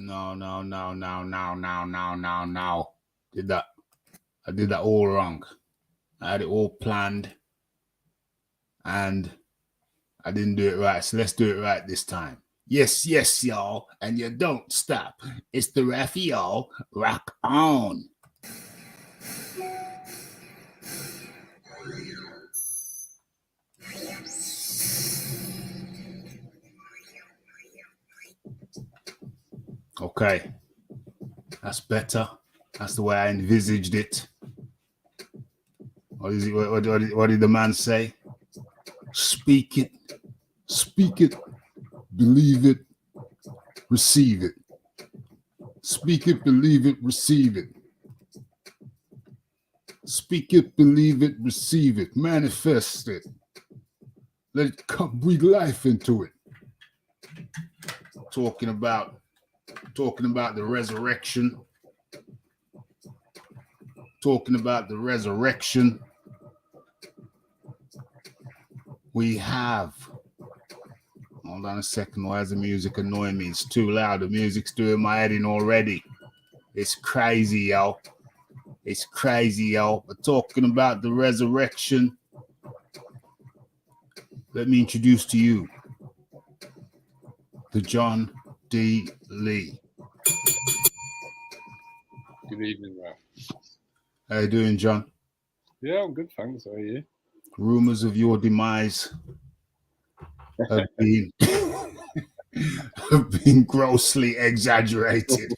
No, no, no, no, no, no, no, no, no. Did that. I did that all wrong. I had it all planned and I didn't do it right. So let's do it right this time. Yes, yes, y'all. And you don't stop. It's the ref, y'all. Rock on. Okay. That's better. That's the way I envisaged it. What is it? What did the man say? Speak it. Speak it. Believe it. Receive it. Speak it, believe it, receive it. Speak it, believe it, receive it. Manifest it. Let it come, breathe life into it. Talking about the resurrection. Talking about the resurrection. We have. Hold on a second. Why is the music annoying me? It's too loud. The music's doing my head in already. It's crazy, yo. It's crazy, yo. We're talking about the resurrection. Let me introduce to you the John D. Lee. Good evening, Ralph. How you doing, John? Yeah, I'm good, thanks. How are you? Rumors of your demise have been grossly exaggerated.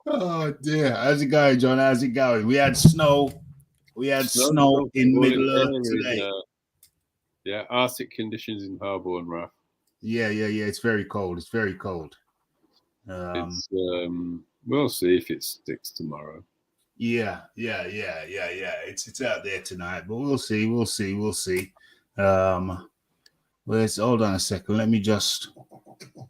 Oh dear. How's it going, John? How's it going? We had snow. We had snow in Middle Earth today. Yeah, Arctic conditions in Harbourne, Ralph. Yeah. It's very cold. It's very cold. We'll see if it sticks tomorrow. Yeah. It's out there tonight, but we'll see. Hold on a second. Let me just.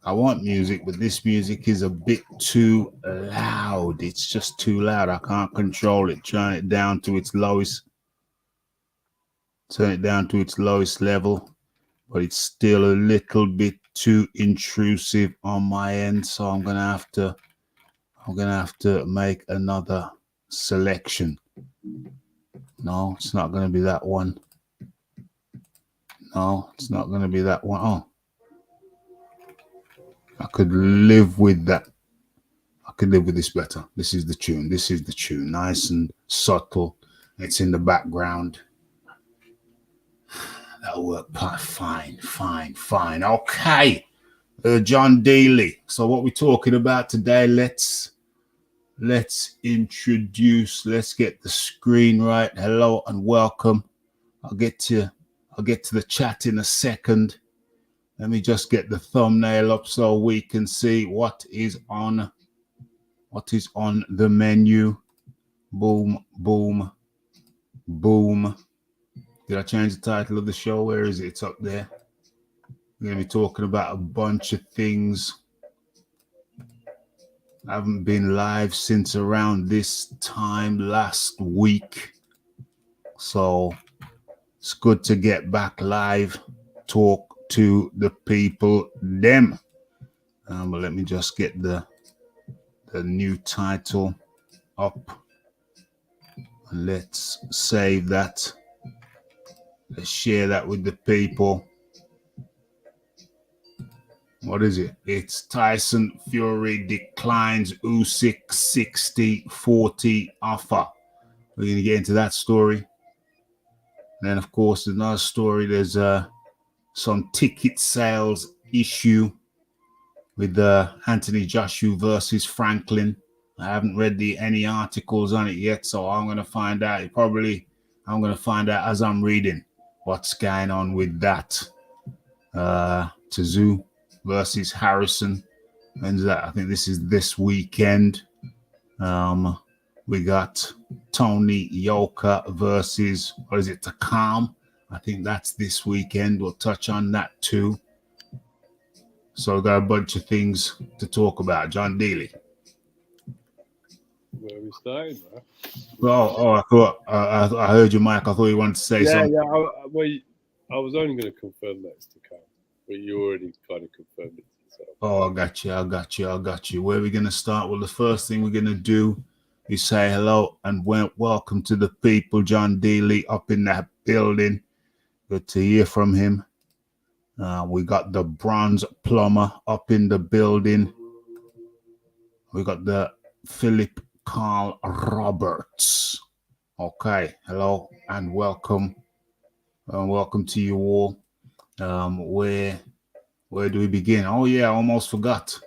I want music, but this music is a bit too loud. It's just too loud. I can't control it. Turn it down to its lowest. Turn it down to its lowest level, but it's still a little bit too intrusive on my end. So I'm gonna have to make another selection. No, it's not gonna be that one. No, it's not gonna be that one. Oh, I could live with that. I could live with this better. This is the tune. Nice and subtle. It's in the background. That'll work fine. Okay. John Daly. So what we're talking about today, let's introduce, let's get the screen right. Hello and welcome. I'll get to the chat in a second. Let me just get the thumbnail up so we can see what is on the menu. Boom. Did I change the title of the show? Where is it? It's up there. We're going to be talking about a bunch of things. I haven't been live since around this time last week. So it's good to get back live, talk to the people, them. But let me just get the new title up. Let's save that. Let's share that with the people. What is it? It's Tyson Fury declines Usyk 60-40 offer. We're going to get into that story. And then, of course, there's another story. There's some ticket sales issue with Anthony Joshua versus Franklin. I haven't read any articles on it yet, so I'm going to find out. I'm going to find out as I'm reading what's going on with that. Tszyu versus Harrison. When's that? I think this is this weekend. We got Tony Yoka versus, what is it, Takam? I think that's this weekend. We'll touch on that too. So we've got a bunch of things to talk about. John Daly. Where are we starting, Ralph? I thought I heard your mic. I thought you wanted to say something. Yeah. I was only going to confirm that it's Takam. but you already kind of confirmed it yourself. Oh, I got you. Where are we gonna start? Well, the first thing we're gonna do is say hello and welcome to the people. John Daly up in that building. Good to hear from him. We got the bronze plumber up in the building. We got the Philip Carl Roberts. Okay, hello and welcome. Welcome to you all. Where do we begin? Oh yeah, I almost forgot.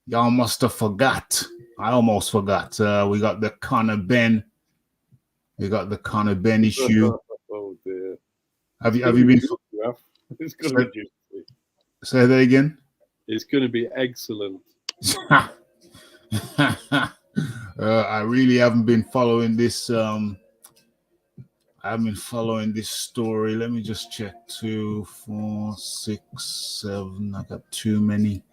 Y'all must have forgot. I almost forgot. We got the Conor Ben. We got the Conor Ben issue. Oh dear. Have you been? It's going to be juicy. Say that again. It's going to be excellent. I really haven't been following this. I haven't been following this story. Let me just check. 2, 4, 6, 7. I got too many.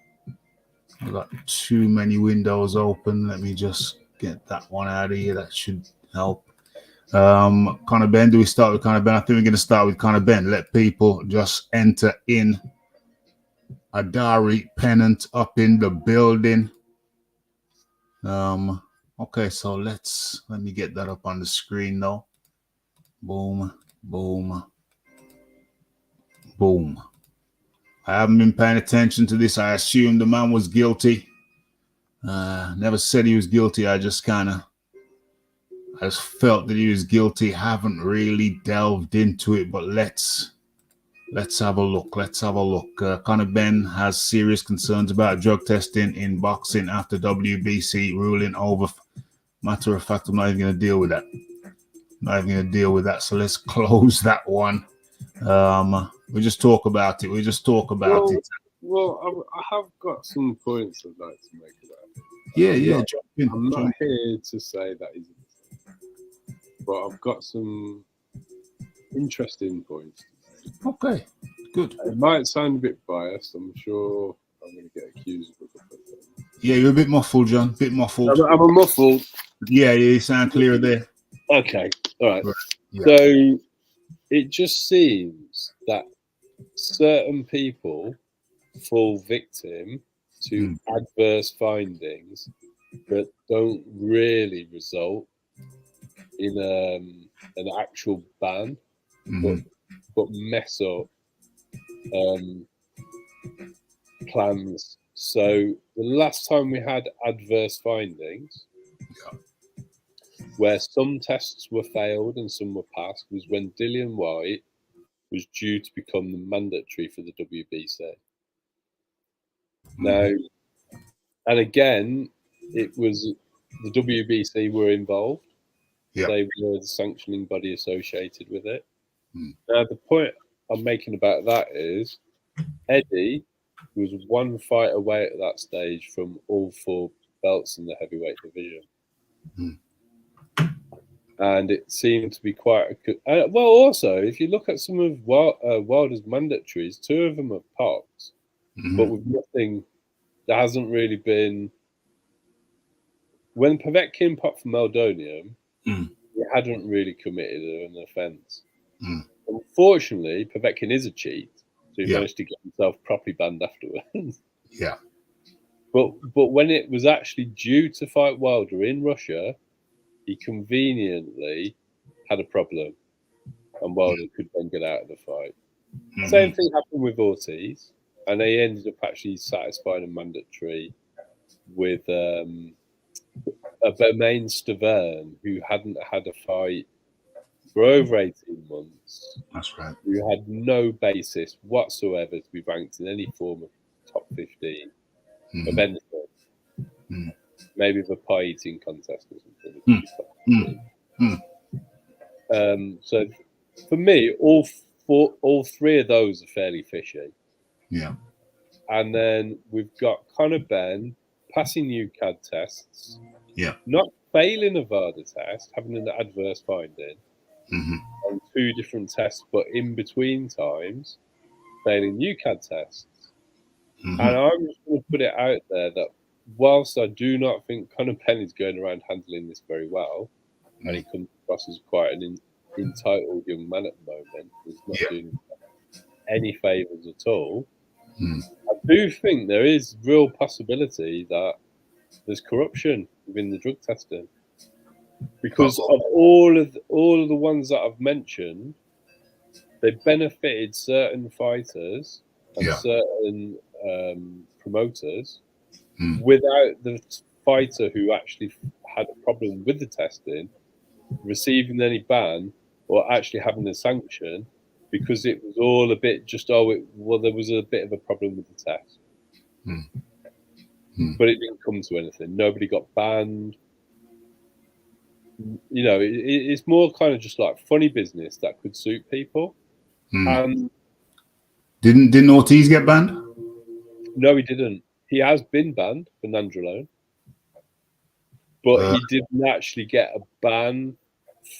I got too many windows open. Let me just get that one out of here. That should help. Conor Ben. Do we start with Conor Ben? I think we're going to start with Conor Ben. Let people just enter in. Adari Pennant up in the building. Okay, so let me get that up on the screen now. Boom, boom, boom. I haven't been paying attention to this. I assumed the man was guilty. Never said he was guilty. I just felt that he was guilty. Haven't really delved into it, but let's have a look. Conor Ben has serious concerns about drug testing in boxing after WBC ruling over. Matter of fact, I'm not even going to deal with that. So let's close that one. We just talk about it. Well, I have got some points I'd like to make about it. Yeah. I'm not here to say that he's innocent, but I've got some interesting points. Okay, good. It might sound a bit biased. I'm sure I'm going to get accused of a couple of things. Yeah, you're a bit muffled, John. A bit muffled. I'm a muffled. Yeah, you sound clearer there. Okay, all right. Yeah. So it just seems that certain people fall victim to adverse findings that don't really result in an actual ban, but mess up plans. So the last time we had adverse findings, where some tests were failed and some were passed, was when Dillian White was due to become the mandatory for the WBC. Now, and again, it was the WBC were involved. Yep. They were the sanctioning body associated with it. Now, the point I'm making about that is Eddie was one fight away at that stage from all 4 belts in the heavyweight division. And it seemed to be quite a good... well, also, if you look at some of Wilder's mandatories, 2 of them have popped, but with nothing... There hasn't really been... When Povetkin popped for Meldonium, he hadn't really committed an offence. Unfortunately, Povetkin is a cheat, so he managed to get himself properly banned afterwards. Yeah. But when it was actually due to fight Wilder in Russia, he conveniently had a problem, and Wilder could then get out of the fight. Same thing happened with Ortiz, and they ended up actually satisfying a mandatory with a Bermain Stavern, who hadn't had a fight for over 18 months. That's right. Who had no basis whatsoever to be ranked in any form of top 15 of anything. Maybe the pie eating contest or something. So for me, all 3 of those are fairly fishy. Yeah. And then we've got Conor Ben passing UCAD tests. Yeah. Not failing a VADA test, having an adverse finding on 2 different tests, but in between times failing UCAD tests. And I'm just going to put it out there that whilst I do not think Conor Ben is going around handling this very well, and he comes across as quite an entitled young man at the moment, he's not doing any favours at all. I do think there is real possibility that there's corruption within the drug testing, because of all of the ones that I've mentioned, they benefited certain fighters and Yeah. certain promoters without the fighter who actually had a problem with the testing receiving any ban or actually having a sanction, because it was all a bit just there was a bit of a problem with the test, but it didn't come to anything. Nobody got banned. You know, it's more kind of just like funny business that could suit people. Didn't Ortiz get banned? No, he didn't. He has been banned for nandrolone, but he didn't actually get a ban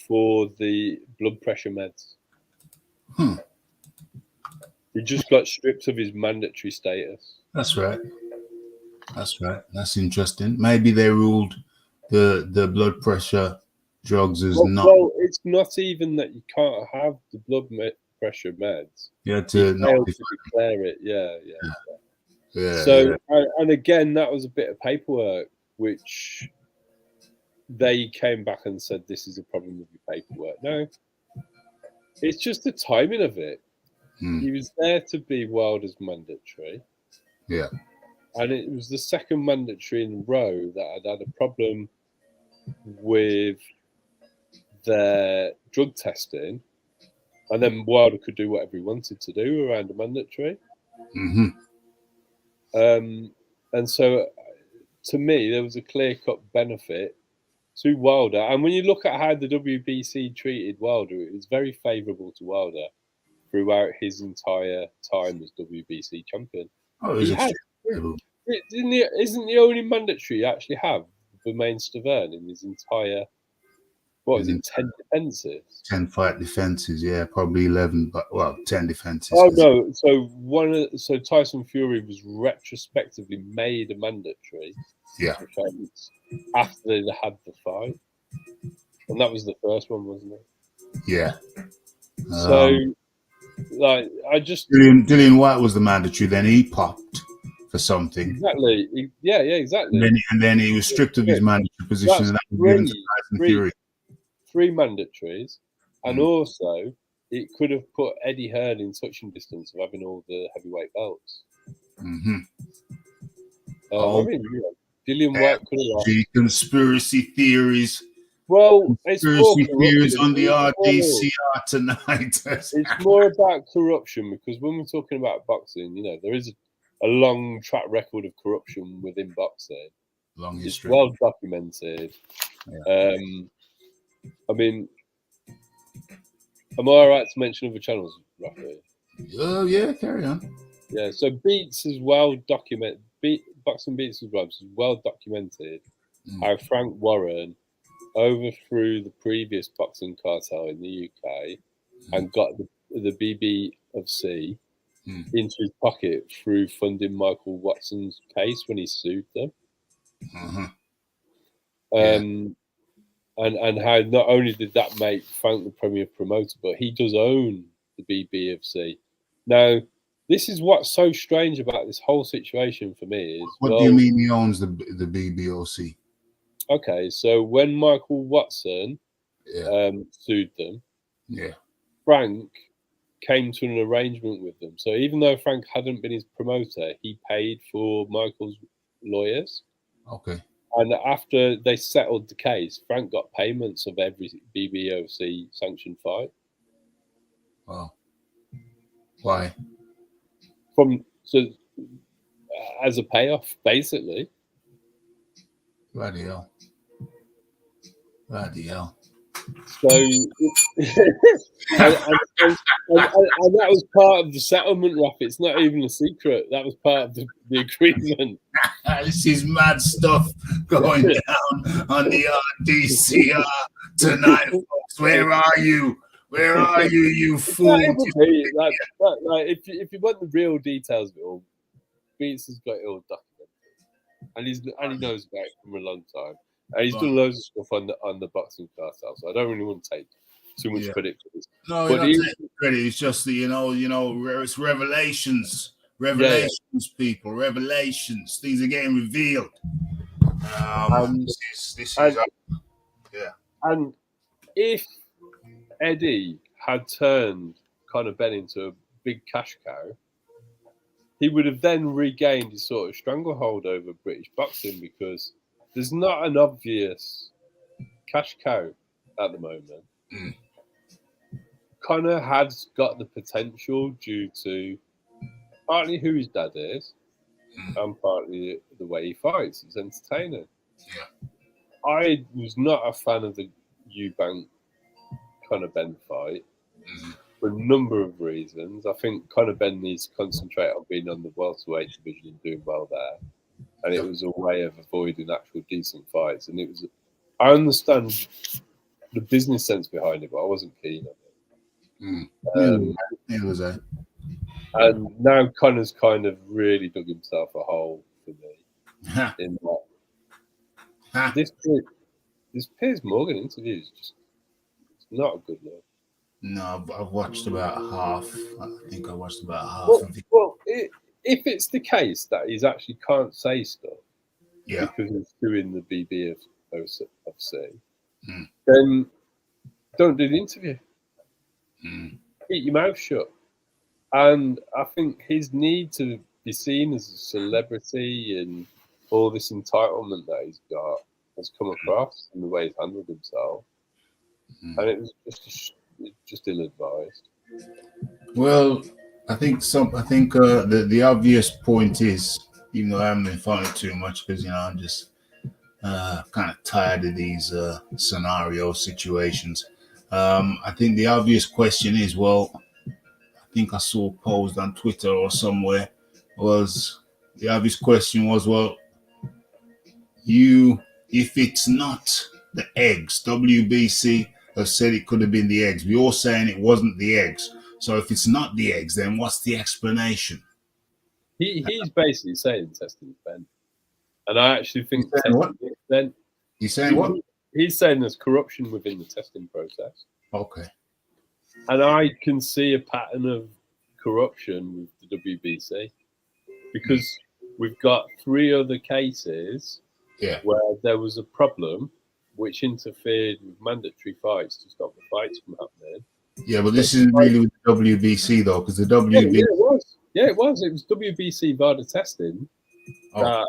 for the blood pressure meds. He just got stripped of his mandatory status. That's right. That's right. That's interesting. Maybe they ruled the blood pressure drugs as not. Well, it's not even that you can't have the blood pressure meds. You had He to failed to declare it. Yeah. Yeah. So, and again, that was a bit of paperwork, which they came back and said, this is a problem with your paperwork. No, it's just the timing of it. He was there to be Wilder's mandatory. Yeah. And it was the second mandatory in a row that had a problem with their drug testing. And then Wilder could do whatever he wanted to do around a mandatory. And so, to me, there was a clear-cut benefit to Wilder. And when you look at how the WBC treated Wilder, it was very favourable to Wilder throughout his entire time as WBC champion. Oh, he had, isn't the only mandatory you actually have the main Stavern in his entire, 10 defences? 10 fight defences, yeah, probably 11, but 10 defences. Oh no! So Tyson Fury was retrospectively made a mandatory defence after they had the fight, and that was the first one, wasn't it? Yeah. So, like, I just Dillian White was the mandatory. Then he popped for something. Exactly. Yeah, exactly. And then he was stripped of his mandatory position, and that was given to Tyson Fury. 3 mandatories, and also it could have put Eddie Hearn in touching distance of having all the heavyweight belts. I mean, Dillian White could have conspiracy theories. Well, conspiracy theories on the RDCR tonight. It's more about corruption, because when we're talking about boxing, you know, there is a long track record of corruption within boxing. Long history. It's well documented. Yeah. I mean, am I all right to mention other channels, Rafi? Oh, yeah, carry on. Yeah, so Beats is well documented. Boxing Beats as well documented how Frank Warren overthrew the previous boxing cartel in the UK and got the BBFC into his pocket through funding Michael Watson's case when he sued them. And how not only did that make Frank the premier promoter, but he does own the BBFC. Now, this is what's so strange about this whole situation for me is... What do you mean he owns the BBOC? Okay, so when Michael Watson sued them, Frank came to an arrangement with them. So even though Frank hadn't been his promoter, he paid for Michael's lawyers. Okay. And after they settled the case, Frank got payments of every BBOC sanctioned fight. Wow. Why? As a payoff, basically. Bloody hell. So, and that was part of the settlement, Raf. It's not even a secret. That was part of the agreement. This is mad stuff going down on the RDCR tonight, folks. Where are you? Where are you, you fool? If you want the real details of it all, Beats has got it all documented, and he knows about it from a long time. And he's done loads of stuff on the boxing cartel, so I don't really want to take too much credit for this. No, but not taking credit. It's just the, you know, it's revelations Revelations, people, revelations. Things are getting revealed. This is yeah. And if Eddie had turned Conor Benn into a big cash cow, he would have then regained his sort of stranglehold over British boxing, because there's not an obvious cash cow at the moment. Mm. Conor has got the potential due to partly who his dad is and partly the way he fights. It's entertaining. Yeah. I was not a fan of the Eubank Conor Benn fight for a number of reasons. I think Conor Benn needs to concentrate on being on the welterweight division and doing well there. And it was a way of avoiding actual decent fights. And I understand the business sense behind it, but I wasn't keen on it. It was a. And now Conor's kind of really dug himself a hole for me. In that this Piers Morgan interview is just not a good look. No, I've watched about half. I think I watched about half. Well, if it's the case that he's actually can't say stuff because he's doing the BB of C, then don't do the interview. Keep your mouth shut. And I think his need to be seen as a celebrity and all this entitlement that he's got has come across in the way he's handled himself, and it was just ill-advised. Well, I think the obvious point is, even though I haven't been following too much because I'm just kind of tired of these scenario situations. I think the obvious question is, well, I think I saw posed on Twitter or somewhere, the obvious question was, well, if it's not the eggs, WBC has said it could have been the eggs. We're all saying it wasn't the eggs. So if it's not the eggs, then what's the explanation? He's basically saying testing's bent. And I actually think testing is bent. He's saying what? He's saying there's corruption within the testing process. Okay. And I can see a pattern of corruption with the WBC because we've got 3 other cases where there was a problem which interfered with mandatory fights to stop the fights from happening. Yeah, but this isn't really with the WBC though, because the WBC. Yeah, it was. Yeah, it was. It was WBC VADA testing that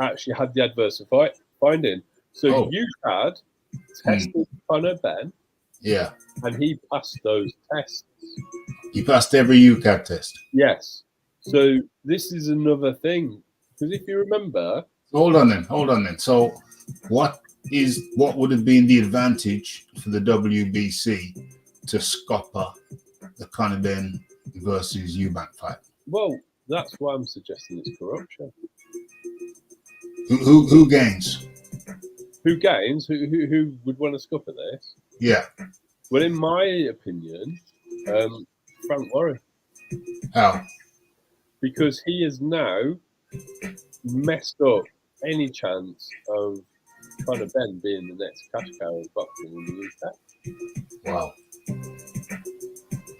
actually had the adverse finding. So you had tested Conor Benn. Yeah. And he passed those tests. He passed every UCAT test. Yes. So this is another thing. Because if you remember. Hold on then. So what would have been the advantage for the WBC to scupper the Conor Benn versus Eubank fight? Well, that's why I'm suggesting it's corruption. Who gains? Who gains? Who would want to scupper this? Yeah. Well, in my opinion, Frank Warren. How? Because he has now messed up any chance of Conor Benn being the next cash cow of boxing in the UK.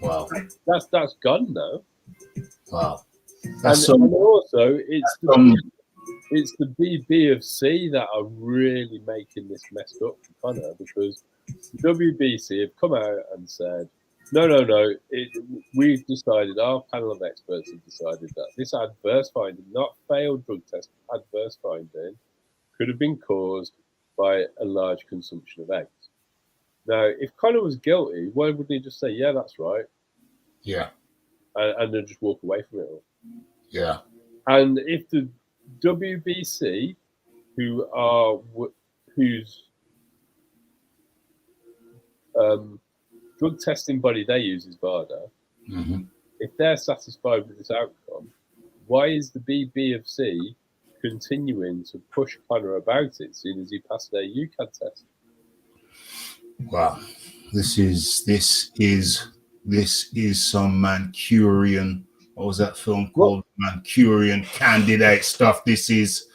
Wow. That's gone now. Wow. And also, it's the BB of C that are really making this messed up for Conor, because WBC have come out and said, no, we've decided, our panel of experts have decided that this adverse finding, not failed drug test, adverse finding, could have been caused by a large consumption of eggs. Now, if Conor was guilty, why wouldn't he just say, yeah, that's right? Yeah. And then just walk away from it all? Yeah. And if the WBC, whose drug testing body they use is VADA, if they're satisfied with this outcome, why is the BB of C continuing to push Conor about it, seeing as he passed their UCAD test? Wow, this is some Mancurian. What was that film called? Mancurian candidate stuff. This is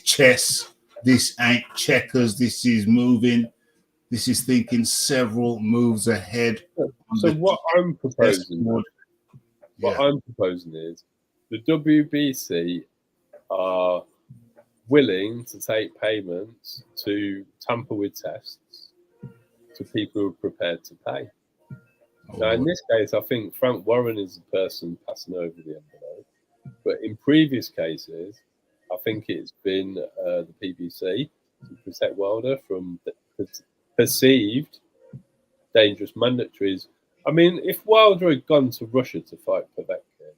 chess. This ain't checkers. This is moving. This is thinking several moves ahead. So what I'm proposing What Yeah. I'm proposing is the WBC are willing to take payments to tamper with tests to people who are prepared to pay. Oh, Now, in Lord. this case, I think Frank Warren is the person passing over the envelope. But in previous cases, I think it's been the PBC to protect Wilder from the perceived dangerous mandatories. I mean, if Wilder had gone to Russia to fight Povetkin,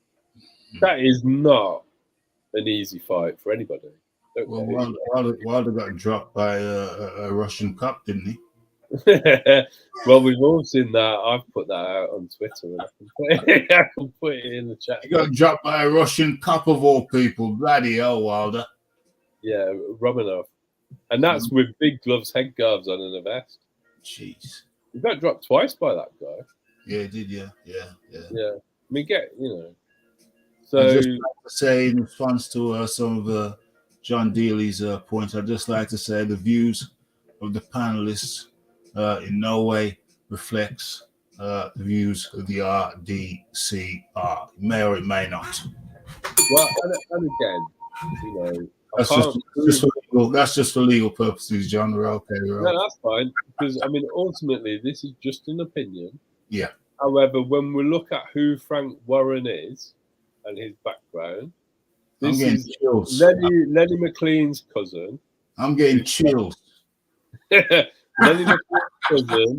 that is not an easy fight for anybody. Don't Well, care who you Wilder got dropped by a Russian cop, didn't he? are. Well, we've all seen that. I've put that out on Twitter, and I can put it in the chat. He got dropped by a Russian cop of all people. Bloody hell, Wilder. Yeah, Romanov. And that's with big gloves, head guards on, and a vest. Jeez. He got dropped twice by that guy. Yeah, he did. Yeah. Yeah. I mean, I So, just like to say, in response to some of John Dealey's points, I'd just like to say the views of the panelists in no way reflects the views of the RDCR. It may or it may not. well, and again, I That's can't just for legal. That's just for legal purposes, John. We're okay. No, that's fine. Because, I mean, ultimately, this is just an opinion. Yeah. However, when we look at who Frank Warren is and his background, I'm this getting is chills. Lenny McLean's cousin. I'm getting chills. Lenny McLean's cousin,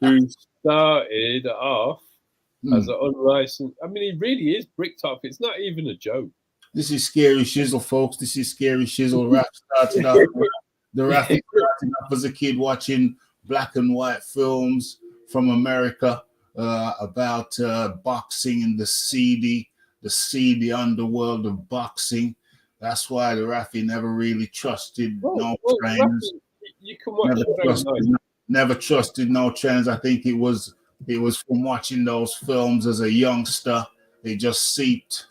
who started off as an unlicensed. I mean, he really is bricktop. It's not even a joke. This is Scary Shizzle, folks. This is Scary Shizzle. Rap started off. The Rafi started off as a kid watching black and white films from America about boxing and the seedy underworld of boxing. That's why the Rafi never really trusted no trainers. You can watch never trusted no trainers. I think it was from watching those films as a youngster. They just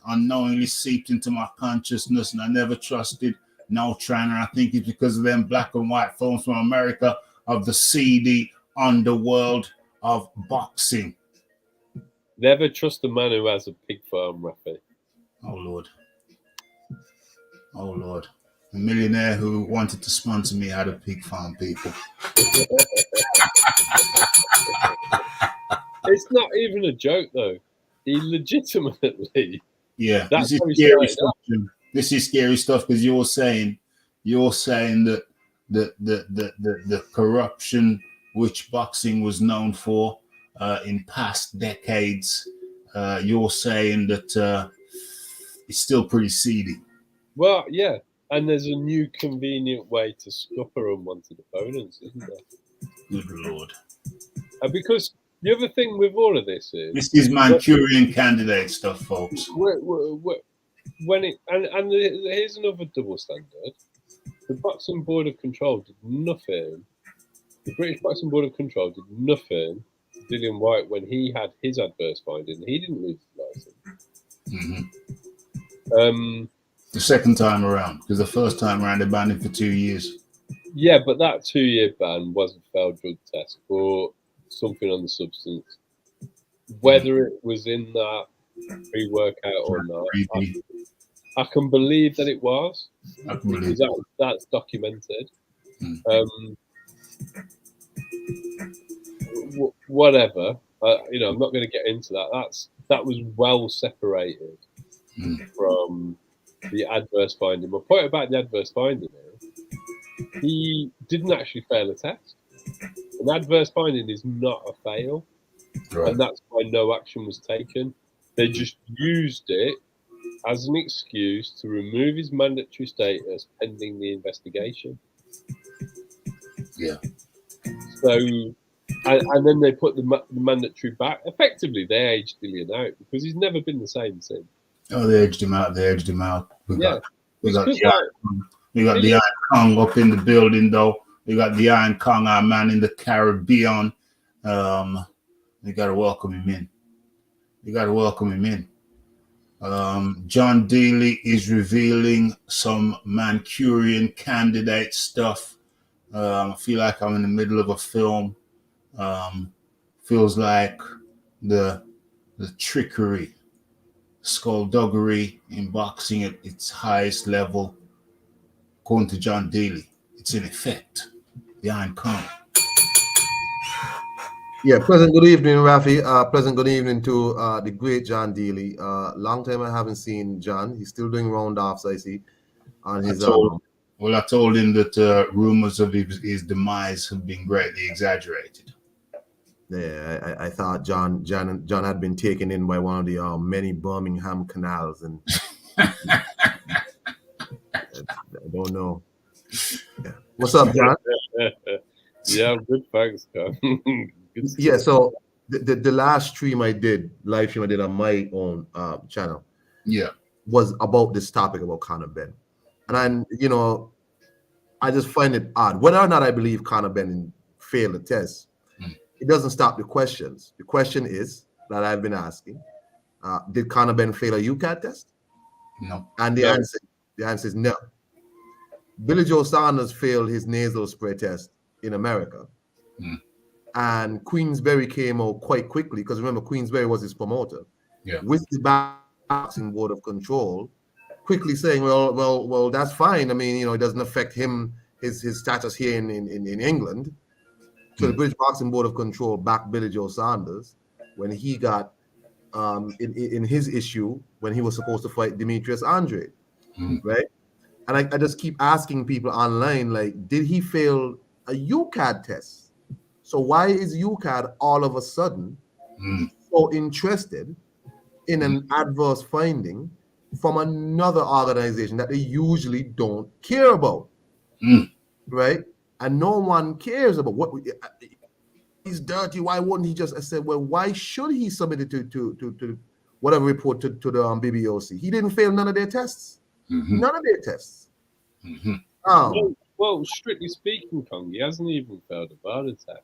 unknowingly seeped into my consciousness, and I never trusted no trainer. I think it's because of them black and white films from America of the seedy underworld of boxing. Never trust a man who has a pig farm, Rafi. Oh, Lord. Oh, Lord. A millionaire who wanted to sponsor me had a pig farm, people. It's not even a joke, though. He legitimately. Yeah, this is scary stuff. This is scary stuff because you're saying that the corruption which boxing was known for in past decades, you're saying that it's still pretty seedy. Well, yeah, and there's a new convenient way to scupper unwanted opponents, isn't there? Good Lord. Because the other thing with all of this is Manchurian candidate stuff, folks. Here's another double standard. The Boxing Board of Control did nothing. The British Boxing Board of Control did nothing to Dillian Whyte when he had his adverse finding. He didn't lose his license. Mm-hmm. The second time around, because the first time around they banned him for 2 years. Yeah, but that 2-year ban was a failed drug test for something on the substance. Whether it was in that pre-workout or not, I can believe that it was. I can believe that's documented. Whatever. I'm not going to get into that. That was well separated from the adverse finding. My point about the adverse finding is he didn't actually fail a test. An adverse finding is not a fail, and that's why no action was taken. They just used it as an excuse to remove his mandatory status pending the investigation. Yeah. So, and then they put the mandatory back. Effectively, they aged Dillian out because he's never been the same since. Oh, they edged him out. We got the Iron Kong up in the building, though. We got the Iron Kong, our man in the Caribbean. You got to welcome him in. John Dealey is revealing some Manchurian candidate stuff. I feel like I'm in the middle of a film. Feels like the trickery skullduggery in boxing at its highest level, according to John Daly. It's in effect. The Iron Crown. Yeah, pleasant good evening, Rafi. Pleasant good evening to the great John Dealey. Long time I haven't seen John. He's still doing round offs, I see. On his I told him that rumors of his demise have been greatly exaggerated. Yeah, I thought John had been taken in by one of the many Birmingham canals, and I don't know. Yeah. What's up, John? Yeah, good. Thanks, Con. Good stuff. Yeah, so the last stream I did, live stream I did on my own channel, Yeah, was about this topic about Conor Ben. And I just find it odd. Whether or not I believe Conor Ben failed the test, it doesn't stop the questions. The question is that I've been asking: did Conor Ben fail a UCAT test? no. And the answer is no. Billy Joe Saunders failed his nasal spray test in America. And Queensberry came out quite quickly, because remember, Queensberry was his promoter, with the boxing board of control, quickly saying, well, that's fine. I mean, it doesn't affect him, his status here in England. So the British Boxing Board of Control backed Billy Joe Saunders when he got in his issue when he was supposed to fight Demetrius Andrade, right? And I just keep asking people online, like, did he fail a UCAD test? So why is UCAD all of a sudden so interested in an adverse finding from another organization that they usually don't care about, right? And no one cares about what he's dirty. Why wouldn't he just? I said, well, why should he submit it to whatever report to the BBOC? He didn't fail none of their tests. None of their tests. Well, strictly speaking, Kong, he hasn't even failed a VAR test.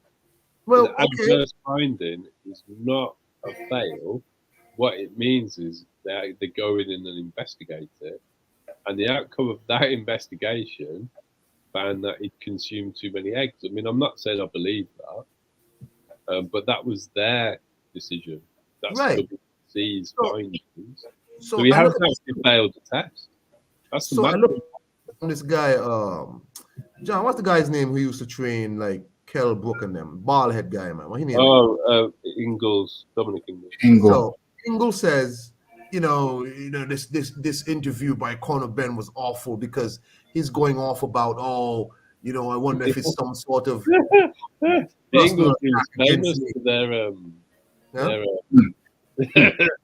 Well, the adverse finding is not a fail. What it means is they go in and investigate it, and the outcome of that investigation found that he'd consumed too many eggs. I mean, I'm not saying I believe that, but that was their decision. That's right. WBC's findings. So he hasn't actually failed the test. That's the I look at this guy, John. What's the guy's name who used to train like Kell Brook and them? Bald head guy, man. What he name? Ingles, Dominic Ingles. So Ingles says, this interview by Conor Ben was awful because he's going off about, I wonder if it's some sort of Ingles is famous for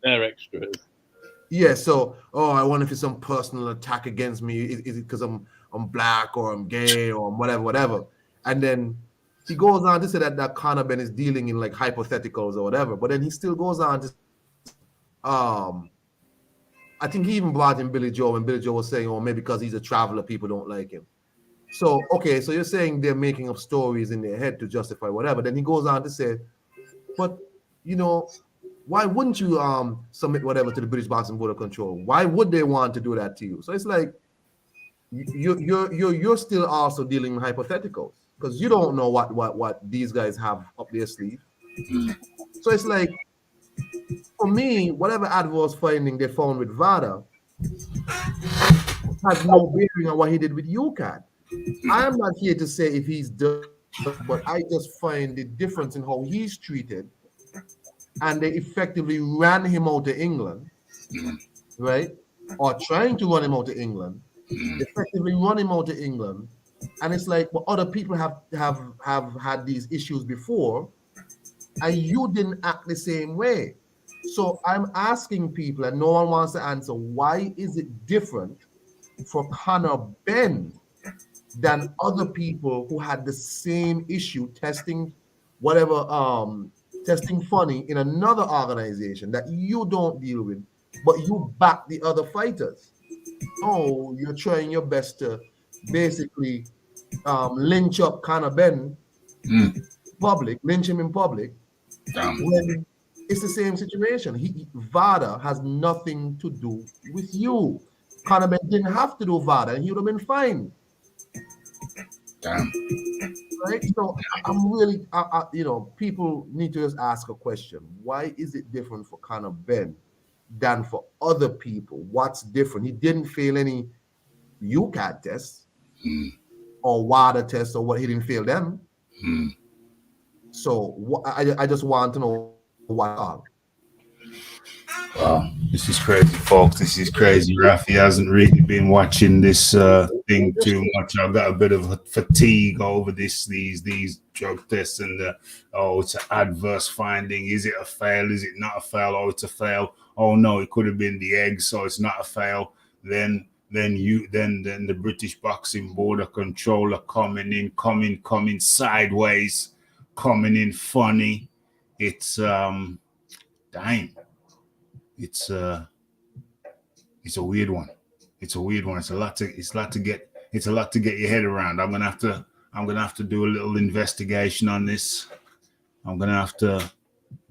their extras. Yeah, so I wonder if it's some personal attack against me. Is it because I'm black or I'm gay or whatever? And then he goes on to say that Conor Ben is dealing in like hypotheticals or whatever. But then he still goes on to I think he even brought in Billy Joe, and Billy Joe was saying, maybe because he's a traveler, people don't like him. So, okay, so you're saying they're making up stories in their head to justify whatever. Then he goes on to say, but, why wouldn't you submit whatever to the British Boxing Board of Control? Why would they want to do that to you? So it's like you're still also dealing with hypotheticals, because you don't know what these guys have up their sleeve. So it's like, for me, whatever adverse finding they found with VADA has no bearing on what he did with UCAD. I am not here to say if he's done, but I just find the difference in how he's treated, and they effectively ran him out of England, right? Or trying to run him out of England, effectively run him out of England. And it's like, well, other people have had these issues before, and you didn't act the same way. So I'm asking people, and no one wants to answer, why is it different for Conor Ben than other people who had the same issue testing testing funny in another organization that you don't deal with, but you back the other fighters? Oh, you're trying your best to basically lynch up Conor Ben lynch him in public, when it's the same situation. VADA has nothing to do with you. Conor Ben didn't have to do VADA, and he would have been fine. Damn. Right? So I'm really, people need to just ask a question. Why is it different for Conor Ben than for other people? What's different? He didn't fail any UCAD tests or WADA tests or what. He didn't fail them. So I just want to know why. Wow, this is crazy, folks. This is crazy. Rafi hasn't really been watching this thing too much. I've got a bit of fatigue over these drug tests and it's an adverse finding. Is it a fail? Is it not a fail? Oh, it's a fail. Oh no, it could have been the egg, so it's not a fail. Then the British Boxing Board of Controller coming sideways, coming in funny. It's dang. It's a weird one. It's a weird one. It's a lot to get your head around. I'm gonna have to do a little investigation on this. I'm gonna have to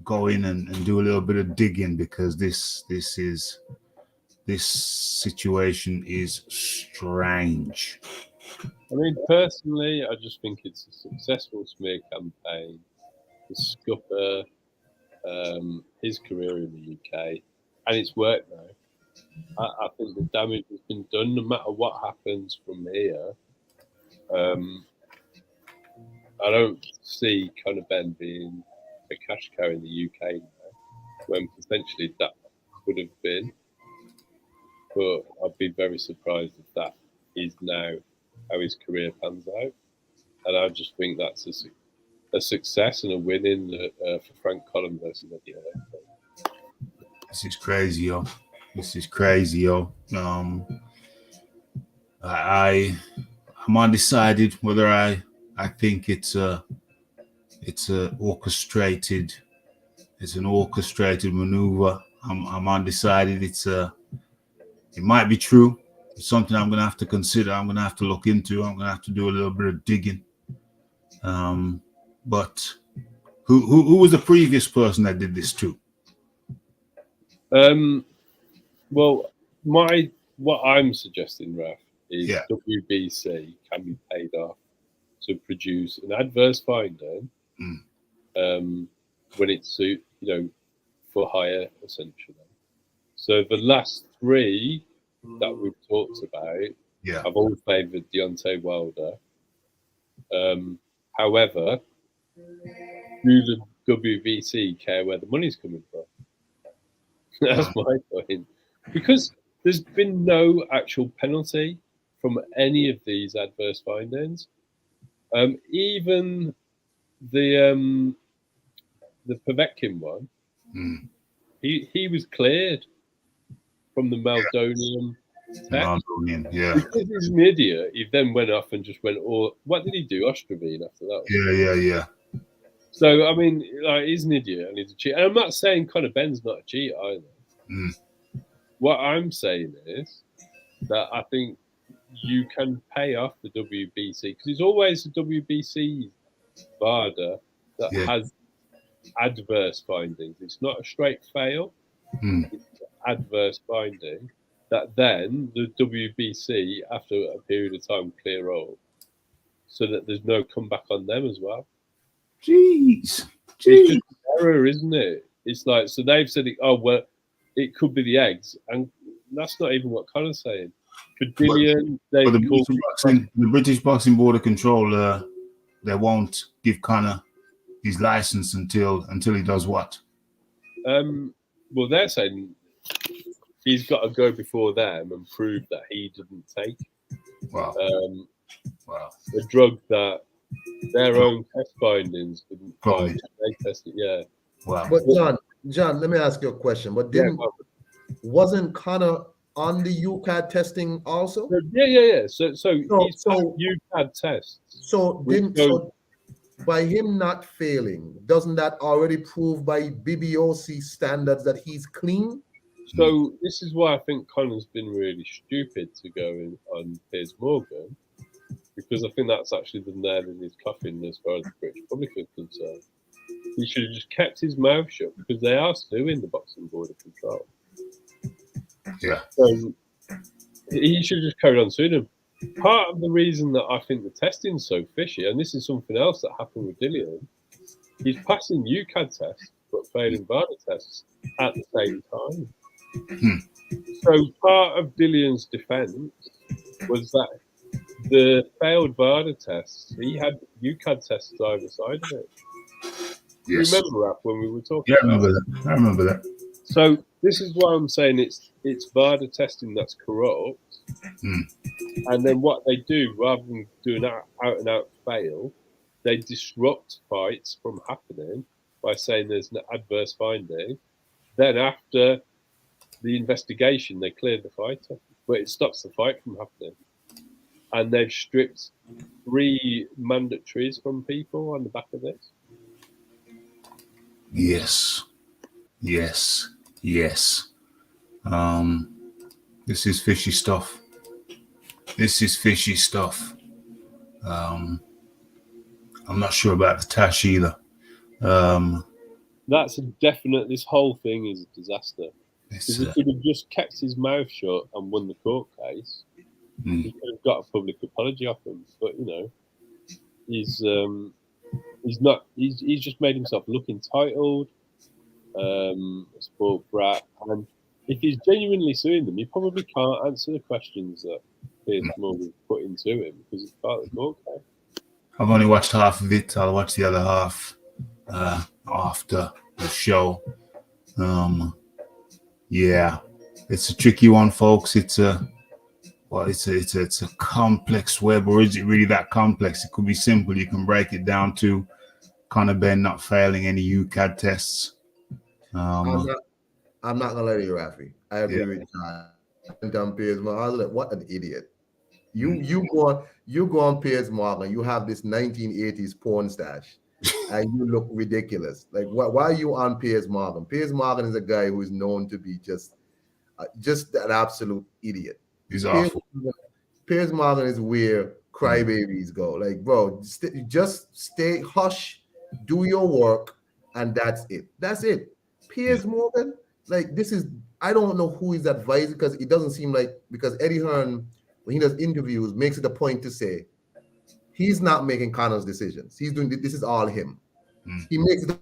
go in and do a little bit of digging because this situation is strange. I mean, personally, I just think it's a successful smear campaign to scupper his career in the UK, and it's worked now. I think the damage has been done. No matter what happens from here, I don't see Conor Benn being a cash cow in the UK now, when potentially that could have been. But I'd be very surprised if that is now how his career pans out. And I just think that's a success and a win for Frank Collin versus Eddie Hearn. This is crazy, yo. This is crazy, yo. I'm undecided whether I think it's an orchestrated maneuver. I'm undecided. It might be true. It's something I'm gonna have to consider. I'm gonna have to look into. I'm gonna have to do a little bit of digging. But who was the previous person that did this too? Well, what I'm suggesting, Raf, is WBC can be paid off to produce an adverse finding when it suits, for hire, essentially. So the last three that we've talked about have all favoured Deontay Wilder. However, do the WBC care where the money's coming from? That's my point. Because there's been no actual penalty from any of these adverse findings. Even the Povetkin one, he was cleared from the Meldonium test. Because he's an idiot, he then went off and just went what did he do? Ostrovine after that. Yeah. So, I mean, he's an idiot and he's a cheater. And I'm not saying Conor Benn's not a cheater either. What I'm saying is that I think you can pay off the WBC because it's always the WBC VADA that has adverse findings. It's not a straight fail. It's adverse finding that then the WBC, after a period of time, clear all so that there's no comeback on them as well. Jeez. It's just an error, isn't it? It's like, so they've said, it could be the eggs. And that's not even what Conor's saying. For Dillian, the British Boxing Board of Control, they won't give Conor his license until he does what? Well, they're saying he's got to go before them and prove that he didn't take a drug that their own test findings didn't find. They tested, Wow. But John, let me ask you a question. But wasn't Conor on the UCAD testing also? Yeah. So he's UCAD tests. So by him not failing, doesn't that already prove by BBOC standards that he's clean? So this is why I think Conor's been really stupid to go in on Piers Morgan, because I think that's actually the nail in his coffin as far as the British public is concerned. He should have just kept his mouth shut because they are suing the Boxing Board of Control. Yeah. So he should have just carried on suing them. Part of the reason that I think the testing's so fishy, and this is something else that happened with Dillian, he's passing UCAD tests but failing VADA tests at the same time. So part of Dillian's defence was that the failed VADA tests, Usyk had tests either side of it. Yes. Remember that when we were talking Yeah, I about remember that. I remember that. So this is why I'm saying it's VADA testing that's corrupt. And then what they do, rather than doing out and out fail, they disrupt fights from happening by saying there's an adverse finding. Then after the investigation, they clear the fighter, but it stops the fight from happening. And they've stripped 3 mandatories from people on the back of this. Yes. Yes. Yes. This is fishy stuff. This is fishy stuff. I'm not sure about the Tash either. That's a definite. This whole thing is a disaster. Because he could have just kept his mouth shut and won the court case. He could have got a public apology off him, but you know, he's not. He's just made himself look entitled, a spoiled brat, and if he's genuinely suing them, he probably can't answer the questions that Piers Morgan put into him because it's part of the court case. I've only watched half of it. I'll watch the other half after the show. Yeah, it's a tricky one, folks. It's a complex web, or is it really that complex? It could be simple. You can break it down to Conor Benn not failing any UCAD tests. I'm not gonna lie to you, Rafi. I agree with John. Piers Morgan, I was like, what an idiot. You go on Piers Morgan, you have this 1980s porn stash, and you look ridiculous. Like, why are you on Piers Morgan? Piers Morgan is a guy who is known to be just an absolute idiot. He's awful. Piers Morgan is where crybabies go. Like, bro, just stay hush, do your work, and that's it. That's it. Piers Morgan, like, this is, I don't know who is advising, because it doesn't seem like, because Eddie Hearn, when he does interviews, makes it a point to say he's not making Conor's decisions. He's doing, this is all him. He makes it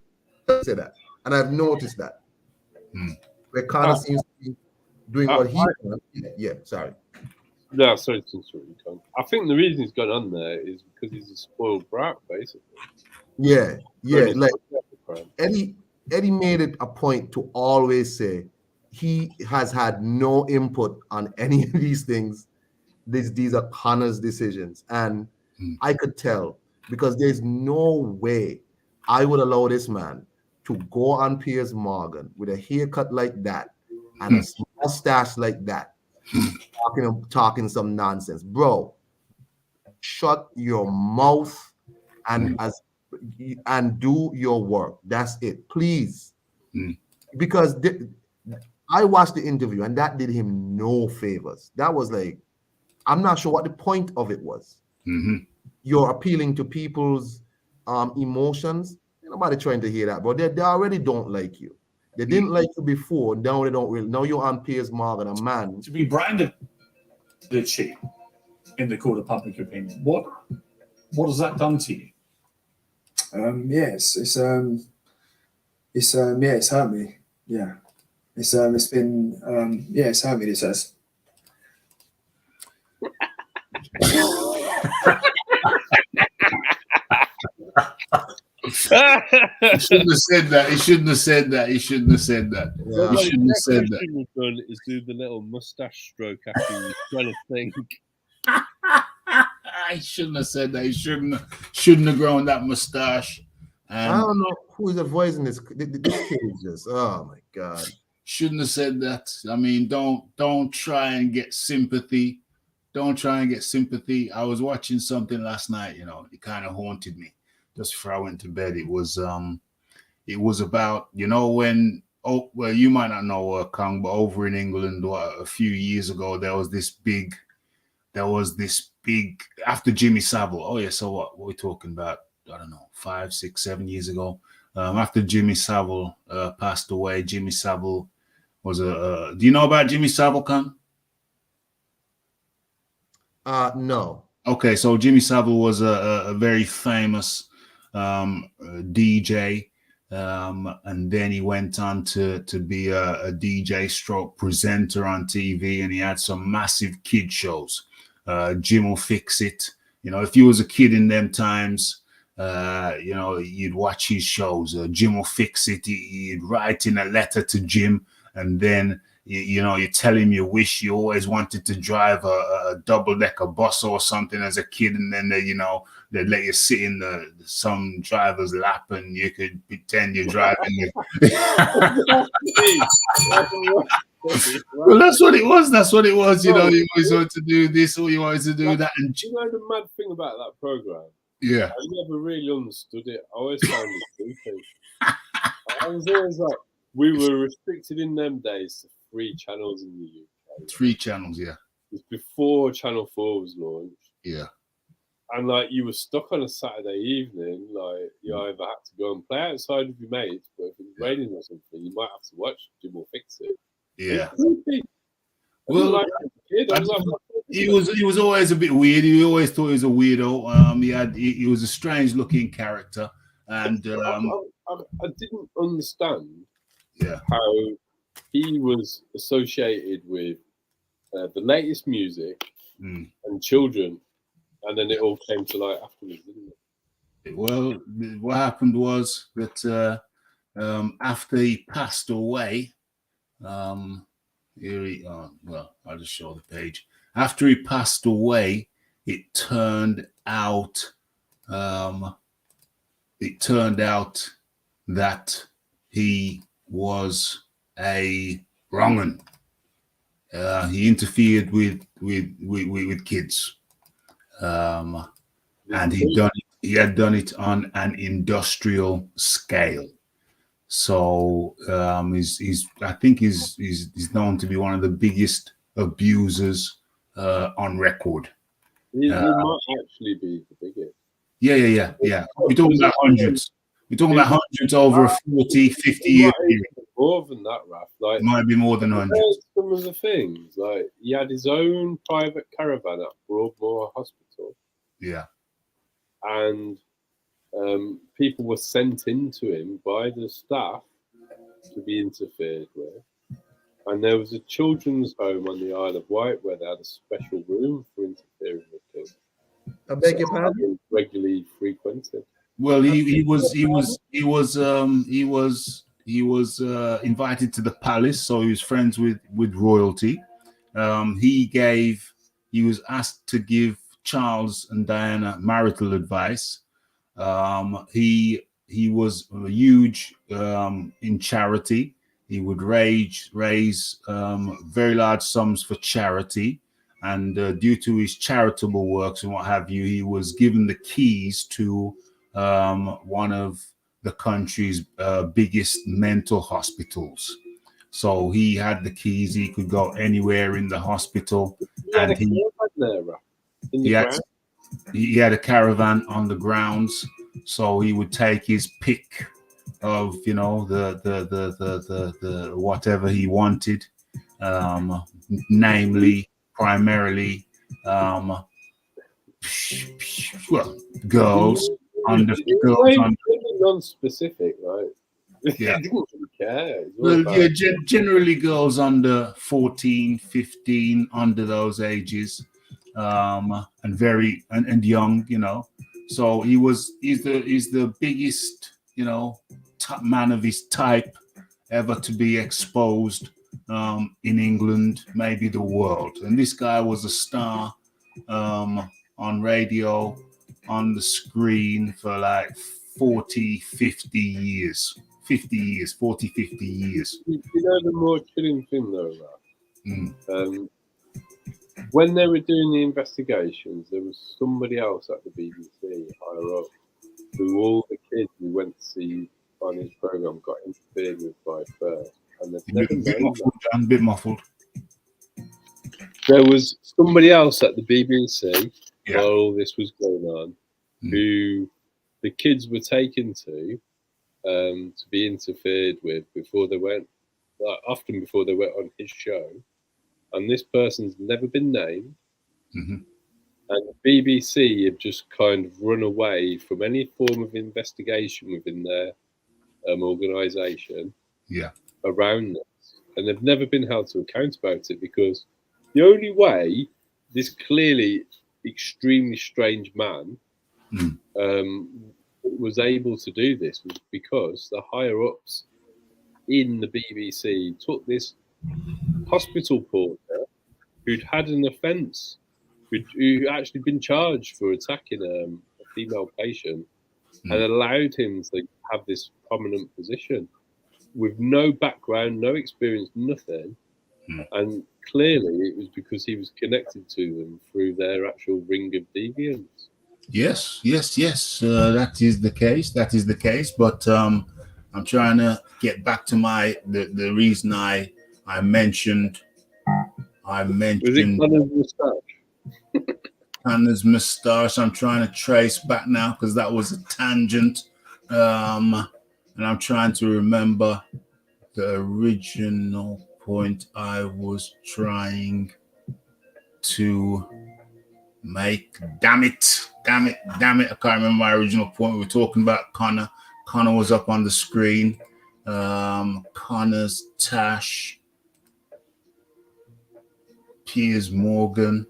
to say that. And I've noticed that. Where Conor seems to be doing what he wants. Yeah, sorry. No, sorry to interrupt you, Con. I think the reason he's gone on there is because he's a spoiled brat, basically. Yeah. Like, Eddie made it a point to always say he has had no input on any of these things. These are Conor's decisions. And I could tell, because there's no way I would allow this man to go on Piers Morgan with a haircut like that and a mustache like that, talking some nonsense. Bro, shut your mouth and do your work. That's it, please. Because I watched the interview and that did him no favors. That was like, I'm not sure what the point of it was. You're appealing to people's emotions. Ain't nobody trying to hear that, but they already don't like you. They didn't like you before. Now they don't really. Now you're on Piers Morgan, a man. To be branded the cheat in the court of public opinion, what has that done to you? It's hurt me. Yeah, it's been it's hurt me. This has. He shouldn't have said that. He shouldn't have said that. He shouldn't have said that. Yeah. He shouldn't have said that. What have done is do the little mustache stroke after you trying to think. He shouldn't have said that. He shouldn't have grown that mustache. I don't know who is advising this. This kid is just, oh my God. Shouldn't have said that. I mean, don't try and get sympathy. Don't try and get sympathy. I was watching something last night, you know, it kind of haunted me just before I went to bed. It was about, you know, when, well, you might not know, Kang, but over in England a few years ago, there was this big, after Jimmy Savile. Oh yeah, so what we're talking about, I don't know, 5, 6, 7 years ago. After Jimmy Savile passed away, Jimmy Savile was do you know about Jimmy Savile, Kang? No. Okay, so Jimmy Savile was a very famous DJ. and then he went on to be a DJ stroke presenter on TV, and he had some massive kid shows. Jim will Fix It. You know, if you was a kid in them times, you know, you'd watch his shows. Jim will Fix It. He'd write in a letter to Jim, and then you know, you tell him you wish you always wanted to drive a double-decker bus or something as a kid, and then you know, they'd let you sit in some driver's lap, and you could pretend you're driving. Well, that's what it was. That's what it was. You know, you always wanted to do this, or you wanted to do that. And you know the mad thing about that program? Yeah, I never really understood it. I always found it stupid. I was always like, we were restricted in them days to 3 channels in the UK. 3 channels, yeah. It was before Channel 4 was launched. Yeah. And like you were stuck on a Saturday evening, like you either had to go and play outside with your mates, but if it was raining or something, you might have to watch Jim will Fix It. Yeah. Well, like he was always a bit weird. He always thought he was a weirdo. He was a strange looking character, and I didn't understand how he was associated with the latest music and children, and then it all came to light afterwards, didn't it? Well, what happened was that after he passed away, well, I'll just show the page. After he passed away, it turned out that he was a wrong'un. He interfered with kids, and he had done it on an industrial scale. So he's known to be one of the biggest abusers on record. He might actually be the biggest. Yeah. We're talking about hundreds. We're talking about hundreds over a 40, 50 year period. More than that, Raf. Like, it might be more than hundreds. Some of the things, like he had his own private caravan at Broadmoor Hospital. Yeah. And people were sent into him by the staff to be interfered with. And there was a children's home on the Isle of Wight where they had a special room for interfering with kids. I beg your pardon? Regularly frequented. Well, he was invited to the palace, so he was friends with royalty. He was asked to give Charles and Diana marital advice. He was huge in charity. He would raise very large sums for charity, and due to his charitable works and what have you, he was given the keys to one of the country's biggest mental hospitals. So he had the keys. He could go anywhere in the hospital, and he had a caravan on the grounds. So he would take his pick of, you know, the whatever he wanted, namely, primarily, girls under non-specific, right? Yeah. He didn't really care. Well, yeah, generally girls under 14, 15, under those ages, and very and young, you know. So he's the biggest, you know, man of his type ever to be exposed in England, maybe the world. And this guy was a star on radio, on the screen for like 40, 50 years. 50 years. You know the more chilling thing though, Ralph? When they were doing the investigations, there was somebody else at the BBC higher up who all the kids we went to see on his program got interfered with by first, and a bit muffled. There was somebody else at the BBC while all this was going on, who the kids were taken to be interfered with before they went, often before they went on his show. And this person's never been named. Mm-hmm. And the BBC have just kind of run away from any form of investigation within their organisation Yeah. around this, and they've never been held to account about it, because the only way this clearly extremely strange man was able to do this was because the higher ups in the BBC took this hospital porter who'd had an offence, who actually been charged for attacking a female patient, and allowed him to have this prominent position with no background, no experience, nothing. And clearly it was because he was connected to them through their actual ring of deviants. Yes. That is the case. That is the case. But I'm trying to get back to the reason I mentioned. Was it Connor's moustache? Connor's moustache. I'm trying to trace back now because that was a tangent. And I'm trying to remember the original point I was trying to make. Damn it. I can't remember my original point. We were talking about Connor. Connor was up on the screen. Connor's Tash. Piers Morgan.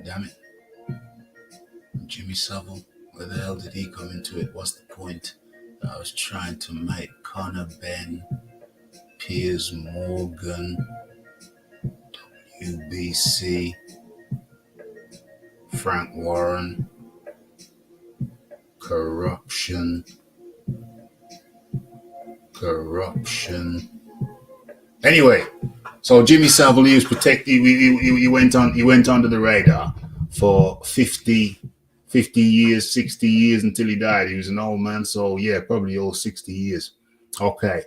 Damn it. Jimmy Savile. Where the hell did he come into it? What's the point that I was trying to make? Connor Ben, Piers Morgan, UBC, Frank Warren, corruption. Anyway, so Jimmy Savile, he was protected. He went under the radar for 50 years, 60 years until he died. He was an old man, so yeah, probably all 60 years. Okay.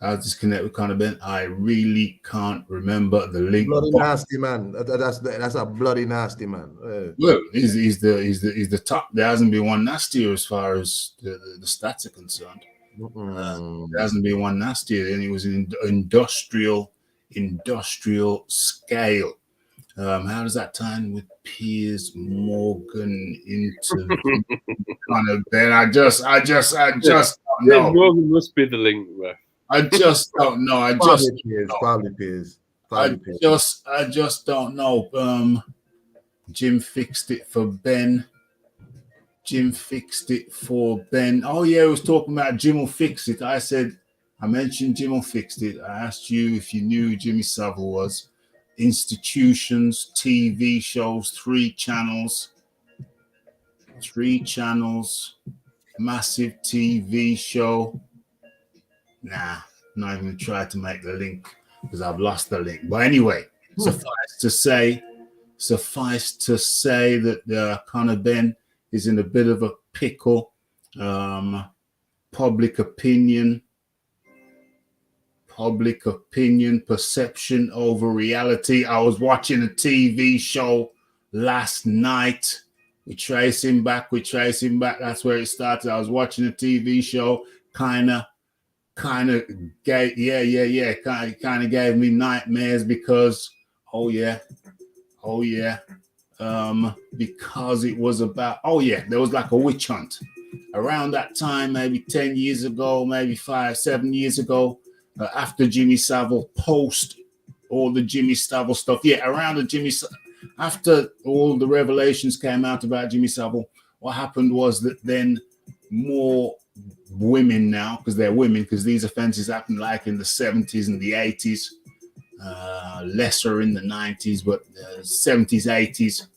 I'll disconnect with Conor Ben. I really can't remember the link. Bloody nasty man. That's a bloody nasty man. Well, he's the top. There hasn't been one nastier as far as the stats are concerned. There hasn't been one nastier, and it was an industrial scale. How does that tie in with Piers Morgan into Conor Ben? I just don't know. Morgan must be the link, ref. I just don't know. Probably Piers. I just don't know. Jim fixed it for Ben. Oh yeah, I was talking about Jim will fix it. I mentioned Jim will fix it. I asked you if you knew who Jimmy Savile was. Institutions, TV shows, 3 channels, massive TV show. Nah, not even try to make the link because I've lost the link. But anyway, suffice to say that Conor Ben is in a bit of a pickle. Public opinion, perception over reality. I was watching a TV show last night. We trace him back. That's where it started. I was watching a TV show, kind of gave me nightmares because because it was about there was like a witch hunt around that time, maybe 10 years ago, maybe 5-7 years ago, after Jimmy Savile post all the Jimmy Savile stuff. After all the revelations came out about Jimmy Savile, what happened was that then more women now, because they're women, because these offenses happened like in the 70s and the 80s, lesser in the 90s, but 70s, 80s,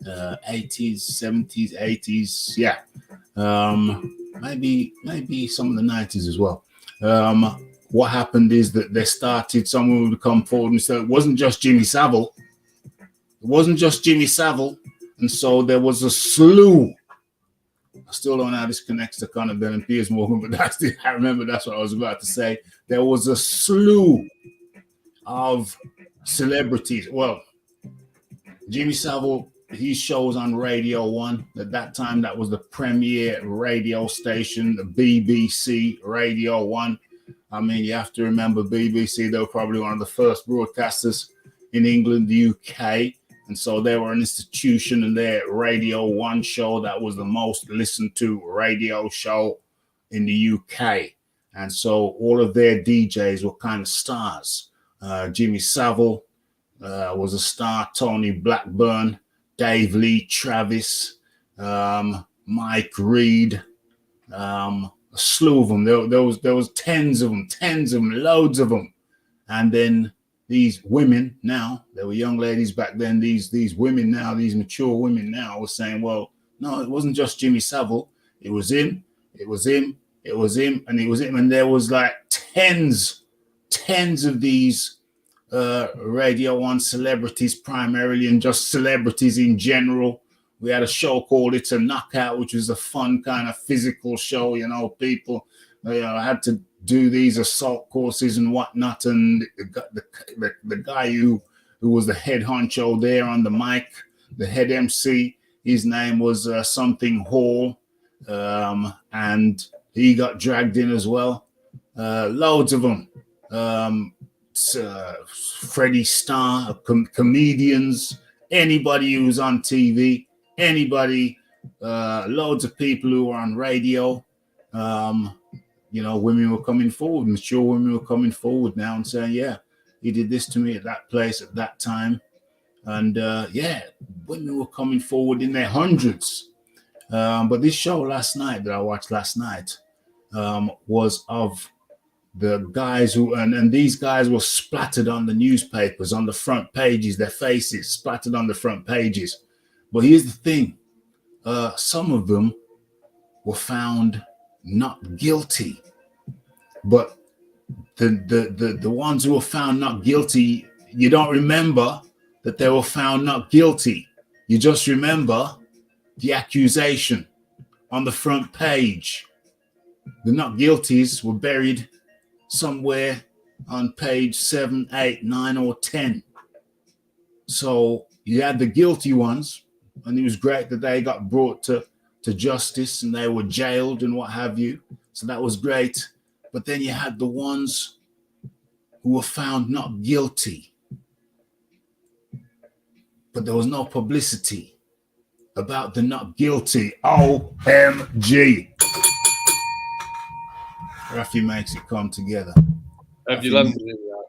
70s, 80s, yeah. Maybe some of the 90s as well. What happened is that someone would come forward and say it wasn't just Jimmy Savile. And so there was a slew. I still don't know how this connects to Conor Ben and Piers Morgan, but I remember that's what I was about to say. There was a slew of celebrities. Well, Jimmy Savile, his shows on Radio 1. At that time, that was the premier radio station, the BBC Radio 1. I mean, you have to remember BBC, they were probably one of the first broadcasters in England, the UK. And so they were an institution, and their Radio 1 show, that was the most listened to radio show in the UK. And so all of their DJs were kind of stars. Jimmy Savile was a star, Tony Blackburn, Dave Lee Travis, Mike Reed, a slew of them. There was tens of them, loads of them. And then these women now, they were young ladies back then, these women now, these mature women now were saying, well, no, it wasn't just Jimmy Savile. It was him, it was him, it was him, and it was him. And there was like tens of these Radio 1 celebrities primarily, and just celebrities in general. We had a show called It's a Knockout, which was a fun kind of physical show. You know, people had to do these assault courses and whatnot. And the guy who was the head honcho there on the mic, the head MC, his name was something Hall, and he got dragged in as well. Loads of them. Freddie Starr, comedians, anybody who's on TV, anybody, loads of people who were on radio. Women were coming forward, mature women were coming forward now and saying, yeah, he did this to me at that place at that time. And women were coming forward in their hundreds. But this show last night that I watched last night was of the guys who, and these guys were splattered on the newspapers, on the front pages, their faces splattered on the front pages. But here's the thing, some of them were found not guilty, but the ones who were found not guilty, you don't remember that they were found not guilty. You just remember the accusation on the front page. The not guilties were buried somewhere on page 7, 8, 9, or 10. So you had the guilty ones, and it was great that they got brought to justice and they were jailed and what have you. So that was great. But then you had the ones who were found not guilty, but there was no publicity about the not guilty. OMG. Rafi makes it come together. Have you landed in that?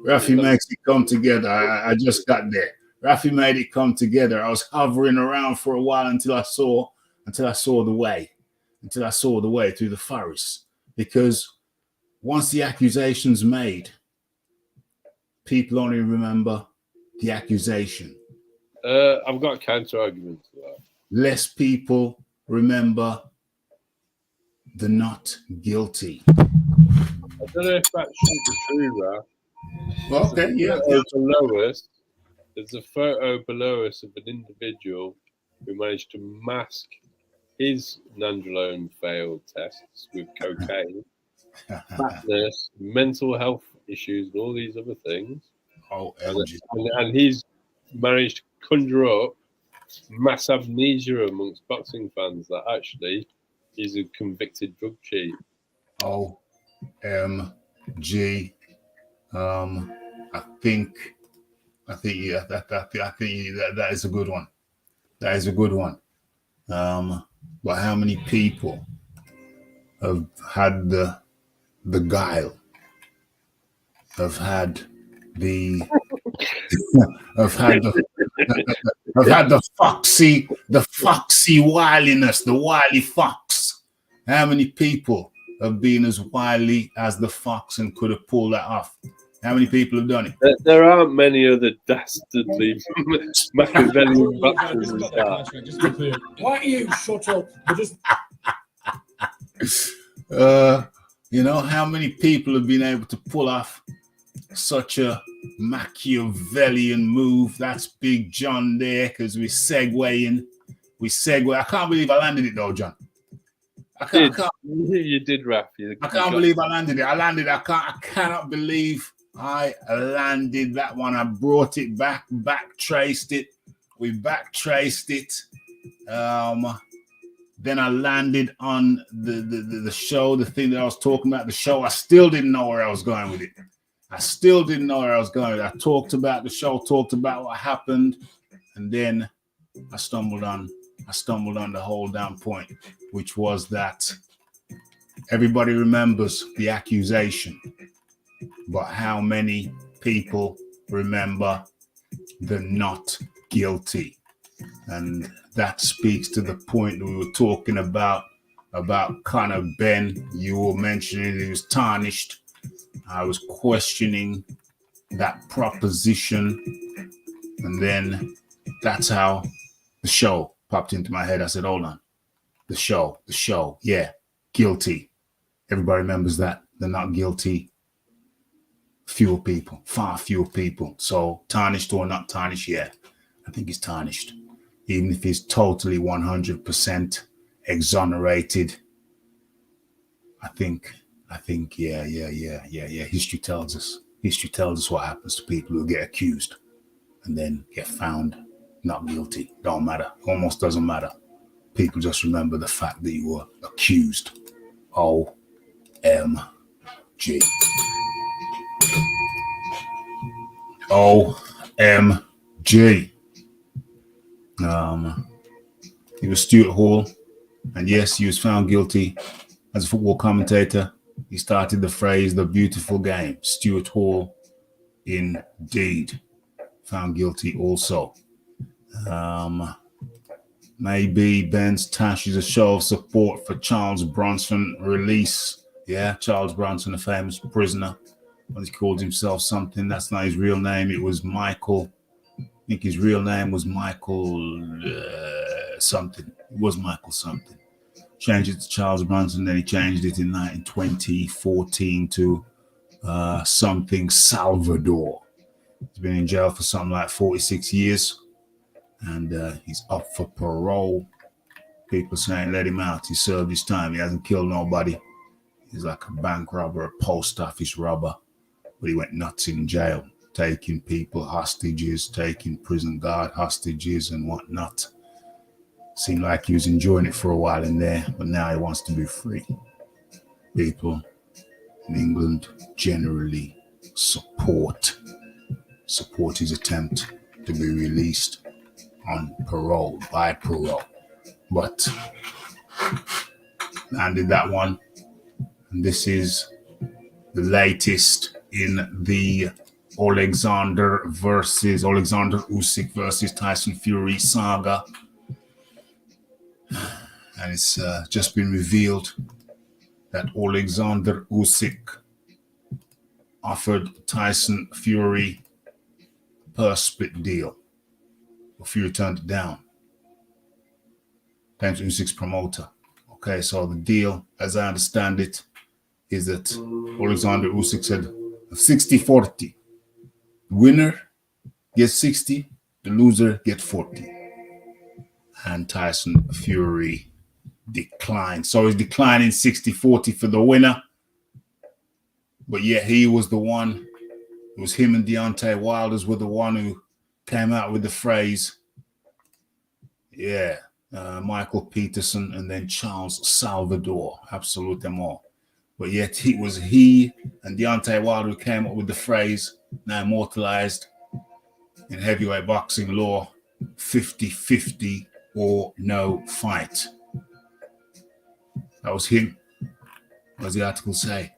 Rafi makes it come together. I just got there. Rafi made it come together. I was hovering around for a while until I saw the way through the forest. Because once the accusation's made, people only remember the accusation. I've got a counter argument to that. Less people remember the not guilty. I don't know if that should be true, Ralph. Okay, yeah. There's a photo below us of an individual who managed to mask his nandrolone failed tests with cocaine, fatness, mental health issues, and all these other things. And he's managed to conjure up mass amnesia amongst boxing fans that actually he's a convicted drug cheat. OMG. I think that is a good one. That is a good one. But how many people have had the guile, have had the foxy wiliness, the wily fox? How many people have been as wily as the fox and could have pulled that off? How many people have done it? There aren't many other dastardly Machiavellian boxers as that. Why don't you shut up? How many people have been able to pull off such a Machiavellian move? That's Big John there, because we segue. I can't believe I landed it though, John. You did, Raph. I can't believe I landed it. I cannot believe I landed that one. I brought it back, backtraced it. We backtraced it. Then I landed on the show, the thing that I was talking about, the show. I still didn't know where I was going with it. I talked about the show, talked about what happened, and then I stumbled on the whole damn point, which was that everybody remembers the accusation, but how many people remember the not guilty? And that speaks to the point that we were talking about Conor Ben. You were mentioning he was tarnished. I was questioning that proposition, and then that's how the show popped into my head. I said, hold on, the show, yeah, guilty. Everybody remembers that. They're not guilty. Far fewer people. So tarnished or not tarnished, yeah, I think he's tarnished. Even if he's totally 100% exonerated, I think, yeah. History tells us what happens to people who get accused and then get found not guilty. Don't matter. Almost doesn't matter. People just remember the fact that you were accused. OMG. OMG. He was Stuart Hall, and yes, he was found guilty as a football commentator. He started the phrase "the beautiful game." Stuart Hall, indeed, found guilty also. Maybe Ben's Tash is a show of support for Charles Bronson release. Yeah, Charles Bronson, a famous prisoner. But he called himself something. That's not his real name. It was Michael. I think his real name was Michael something. It was Michael something. Changed it to Charles Bronson. Then he changed it in 2014 to something Salvador. He's been in jail for something like 46 years. And he's up for parole. People saying, let him out. He served his time. He hasn't killed nobody. He's like a bank robber, a post office robber. But he went nuts in jail, taking people hostages, taking prison guard hostages and whatnot. Seemed like he was enjoying it for a while in there, but now he wants to be free. People in England generally support his attempt to be released on parole, by parole. But landed that one. And this is the latest in the Alexander Usyk versus Tyson Fury saga. And it's just been revealed that Alexander Usyk offered Tyson Fury a purse split deal. But Fury turned it down. Thanks to Usyk's promoter. Okay, so the deal, as I understand it, is that Alexander Usyk said 60-40. The winner gets 60, the loser gets 40. And Tyson Fury declined. So he's declining 60-40 for the winner. But yeah, he was the one. It was him and Deontay Wilder were the one who came out with the phrase, Michael Peterson and then Charles Salvador, absolute them all. But yet it was he and Deontay Wilder who came up with the phrase, now immortalized in heavyweight boxing law, 50-50 or no fight. That was him. What does the article say?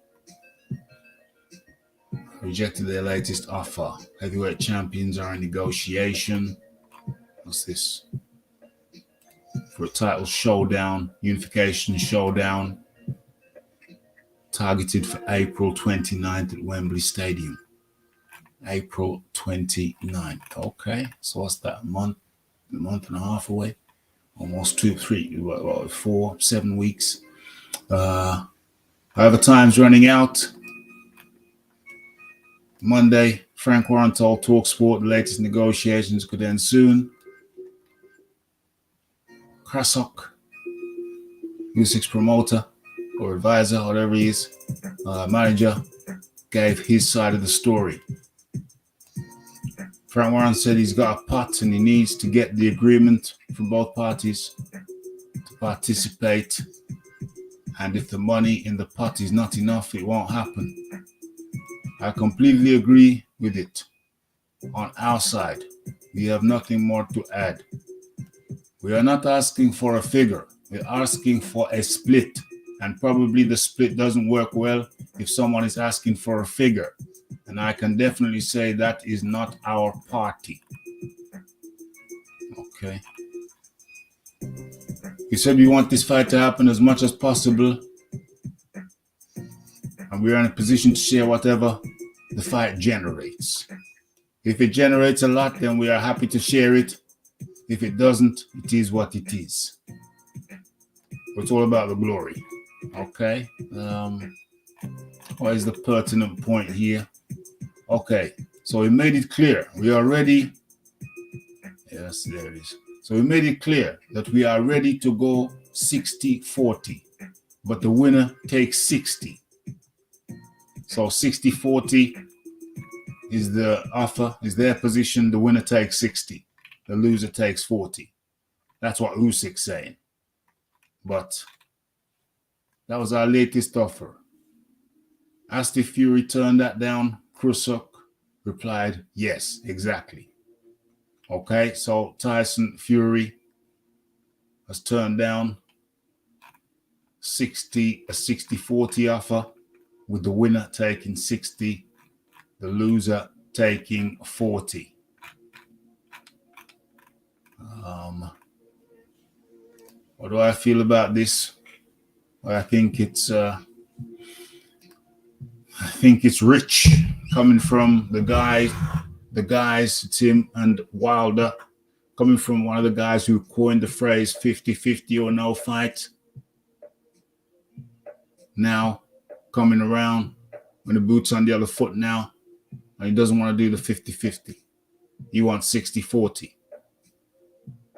Rejected their latest offer. Heavyweight champions are in negotiation. What's this? For a title showdown, unification showdown, targeted for April 29th at Wembley Stadium. April 29th. Okay, so what's that? A month and a half away? Almost 4, 7 weeks. However, time's running out. Monday, Frank Warren told TalkSport the latest negotiations could end soon. Krasok, Usyk's promoter or advisor, whatever he is, manager, gave his side of the story. Frank Warren said he's got a pot and he needs to get the agreement from both parties to participate. And if the money in the pot is not enough, it won't happen. I completely agree with it. On our side, we have nothing more to add. We are not asking for a figure. We're asking for a split. And probably the split doesn't work well if someone is asking for a figure. And I can definitely say that is not our party. Okay. We said we want this fight to happen as much as possible. And we are in a position to share whatever the fight generates. If it generates a lot, then we are happy to share it. If it doesn't, it is what it is. It's all about the glory. Okay. What is the pertinent point here? Okay. So we made it clear. We are ready. Yes, there it is. So we made it clear that we are ready to go 60-40. But the winner takes 60. So 60-40 is the offer, is their position. The winner takes 60. The loser takes 40. That's what Usyk's saying. But that was our latest offer. Asked if Fury turned that down. Usyk replied, yes, exactly. Okay, so Tyson Fury has turned down a 60-40 offer, with the winner taking 60, the loser taking 40. What do I feel about this? Well, I think it's rich coming from the guys, Tim and Wilder, coming from one of the guys who coined the phrase 50-50 or no fight. Now coming around when the boot's on the other foot now, and he doesn't want to do the 50-50. He wants 60-40.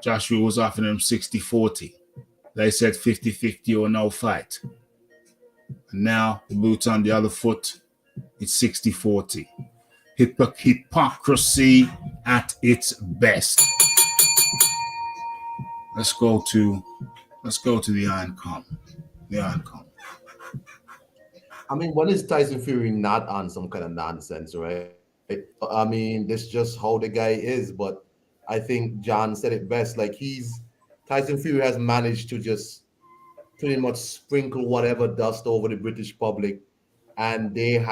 Joshua was offering him 60-40. They said 50-50 or no fight. And now the boot's on the other foot. It's 60-40. Hypocrisy at its best. Let's go to the Iron Com. The Iron Com. I mean, when is Tyson Fury not on some kind of nonsense, right? I mean, that's just how the guy is. But I think John said it best. Like Tyson Fury has managed to just pretty much sprinkle whatever dust over the British public, and they've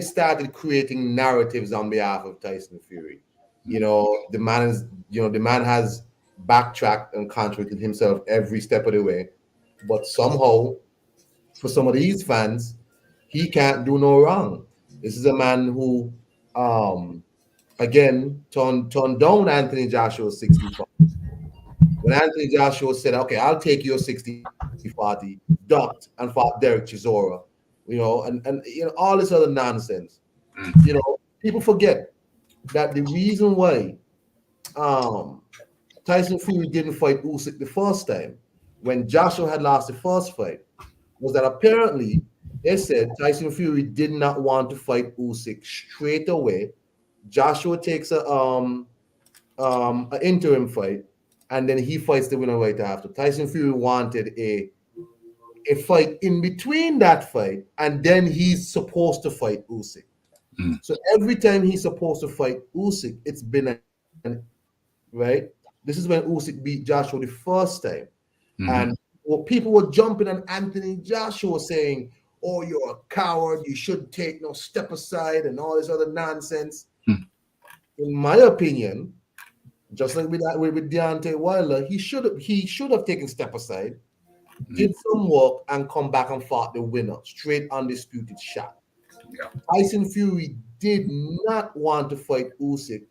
started creating narratives on behalf of Tyson Fury. The man has backtracked and contradicted himself every step of the way, but somehow, for some of these fans, he can't do no wrong. This is a man who, again, turned down Anthony Joshua's 65. When Anthony Joshua said, okay, I'll take your 60-40, ducked and fought Derek Chisora, and all this other nonsense. People forget that the reason why Tyson Fury didn't fight Usyk the first time, when Joshua had lost the first fight, was that apparently they said Tyson Fury did not want to fight Usyk straight away. Joshua takes an interim fight, and then he fights the winner right after. Tyson Fury wanted a fight in between that fight, and then he's supposed to fight Usyk. So every time he's supposed to fight Usyk, it's been right. This is when Usyk beat Joshua the first time, and people were jumping on Anthony Joshua saying, "Oh, you're a coward. You shouldn't take no step aside," and all this other nonsense. In my opinion, just like with Deontay Wilder, he should have taken step aside, did some work, and come back and fought the winner, straight undisputed shot. Yeah. Tyson Fury did not want to fight Usyk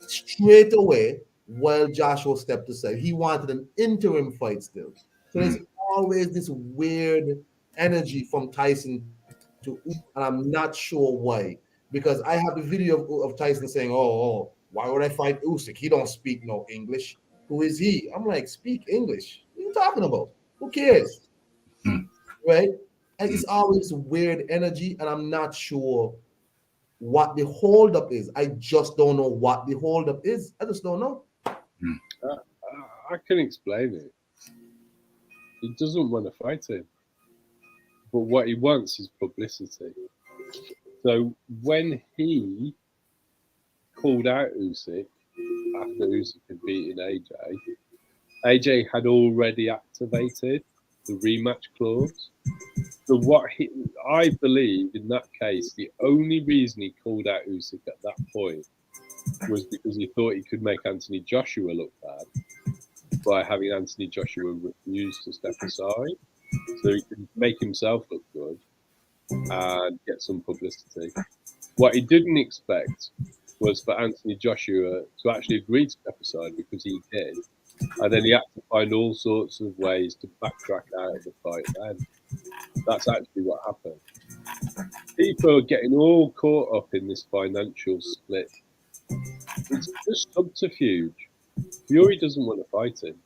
straight away while Joshua stepped aside. He wanted an interim fight still. So there's always this weird energy from Tyson to Usyk, and I'm not sure why. Because I have the video of Tyson saying, oh, why would I fight Usyk? He don't speak no English. Who is he? I'm like, speak English. What are you talking about? Who cares? Right? And it's always weird energy, and I'm not sure what the holdup is. I just don't know what the holdup is. I just don't know. I can explain it. He doesn't want to fight him, but what he wants is publicity. So when he called out Usyk after Usyk had beaten AJ had already activated the rematch clause. So I believe in that case, the only reason he called out Usyk at that point was because he thought he could make Anthony Joshua look bad by having Anthony Joshua refuse to step aside, so he could make himself look good and get some publicity. What he didn't expect was for Anthony Joshua to actually agree to step aside, because he did, and then he had to find all sorts of ways to backtrack out of the fight then. That's actually what happened. People are getting all caught up in this financial split. It's just subterfuge. Fury doesn't want to fight him.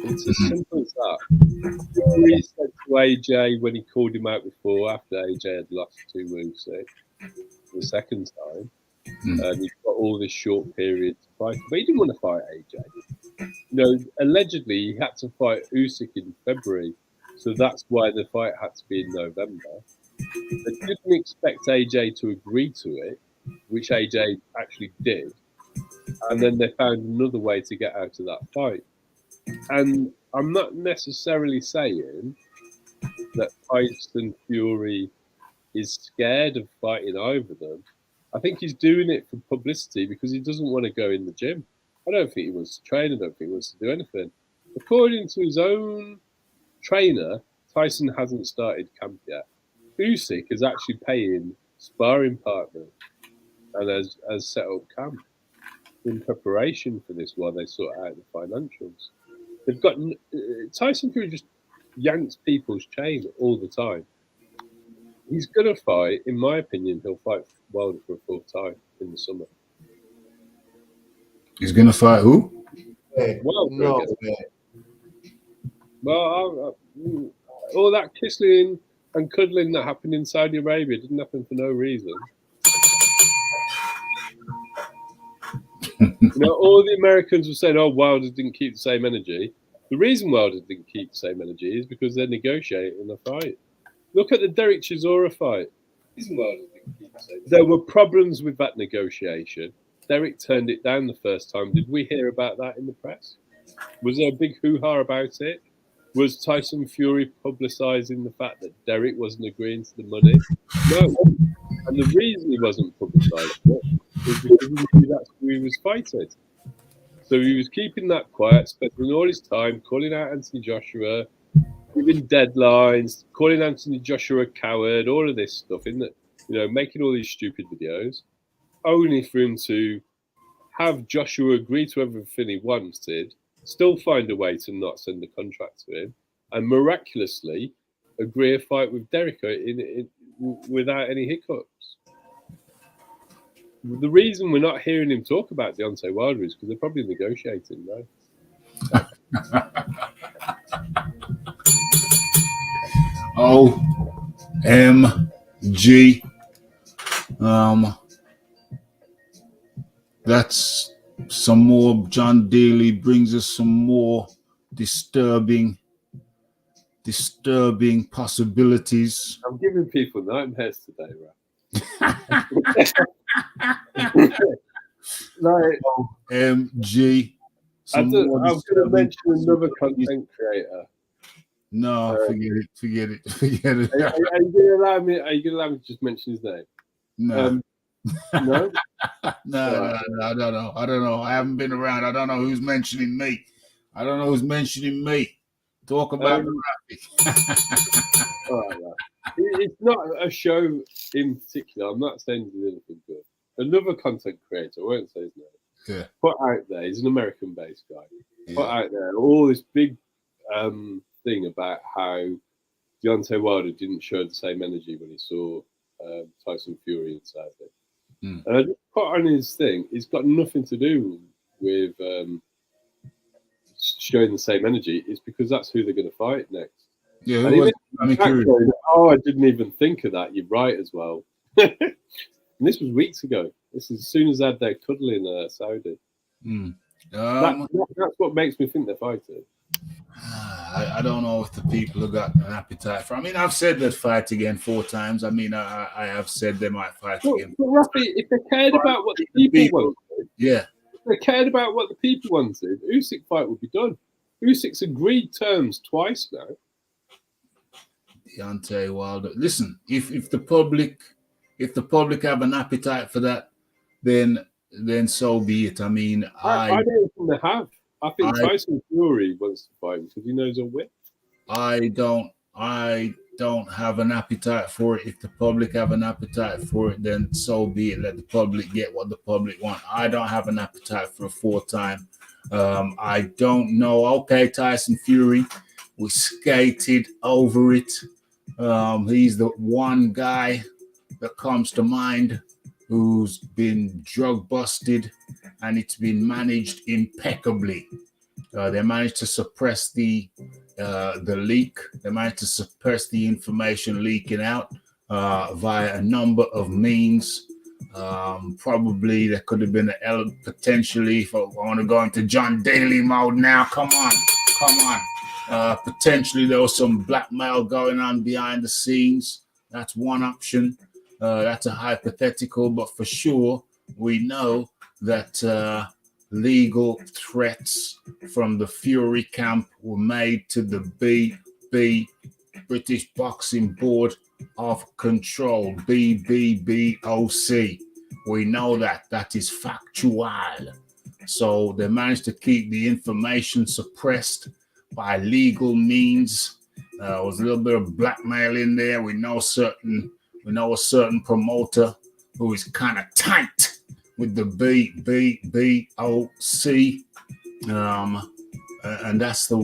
It's as simple as that. Fury said to AJ when he called him out before, after AJ had lost to Usyk the second time, he's got all this short period to fight, but he didn't want to fight AJ. Allegedly he had to fight Usyk in February, so that's why the fight had to be in November. They didn't expect AJ to agree to it, which AJ actually did, and then they found another way to get out of that fight. And I'm not necessarily saying that Tyson Fury is scared of fighting either of them. I think he's doing it for publicity because he doesn't want to go in the gym. I don't think he wants to train. I don't think he wants to do anything. According to his own trainer, Tyson hasn't started camp yet. Usyk is actually paying sparring partners and has set up camp in preparation for this while they sort out the financials. They've got Tyson Fury just yanks people's chain all the time. He's going to fight, in my opinion, he'll fight Wilder for a fourth time in the summer. He's going to fight who? Wilder No again. way. Well, all that kissing and cuddling that happened in Saudi Arabia didn't happen for no reason. All the Americans were saying, "Oh, Wilder didn't keep the same energy." The reason Wilder didn't keep the same energy is because they're negotiating a fight. Look at the Derek Chisora fight. There were problems with that negotiation. Derek turned it down the first time. Did we hear about that in the press? Was there a big hoo-ha about it? Was Tyson Fury publicising the fact that Derek wasn't agreeing to the money? No. And the reason he wasn't publicising it was because he knew that's who he was fighting. So he was keeping that quiet, spending all his time calling out Anthony Joshua, giving deadlines, calling Anthony Joshua a coward, all of this stuff, in that, making all these stupid videos, only for him to have Joshua agree to everything he wanted, still find a way to not send the contract to him, and miraculously agree a fight with Derek without any hiccups. The reason we're not hearing him talk about Deontay Wilder is because they're probably negotiating now. OMG. That's some more. John Daly brings us some more disturbing possibilities. I'm giving people nightmares today, right? Like, OMG. I'm going to mention another content creator. No, forget it. Are you going to allow me to just mention his name? No. No? No, I don't know. I haven't been around. I don't know who's mentioning me. Talk about graphic. It's not a show in particular. I'm not saying he's anything good. Another content creator, I won't say his name, put out there, he's an American-based guy, put out there all this big thing about how Deontay Wilder didn't show the same energy when he saw Tyson Fury in Saudi. And I just put on his thing, it's got nothing to do with showing the same energy. It's because that's who they're going to fight next. Yeah, I'm curious. I didn't even think of that. You're right as well. And this was weeks ago. This is as soon as they had their cuddle in Saudi. That's what makes me think they're fighting. I don't know if the people have got an appetite for. I mean, I've said they'd fight again 4 times. I mean, I have said they might fight again. But Rafi, if they cared about what the people wanted, yeah, if they cared about what the people wanted, Usyk fight would be done. Usyk's agreed terms twice now. Deontay Wilder. Listen, if the public have an appetite for that, then so be it. I mean, I don't think they have. I think Tyson Fury wants to fight because he knows he'll win. I don't have an appetite for it. If the public have an appetite for it, then so be it. Let the public get what the public want. I don't have an appetite for a 4-time. I don't know. Okay, Tyson Fury, we skated over it. He's the one guy that comes to mind who's been drug busted, and it's been managed impeccably. They managed to suppress the leak. They managed to suppress the information leaking out via a number of means. Probably there could have been an element potentially. If I want to go into John Daly mode now, come on. Potentially there was some blackmail going on behind the scenes. That's one option. That's a hypothetical, but for sure we know that legal threats from the Fury camp were made to the BB, British Boxing Board of Control, BBBOC. We know that is factual. So they managed to keep the information suppressed by legal means. There was a little bit of blackmail in there. We know a certain promoter who is kind of tight with the BBBOC, and that's the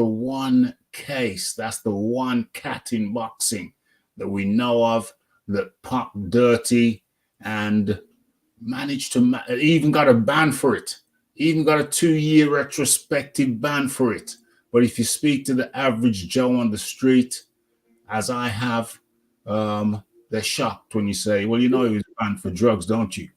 one case, that's the one cat in boxing that we know of that popped dirty and managed to even got a ban for it, even got a 2-year retrospective ban for it. But if you speak to the average Joe on the street, as I have, they're shocked when you say, well, you know he was banned for drugs, don't you?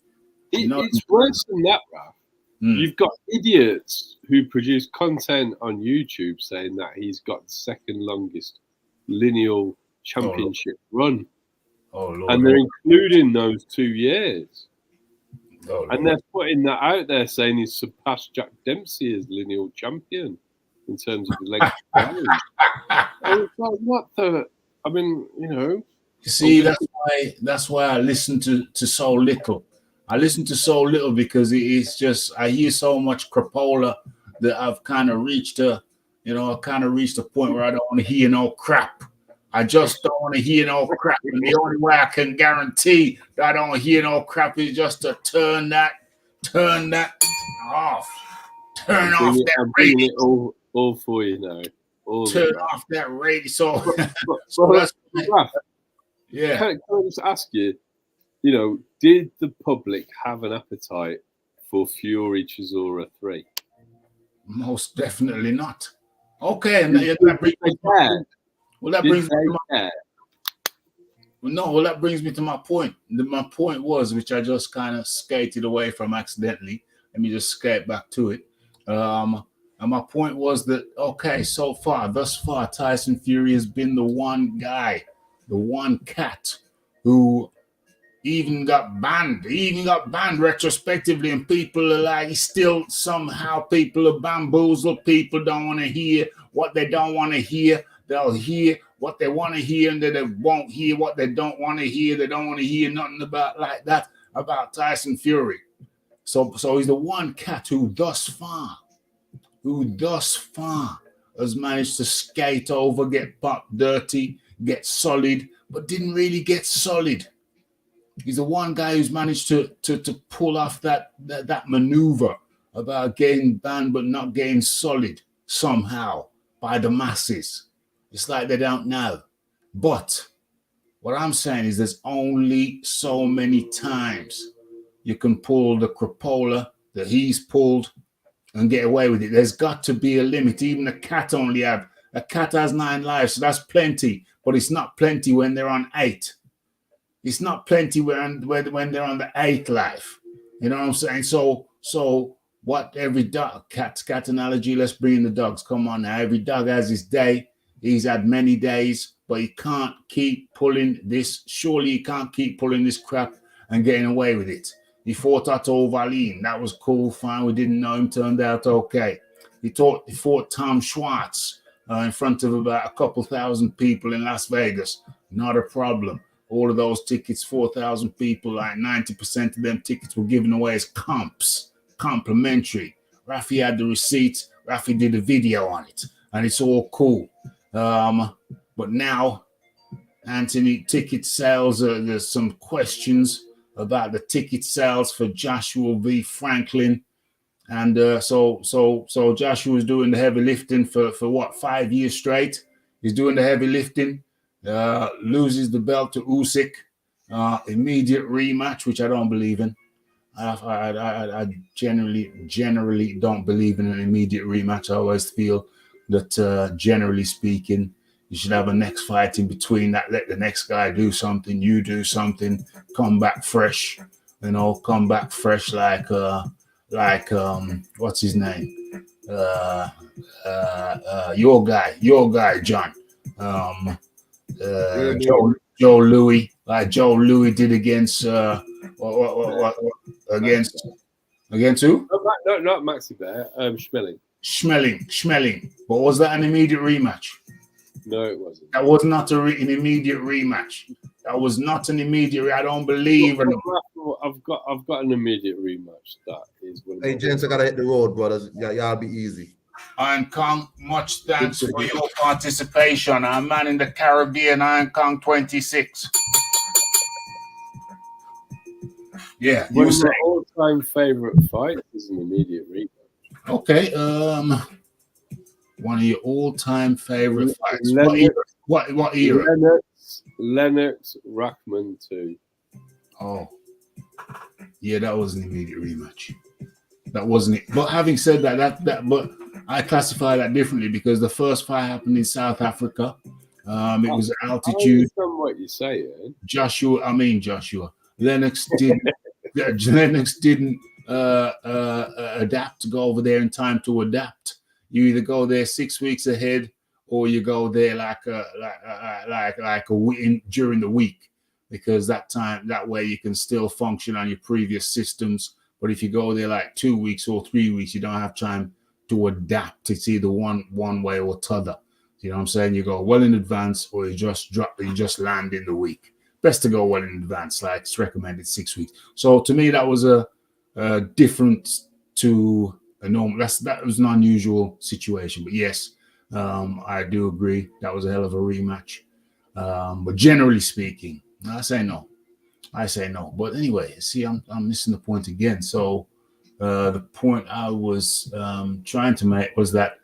It's worse than that, Ralph. You've got idiots who produce content on YouTube saying that he's got the second longest lineal championship run. And they're including those 2 years. And they're putting that out there saying he's surpassed Jack Dempsey as lineal champion in terms of the length of challenge. It's like, what the... I mean, you know... You see, that's why I listen to so little. I listen to so little because it's just I hear so much crapola that I've kind of reached a point where I don't want to hear no crap. I just don't want to hear no crap. And the only way I can guarantee that I don't hear no crap is just to turn that off. Turn off that radio. All for you now. Turn off that radio. So that's yeah. Can I just ask you, did the public have an appetite for Fury Chisora 3? Most definitely not. Okay, and that brings me to my point. That brings me to my point. My point was, which I just kind of skated away from accidentally. Let me just skate back to it. And my point was that, okay, thus far, Tyson Fury has been the one guy, the one cat who even got banned. He even got banned retrospectively, and people are like, still somehow people are bamboozled. People don't want to hear what they don't want to hear. They'll hear what they want to hear, and then they won't hear what they don't want to hear. They don't want to hear nothing about like that about Tyson Fury. So he's the one cat who thus far has managed to skate over, get popped dirty, get solid, but didn't really get solid. He's the one guy who's managed to pull off that maneuver about getting banned but not getting solid somehow by the masses. It's like they don't know. But what I'm saying is there's only so many times you can pull the crapola that he's pulled and get away with it. There's got to be a limit. Even a cat has 9 lives, so that's plenty. But it's not plenty when they're on 8. It's not plenty when they're on the 8th life. You know what I'm saying? So What every dog, cat analogy, let's bring in the dogs. Come on now. Every dog has his day. He's had many days, but he can't keep pulling this. Surely he can't keep pulling this crap and getting away with it. He fought Otto Wallin. That was cool, fine. We didn't know him, turned out okay. He fought Tom Schwartz in front of about a couple thousand people in Las Vegas. Not a problem. All of those tickets, 4,000 people, like 90% of them tickets were given away as comps, complimentary. Rafi had the receipt. Rafi did a video on it, and it's all cool. But now, Anthony, ticket sales, there's some questions about the ticket sales for Joshua v. Franklin. And so Joshua was doing the heavy lifting for what, 5 years straight? He's doing the heavy lifting, loses the belt to Usyk, immediate rematch, which I don't believe in. I generally don't believe in an immediate rematch. I always feel that generally speaking, you should have a next fight in between that. Let the next guy do something, you do something, come back fresh, come back fresh like what's his name? Your guy, John. Joe Louis, like Joe Louis did against against who? Not Maxi Bear, Schmeling. But was that an immediate rematch? No, it wasn't. That was not an immediate rematch. That was not an immediate. I don't believe in. I've got an immediate rematch. That is. Hey, gents, I gotta hit the road, brothers. Y'all be easy. Iron Kong, much thanks for your participation. I'm man in the Caribbean, Iron Kong 26. Yeah, one of my all-time favorite fights is an immediate rematch. Okay, one of your all-time favorite fights. What era? Lennox Rackman 2. Oh, yeah, that was an immediate rematch. That wasn't it. But having said but I classify that differently because the first fight happened in South Africa. It was altitude. I understand what you're saying. Joshua. Lennox didn't adapt to go over there in time to adapt. You either go there 6 weeks ahead, or you go there like a week during the week, because that way you can still function on your previous systems. But if you go there like 2 weeks or 3 weeks, you don't have time to adapt. It's either one way or t'other. You know what I'm saying? You go well in advance, or you just land in the week. Best to go well in advance, like it's recommended 6 weeks. So to me, that was a different to a normal. That was an unusual situation. But yes, I do agree that was a hell of a rematch. But generally speaking, I say no. But anyway, see, I'm missing the point again. So the point I was trying to make was that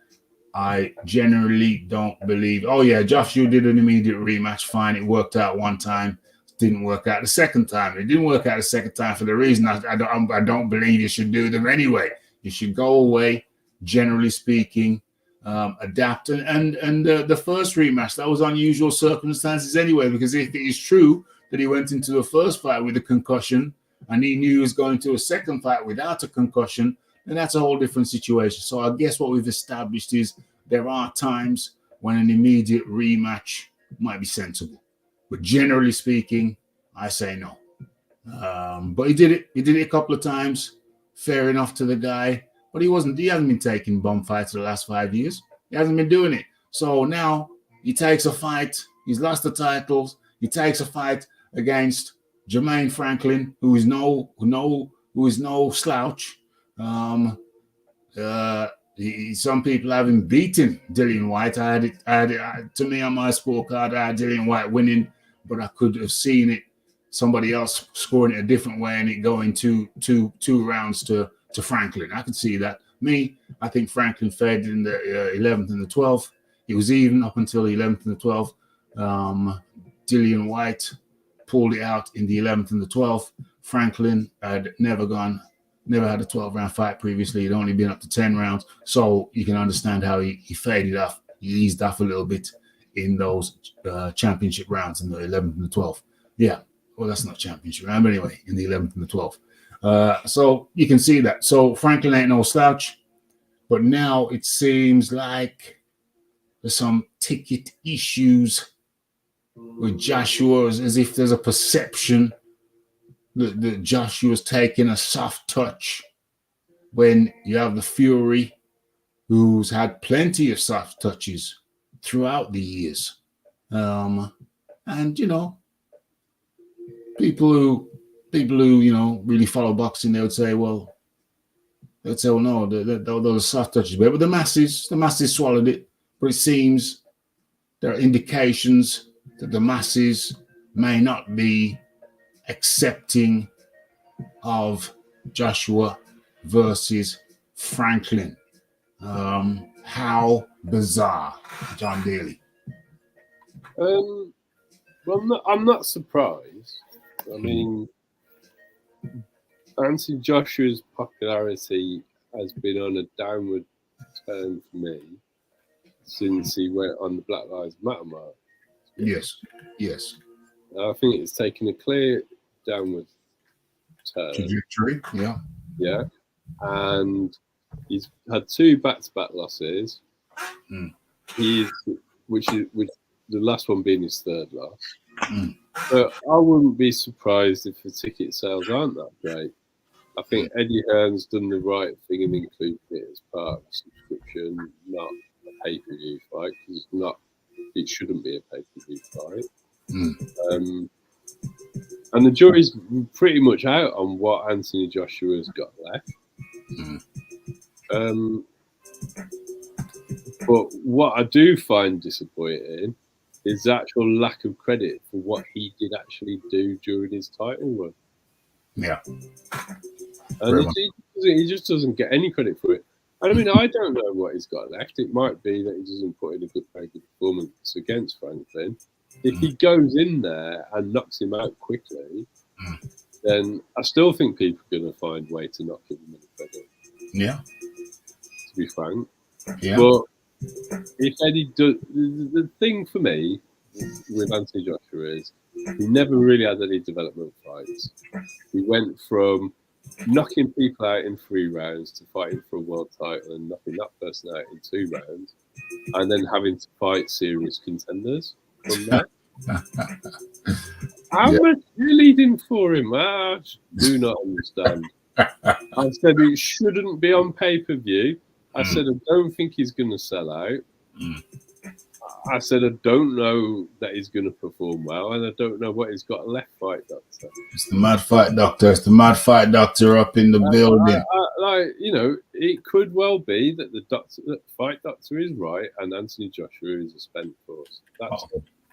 I generally don't believe. Oh yeah, Joshua did an immediate rematch. Fine, it worked out one time. Didn't work out the second time. It didn't work out the second time for the reason I don't believe you should do them anyway. You should go away, generally speaking, adapt. And the first rematch, that was unusual circumstances anyway, because if it is true that he went into the first fight with a concussion and he knew he was going to a second fight without a concussion, then that's a whole different situation. So I guess what we've established is there are times when an immediate rematch might be sensible. But generally speaking, I say no. But he did it. He did it a couple of times. Fair enough to the guy. But he hasn't been taking bum fights for the last 5 years. He hasn't been doing it. So now he takes a fight. He's lost the titles. He takes a fight against Jermaine Franklin, who is no slouch. Some people have him beating Dillian White. I had it to me on my scorecard. I had Dillian White winning, but I could have seen it somebody else scoring it a different way and it going two rounds to Franklin. I could see that. I think Franklin fed in the 11th and the 12th. It was even up until the 11th and the 12th. Dillian White pulled it out in the 11th and the 12th. Franklin had never had a 12-round fight previously. He'd only been up to 10 rounds. So you can understand how he faded off. He eased off a little bit in those championship rounds in the 11th and the 12th. Yeah. Well, that's not championship round, but anyway, in the 11th and the 12th. So you can see that. So Franklin ain't no slouch, but now it seems like there's some ticket issues with Joshua, as if there's a perception that Joshua's taking a soft touch when you have the Fury, who's had plenty of soft touches throughout the years. And, you know, people who you know really follow boxing, they would say, well, no, those soft touches, but the masses swallowed it. But it seems there are indications that the masses may not be accepting of Joshua versus Franklin. How bizarre, John Daly. Well, I'm not surprised. I mean, Anthony Joshua's popularity has been on a downward turn for me since he went on the Black Lives Matter march. Yes. I think it's taken a clear downward turn. Trajectory, yeah. And he's had 2 back-to-back losses. Which the last one being his 3rd loss. But I wouldn't be surprised if the ticket sales aren't that great. I think Eddie Hearn's done the right thing and included it as part of the subscription, not a pay-per-view fight, because it shouldn't be a pay-per-view fight. And the jury's pretty much out on what Anthony Joshua's got left. But what I do find disappointing is the actual lack of credit for what he did actually do during his title run. Yeah. And he just doesn't get any credit for it. And I mean, I don't know what he's got left. It might be that he doesn't put in a very good performance against Franklin. If he goes in there and knocks him out quickly, then I still think people are going to find a way to not give him any credit. Yeah. To be frank. Yeah. But if Eddie does, the thing for me with Anthony Joshua is he never really had any development fights. He went from knocking people out in 3 rounds to fighting for a world title and knocking that person out in 2 rounds, and then having to fight serious contenders from that. How much you leading for him? I do not understand. I said it shouldn't be on pay-per-view. I said I don't think he's going to sell out. I said I don't know that he's going to perform well, and I don't know what he's got left. Fight doctor. It's the mad fight doctor. It's the mad fight doctor up in the building. You know, it could well be that the fight doctor is right, and Anthony Joshua is a spent force. That's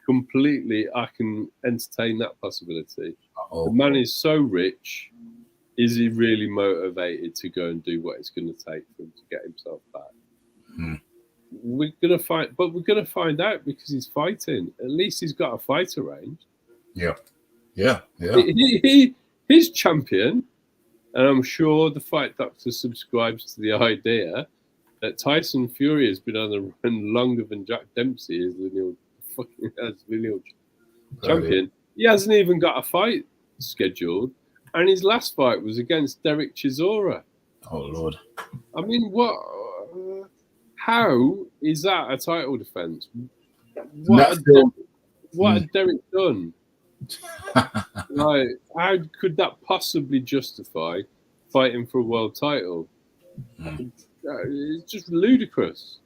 completely. I can entertain that possibility. The man is so rich. Is he really motivated to go and do what it's going to take for him to get himself back? We're gonna find out because he's fighting. At least he's got a fighter range. Yeah. He's champion, and I'm sure the fight doctor subscribes to the idea that Tyson Fury has been on the run longer than Jack Dempsey is lineal champion. He hasn't even got a fight scheduled, and his last fight was against Derek Chisora. Oh Lord! I mean, what? How is that a title defense? What had Derek done? Like, how could that possibly justify fighting for a world title? It's just ludicrous.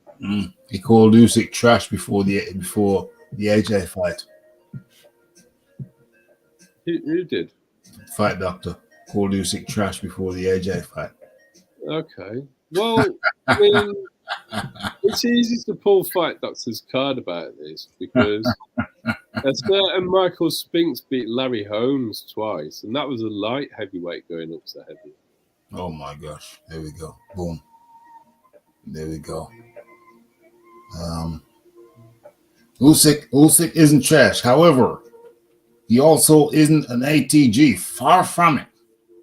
He called Usyk trash before the AJ fight. Who did? Fight doctor called Usyk trash before the AJ fight. Okay. Well, I mean, it's easy to pull fight doctor's card about this because a certain Michael Spinks beat Larry Holmes twice, and that was a light heavyweight going up to heavy. Oh my gosh! There we go. Boom. There we go. Usyk isn't trash. However, he also isn't an ATG. Far from it.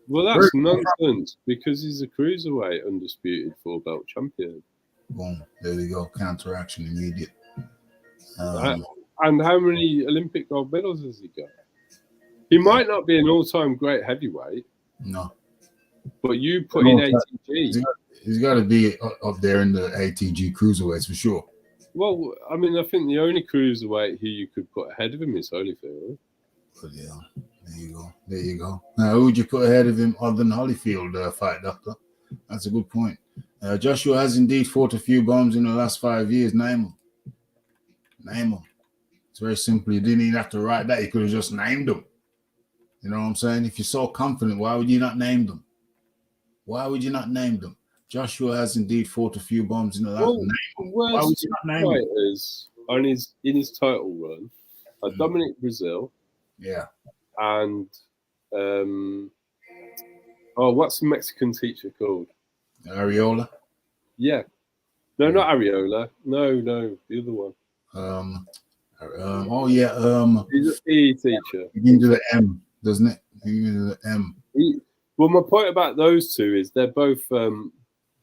Well, that's nonsense because he's a cruiserweight undisputed 4-belt champion. Boom. There we go. Counteraction immediate. And how many Olympic gold medals has he got? He might not be an all-time great heavyweight. No. But you put in He's ATG. got to be up there in the ATG cruiserweights for sure. Well, I mean, I think the only cruiserweight who you could put ahead of him is Holyfield. But yeah, there you go. There you go. Now, who would you put ahead of him other than Holyfield, Fight Doctor? That's a good point. Joshua has indeed fought a few bombs in the last 5 years. Name them. Name them. It's very simple. You didn't even have to write that. You could have just named them. You know what I'm saying? If you're so confident, why would you not name them? Why would you not name them? Joshua has indeed fought a few bombs in the last. Why would you not name fighters on in his title run are Dominic Brazil. Yeah. And what's the Mexican teacher called? Areola. Yeah. No, not Areola. No, the other one. He's a PE teacher. He begins with the M, doesn't it? He begins with the M. Well, my point about those two is they're both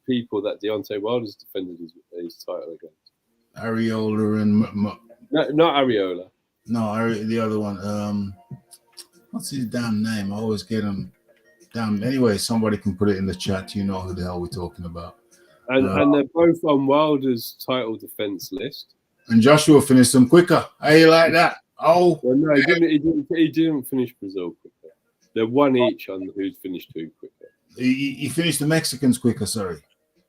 people that Deontay Wilder's defended his title against. Areola and no, not Areola. No, the other one. What's his damn name? I always get him. Damn. Anyway, somebody can put it in the chat. You know who the hell we're talking about. And they're both on Wilder's title defense list. And Joshua finished them quicker. How you like that? Oh, well, no, he didn't finish Brazil quicker. They're one each on who's finished who quicker. He finished the Mexicans quicker. Sorry.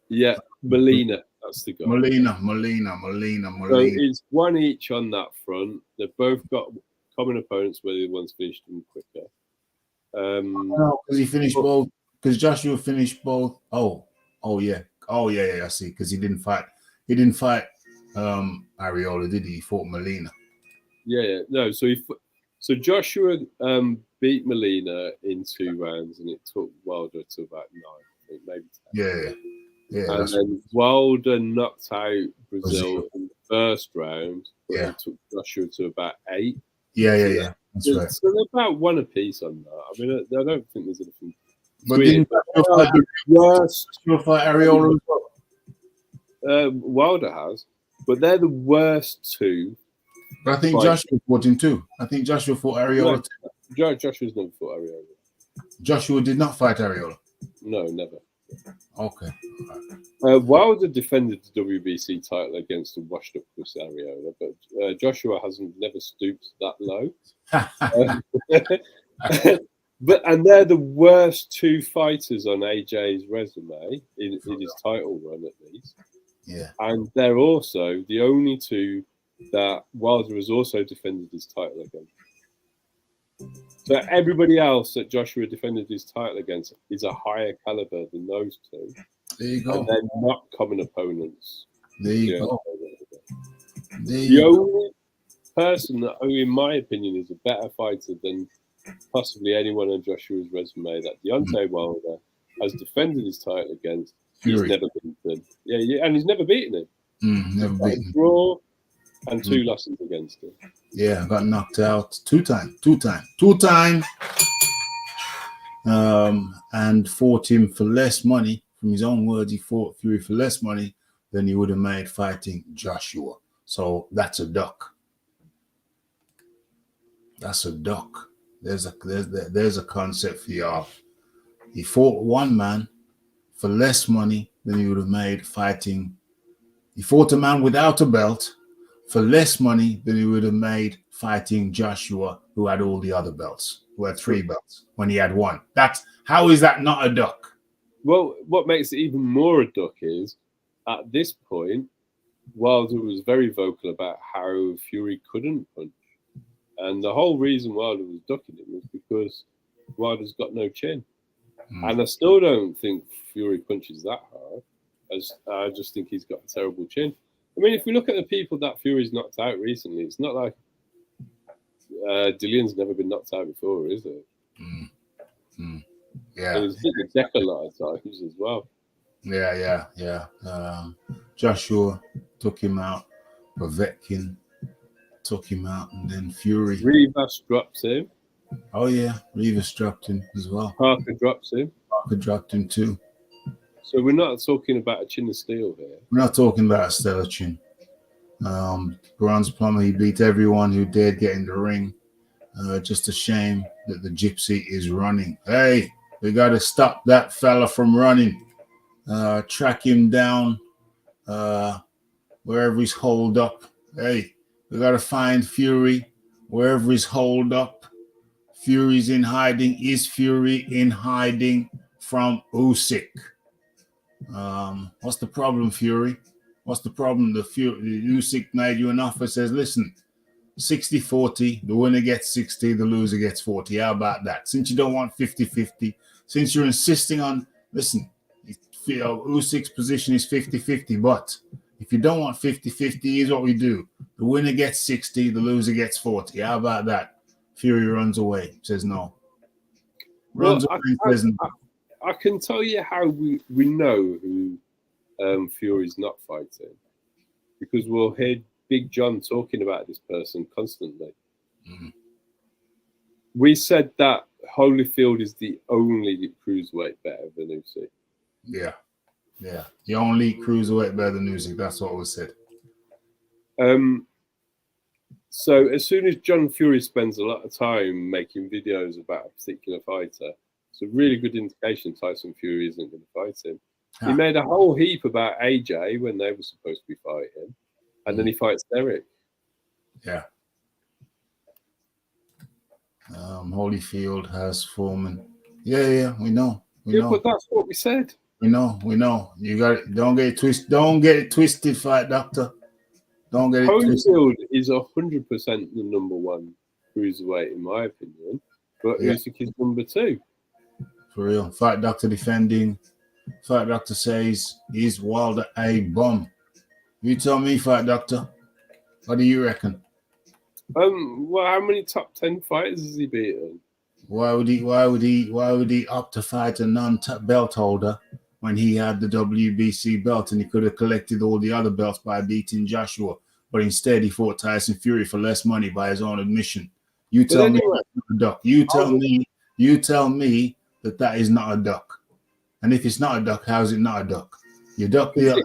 Yeah, Molina. That's the guy. Molina. So it's one each on that front. They've both got common opponents where the one's finished them quicker. No, because he finished both. Because Joshua finished both. Oh yeah. I see. Because he didn't fight. Areola, did he? He fought Molina. Yeah. No. So Joshua beat Molina in 2 rounds, and it took Wilder to about 9, I think, maybe 10. Yeah. And then Wilder knocked out Brazil in the first round. Yeah. It took Joshua to about 8. Yeah. That's right. So they're about 1 apiece on that. I mean, I don't think there's anything. But didn't Joshua fight Areola? Wilder has, but they're the worst 2. But I think Joshua fought him too. I think Joshua fought Areola too. Joshua's never fought Areola. Joshua did not fight Areola. No, never. Okay. Wilder defended the WBC title against a washed-up Chris Areola, but Joshua never stooped that low. And they're the worst 2 fighters on AJ's resume in his title run, at least. Yeah. And they're also the only 2 that Wilder has also defended his title against. So everybody else that Joshua defended his title against is a higher caliber than those 2. There you go. And they're not common opponents. There you go. The only person that, in my opinion, is a better fighter than possibly anyone on Joshua's resume that Deontay Wilder has defended his title against, he's never beaten. Yeah, and he's never beaten him. Never beaten. Draw and 2 losses against him. Yeah, got knocked out 2 times. And fought him for less money. From his own words, he fought Fury for less money than he would have made fighting Joshua. So that's a duck. That's a duck. There's a concept for y'all. He fought one man for less money than he would have made fighting. He fought a man without a belt for less money than he would have made fighting Joshua, who had all the other belts, who had 3 belts when he had 1. How is that not a duck? Well, what makes it even more a duck is, at this point, Wilder was very vocal about how Fury couldn't punch. And the whole reason Wilder was ducking him was because Wilder's got no chin. And I still don't think Fury punches that hard. I just think he's got a terrible chin. I mean, if we look at the people that Fury's knocked out recently, it's not like Dillion's never been knocked out before, is it? Yeah. And he's hit the deck a lot of times as well. Yeah. Joshua took him out. Povetkin took him out, and then Fury. Rivas drops him. Oh yeah, Rivas dropped him as well. Parker drops him. Parker dropped him too. So we're not talking about a chin of steel here. We're not talking about a stellar chin. Bronze Plumber, he beat everyone who dared get in the ring. Just a shame that the gypsy is running. Hey, We got to stop that fella from running. Track him down wherever he's holed up. Hey, we got to find Fury wherever he's holed up. Fury's in hiding. Is Fury in hiding from Usyk? What's the problem, Fury? What's the problem? The Usyk made you an offer, says, listen, 60-40, the winner gets 60, the loser gets 40. How about that? Since you don't want 50-50, since you're insisting on, listen, Usyk's position is 50-50, but if you don't want 50-50, here's what we do. The winner gets 60, the loser gets 40. How about that? Fury runs away, says no. Runs away and says no. I can tell you how we know who Fury's not fighting, because we'll hear Big John talking about this person constantly. Mm-hmm. We said that Holyfield is the only cruiserweight better than Usyk. Yeah. The only cruiserweight better than Usyk. That's what was said. So as soon as John Fury spends a lot of time making videos about a particular fighter, it's a really good indication Tyson Fury isn't going to fight him. He made a whole heap about AJ when they were supposed to be fighting, and then he fights Derek. Yeah. Holyfield has Foreman. Yeah, we know. We know. But that's what we said. We know. You got it. Don't get it twisted. Don't get it twisted, Fight Doctor. Don't get it twisted. Holyfield is 100% the number one cruiserweight in my opinion, but Usyk is number 2. For real. Fight Doctor defending. Fight Doctor says, is Wilder a bum? You tell me, Fight Doctor. What do you reckon? Well, how many top 10 fighters has he beaten? Why would he opt to fight a non-belt holder when he had the WBC belt and he could have collected all the other belts by beating Joshua? But instead, he fought Tyson Fury for less money by his own admission. You tell me that's not a duck. You tell me that is not a duck. And if it's not a duck, how is it not a duck? You duck the.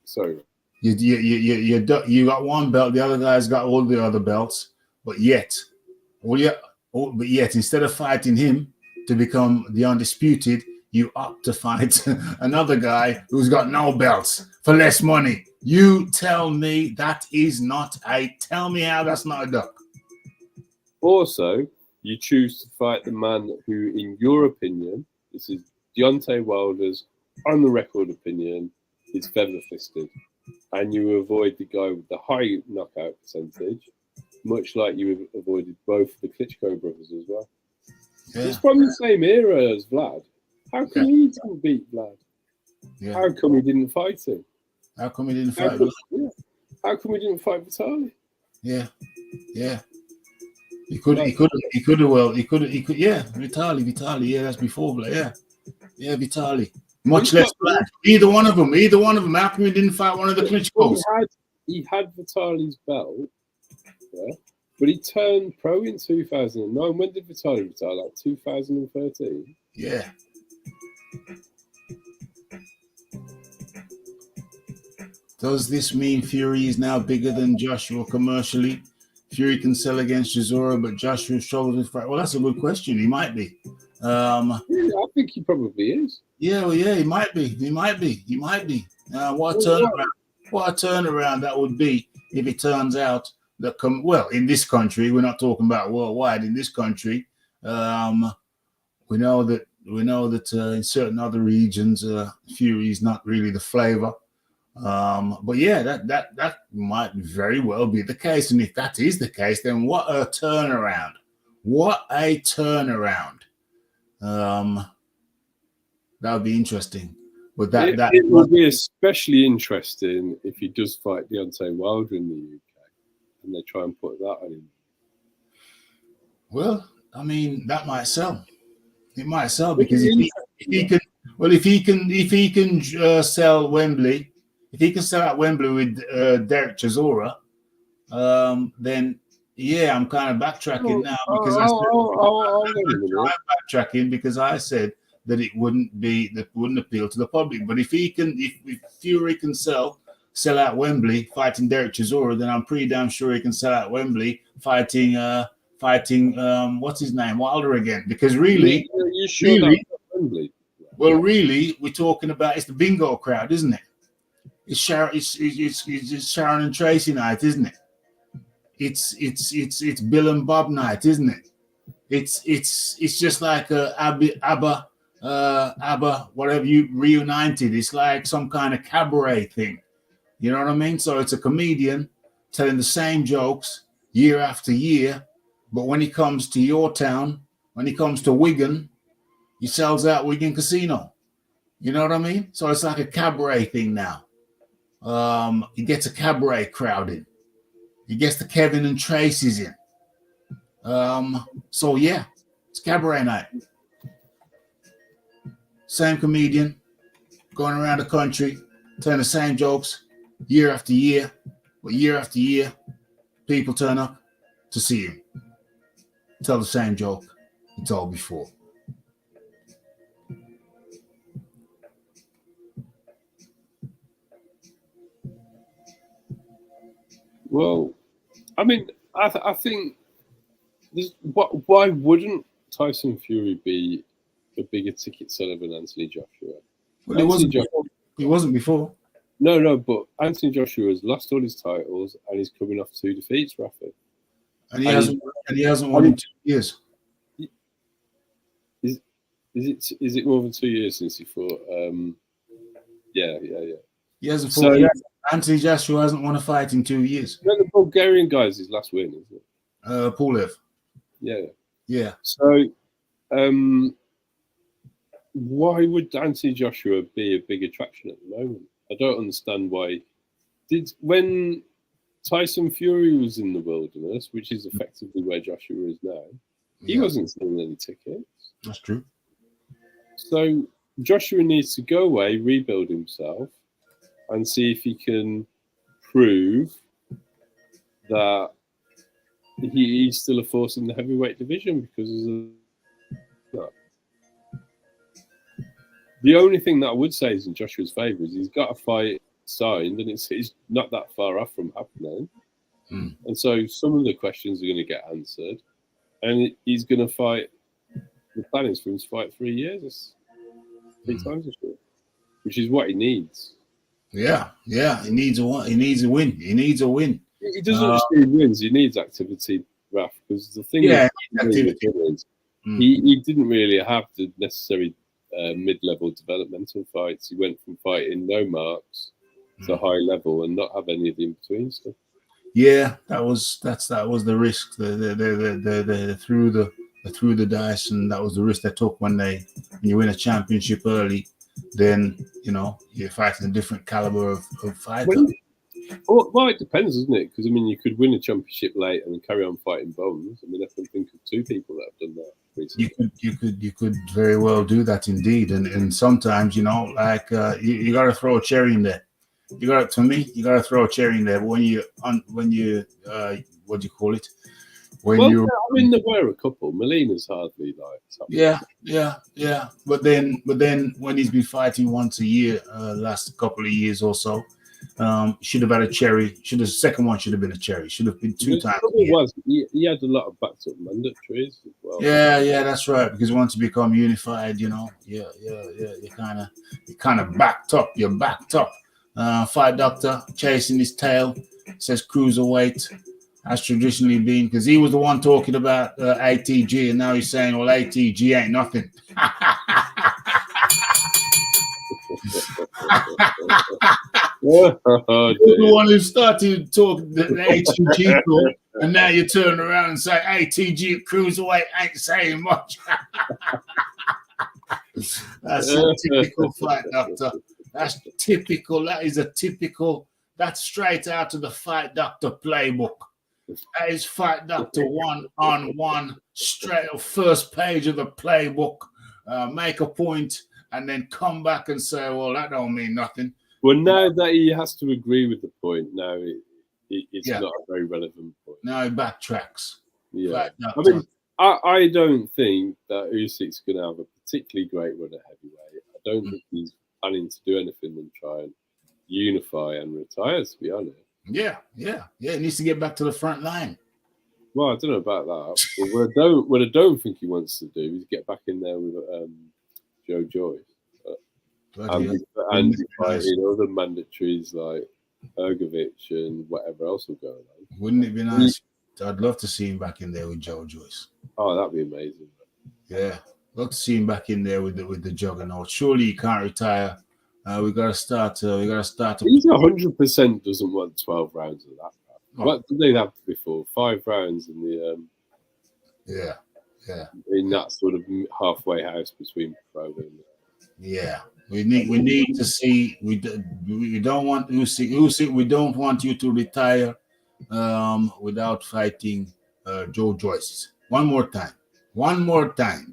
Sorry. You got one belt. The other guy's got all the other belts, but yet, instead of fighting him to become the undisputed, you opt to fight another guy who's got no belts for less money. You tell me that is not a. Tell me how that's not a duck. Also, you choose to fight the man who, in your opinion, this is Deontay Wilder's on the record opinion, is feather-fisted. And you avoid the guy with the high knockout percentage, much like you avoided both the Klitschko brothers as well. Yeah. It's from the same era as Vlad. How come he didn't beat Vlad? Yeah. How come he didn't fight him? How come he didn't fight him? How come he didn't fight Vitaly? Yeah. He could. Yeah, Vitaly. Yeah, that's before Vlad. Yeah, Vitaly. Much less Vlad. Either one of them. How come he didn't fight one of the Klitschkos? He had Vitaly's belt, yeah, but he turned pro in 2009. When did Vitaly retire? Like 2013? Yeah. Does this mean Fury is now bigger than Joshua commercially? Fury can sell against Chisora, but Joshua struggles with fight. Well, that's a good question. He might be. I think he probably is. Yeah, he might be. What a turnaround that would be if it turns out that in this country, we're not talking about worldwide. In this country, we know that in certain other regions, Fury is not really the flavor. But yeah, that might very well be the case. And if that is the case, then what a turnaround. That would be interesting. But it will be especially interesting if he does fight Deontay Wilder in the UK and they try and put that on him. Well, I mean, that might sell. It might sell because if he can sell Wembley, if he can sell out Wembley with Derek Chisora, then yeah, I'm kind of backtracking now because I'm backtracking because I said that it wouldn't appeal to the public. But if Fury can sell out Wembley fighting Derek Chisora, then I'm pretty damn sure he can sell out Wembley fighting fighting what's his name, Wilder again, because really, you sure really, that's friendly? well, really, we're talking about it's the bingo crowd, isn't it? It's Sharon, it's Sharon and Tracy night, isn't it? It's Bill and Bob night, isn't it? It's just like ABBA, whatever you reunited. It's like some kind of cabaret thing. You know what I mean? So it's a comedian telling the same jokes year after year, but when he comes to your town, when he comes to Wigan, he sells out Wigan Casino. You know what I mean? So it's like a cabaret thing now. He gets a cabaret crowd in. He gets the Kevin and Tracy's in. So yeah, it's cabaret night. Same comedian going around the country, telling the same jokes year after year. But year after year, people turn up to see him. Tell the same joke he told before. Well, I mean, I think why wouldn't Tyson Fury be a bigger ticket seller than Anthony Joshua? Well, he wasn't before. No, but Anthony Joshua has lost all his titles and he's coming off 2 defeats, Rafa. And he hasn't won in 2 years. Is it more than 2 years since he fought? Yeah. He hasn't fought. Anthony Joshua hasn't won a fight in 2 years. No, the Bulgarian guy's his last win, isn't it? Pulev. Yeah. So, why would Anthony Joshua be a big attraction at the moment? I don't understand why. When Tyson Fury was in the wilderness, which is effectively where Joshua is now, he wasn't selling any tickets. That's true. So Joshua needs to go away, rebuild himself, and see if he can prove that he's still a force in the heavyweight division because of that. The only thing that I would say is in Joshua's favour is he's got a fight signed and it's not that far off from happening. And so some of the questions are going to get answered and he's going to fight. The plan is for him to fight 3 years, 3 times this year, which is what he needs. Yeah. He needs a win. He needs a win. He doesn't just need wins. He needs activity, Raf. Because the thing is, he didn't really have the necessary mid-level developmental fights. He went from fighting no marks to high level and not have any of the in-between stuff. Yeah, that was the risk. They threw the dice, and that was the risk they took when you win a championship early. Then you're fighting a different caliber of fighter. Well, it depends, doesn't it? Because I mean, you could win a championship late and carry on fighting bombs. I mean, I can think of 2 people that have done that recently. You could very well do that indeed, and sometimes you got to throw a cherry in there. You got to throw a cherry in there. But when you what do you call it? I mean, there were a couple. Molina's hardly like. Yeah. But then when he's been fighting once a year, last couple of years or so, should have had a cherry. The second one should have been a cherry. Should have been 2 times. He had a lot of backed up mandatories as well. Yeah, that's right. Because once you become unified, you kind of backed up. You're backed up. Fight doctor chasing his tail. Says cruiserweight has traditionally been, because he was the one talking about ATG, and now he's saying, well, ATG ain't nothing. You're the one who started to talk the ATG talk, and now you turn around and say ATG cruiserweight ain't saying much. That's a typical fight doctor. That's typical. That's straight out of the Fight Doctor playbook. That is Fight Doctor 1-on-1, straight first page of the playbook. Make a point and then come back and say, well, that don't mean nothing. Well, now that he has to agree with the point, now it's not a very relevant point. Now he backtracks. Yeah. I mean, I don't think that Usyk's going to have a particularly great run at heavyweight. I don't think he's planning to do anything than try and unify and retire, to be honest. Yeah. He needs to get back to the front line. Well, I don't know about that. But what I don't think he wants to do is get back in there with Joe Joyce Bloody hell. and be fighting other mandatories like Ergovic and whatever else will go on. Wouldn't it be nice? I'd love to see him back in there with Joe Joyce. Oh, that'd be amazing. Yeah, love to see him back in there with the juggernaut. Surely he can't retire. We gotta start. We gotta start. He's 100% doesn't want 12 rounds of that. Oh. What did they have before? 5 rounds in the Yeah. in that sort of halfway house between pro and Yeah. We need to see. We don't want Usyk. Usyk, we don't want you to retire without fighting Joe Joyce. One more time.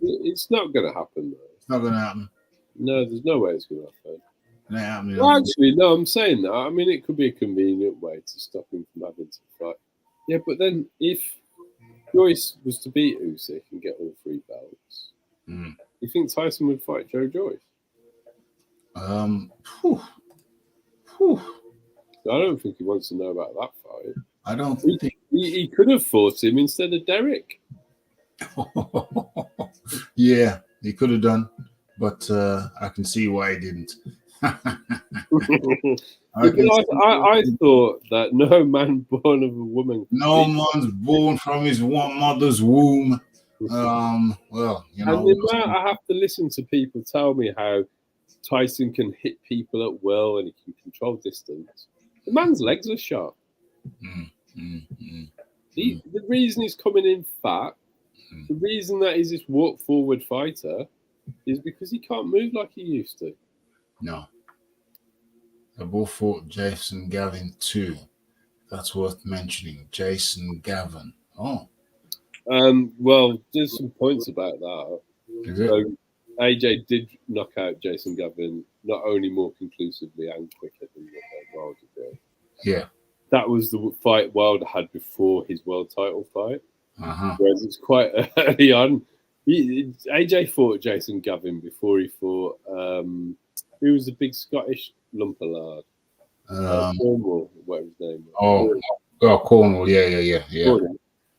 It's not going to happen though. It's not gonna happen. No, there's no way it's going to happen. Not happening. Well, actually, no, I'm saying that. I mean, it could be a convenient way to stop him from having to fight. Yeah, but then if Joyce was to beat Usyk and get all 3 belts, you think Tyson would fight Joe Joyce? Whew. I don't think he wants to know about that fight. I don't think He could have fought him instead of Derek. Yeah, he could have done, but I can see why he didn't. I thought that no man born of a woman. No man's born from his mother's womb. Well, you know. And the amount I have to listen to people tell me how Tyson can hit people at will and he can control distance. The man's legs are sharp. The reason he's coming in fat, the reason that he's this walk forward fighter is because he can't move like he used to. No. They both fought Jason Gavin too. That's worth mentioning. Jason Gavin. Oh. Well, there's some points about that. Is it? So AJ did knock out Jason Gavin not only more conclusively and quicker than what Wilder did. Yeah. That was the fight Wilder had before his world title fight. Whereas it's quite early on. AJ fought Jason Gavin before he fought who was the big Scottish lump of lard? Cornwall, whatever his name was. Cornwall, yeah. Cornwall.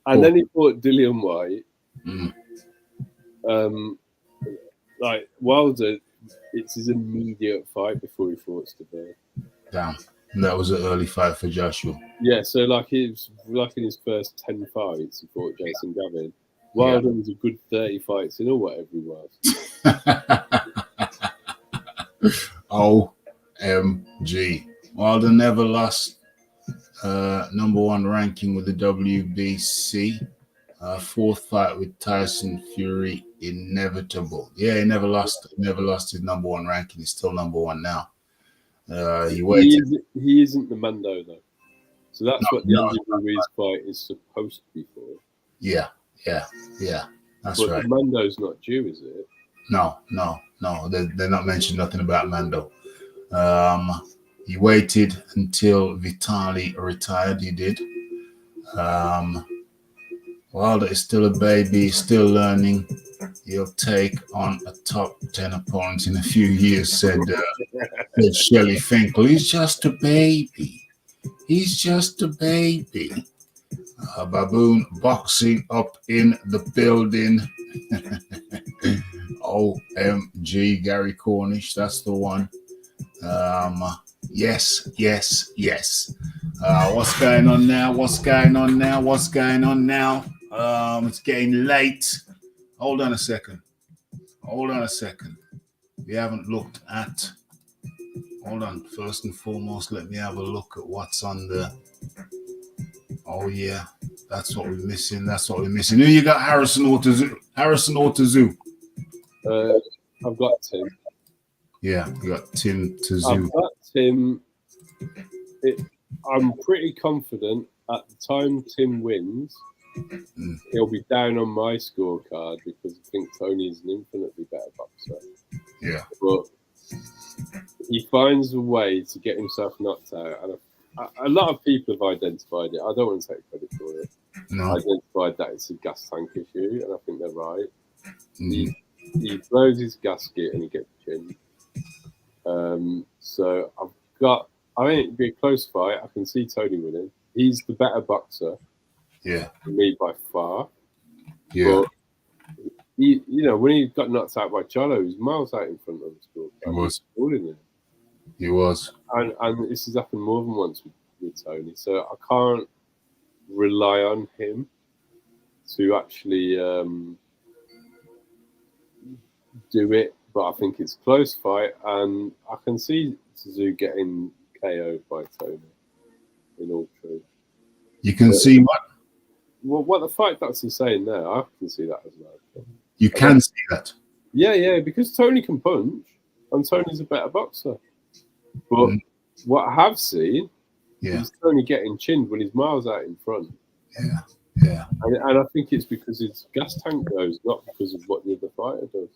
And then he fought Dillian White. Like Wilder, it's his immediate fight before he fought Stabile. Damn. And that was an early fight for Joshua. Yeah, so like he was like in his first 10 fights, he fought Jason Gavin. Wilder was a good 30 fights in or whatever he was. OMG. Wilder never lost number 1 ranking with the WBC. 4th fight with Tyson Fury, inevitable. Yeah, he never lost his number 1 ranking. He's still number 1 now. He isn't the Mando though. So that's what the Andy Ruiz fight is supposed to be for. Yeah. That's but right. The Mando's not due, is it? No. They're not mentioning nothing about Mando. He waited until Vitali retired. He did. Wilder is still a baby, still learning. He'll take on a top 10 opponent in a few years, said Shelley Finkel. He's just a baby. Baboon boxing up in the building. OMG, Gary Cornish, that's the one. Yes. What's going on now? It's getting late. Hold on a second. We haven't looked at. Hold on. First and foremost, let me have a look at what's on the. Oh yeah, that's what we're missing. Who you got? Harrison or Tazoo? I've got Tim. Yeah, you got Tim Tazoo. I've got Tim. I'm pretty confident at the time Tim wins, he'll be down on my scorecard because I think Tony is an infinitely better boxer. Yeah. But he finds a way to get himself knocked out. And a lot of people have identified it. I don't want to take credit for it. No. Identified that it's a gas tank issue, and I think they're right. He blows his gasket and he gets chinned. So I think it'd be a close fight. I can see Tony winning. He's the better boxer. Yeah. for me by far. Yeah. But you know, when he got knocked out by Charlo, he was miles out in front of the scorecard. He was. Calling it. He was. And this has happened more than once with Tony, so I can't rely on him to actually do it. But I think it's a close fight, and I can see Tszyu getting KO'd by Tony. In all truth, You can see what? well, what the fight doctor's saying there, I can see that as well. You can see that. Yeah, because Tony can punch, and Tony's a better boxer. But what I have seen is Tony getting chinned when he's miles out in front. Yeah. And I think it's because his gas tank goes, not because of what the other fighter does.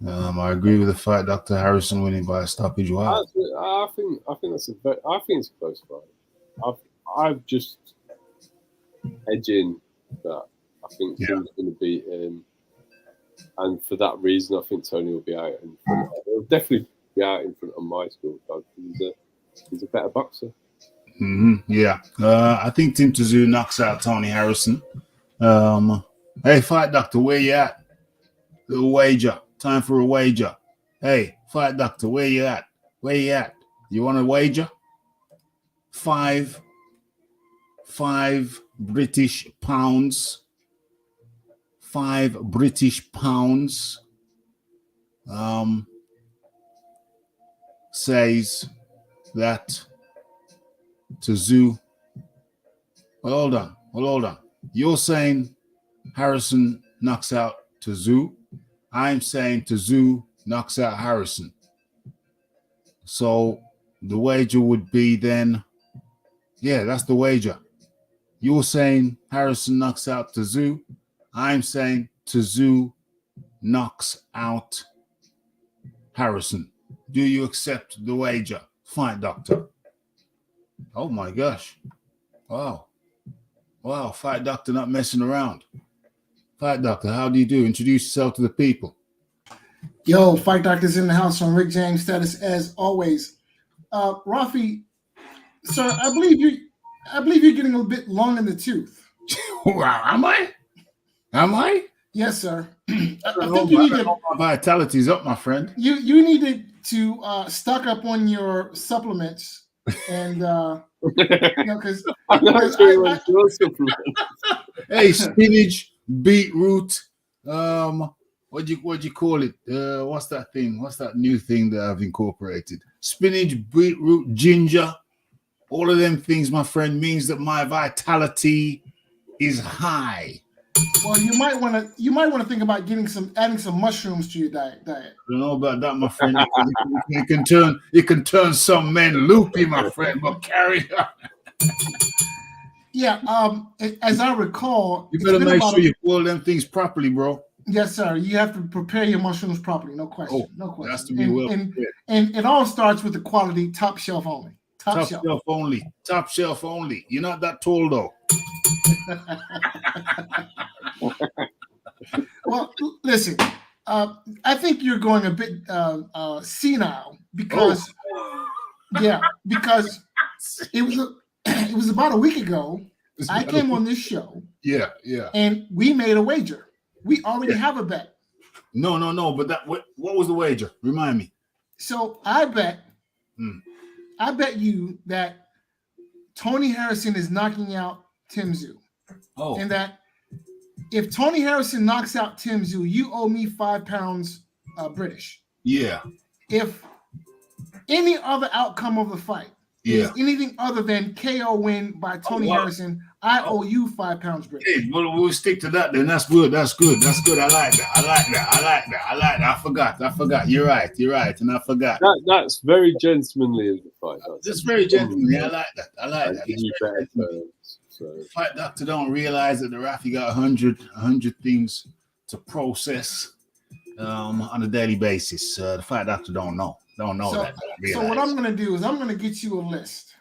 I agree with the fight, Dr. Harrison winning by a stoppage. Wow. I think it's a close fight. I've just edging that. I think Tim's going to beat him, and for that reason, I think Tony will be out in front. He'll definitely be out in front of my scorecard. He's a better boxer. Yeah. I think Tim Tszyu knocks out Tony Harrison. Hey, fight doctor, where you at? Little wager. Time for a wager. Hey, fight doctor, where you at? Where you at? You want a wager? Five British pounds. 5 British pounds. Says that Tszyu. Well, hold on. You're saying Harrison knocks out Tszyu. I'm saying Tszyu knocks out Harrison. So the wager would be then, that's the wager. You're saying Harrison knocks out Tszyu. I'm saying Tszyu knocks out Harrison. Do you accept the wager? Fight doctor. Oh my gosh. Wow, fight doctor not messing around. Fight doctor, how do you do? Introduce yourself to the people. Yo, Fight Doctor's in the house on Rick James status as always. Rafi, sir, I believe you're getting a bit long in the tooth. Wow, am I? Yes, sir. I think you need to. My vitality's up, my friend. You needed to stock up on your supplements, and because hey, spinach, beetroot, what you call it? What's that thing? What's that new thing that I've incorporated? Spinach, beetroot, ginger, all of them things, my friend, means that my vitality is high. Well, you might want to think about adding some mushrooms to your diet. I don't know about that, my friend. It can turn some men loopy, my friend. But carry on. Yeah. As I recall, you better make sure you boil them things properly, bro. Yes, sir. You have to prepare your mushrooms properly. No question. No question. That's to be well. And it all starts with the quality, top shelf only. Top shelf only. Top shelf only. You're not that tall though. Well, listen. I think you're going a bit senile because it was about a week ago. I came on this show. Yeah. And we made a wager. We already have a bet. No. But what was the wager? Remind me. So I bet you that Tony Harrison is knocking out Tim Tszyu. Oh. And that if Tony Harrison knocks out Tim Tszyu, you owe me 5 pounds British. Yeah. If any other outcome of the fight is anything other than KO win by Tony Harrison, I owe you 5 pounds British. Hey, we'll stick to that then. That's good. I like that. I forgot. You're right. And I forgot. That's very gentlemanly of the fight. That's very gentlemanly. I like that. So. Fight doctor don't realize that the Rafi got 100 things to process on a daily basis. The fight doctor don't know that. So what I'm going to do is I'm going to get you a list.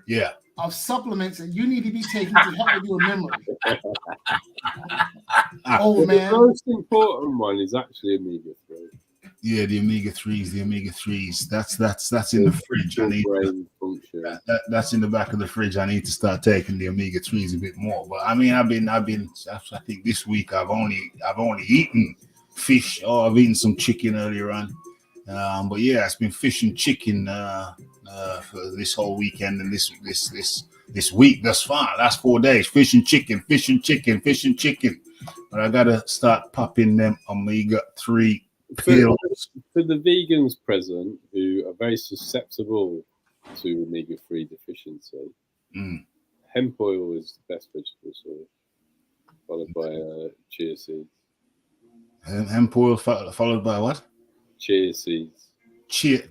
Yeah. Of supplements that you need to be taking to help with your memory. Man. The most important one is actually omega-3. Yeah, the omega-3s. That's in the fridge. I need brain function. Yeah. That's in the back of the fridge. I need to start taking the omega-3s a bit more. But I mean, I've been. I think this week I've only eaten fish. Oh, I've eaten some chicken earlier on. But yeah, it's been fish and chicken for this whole weekend and this week thus far. Last 4 days, fish and chicken, fish and chicken, fish and chicken. But I gotta start popping them omega-3 pills. For the vegans present who are very susceptible to omega-3 deficiency, hemp oil is the best vegetable source, followed by chia seeds. Hemp oil followed by what? Chia seeds. Chia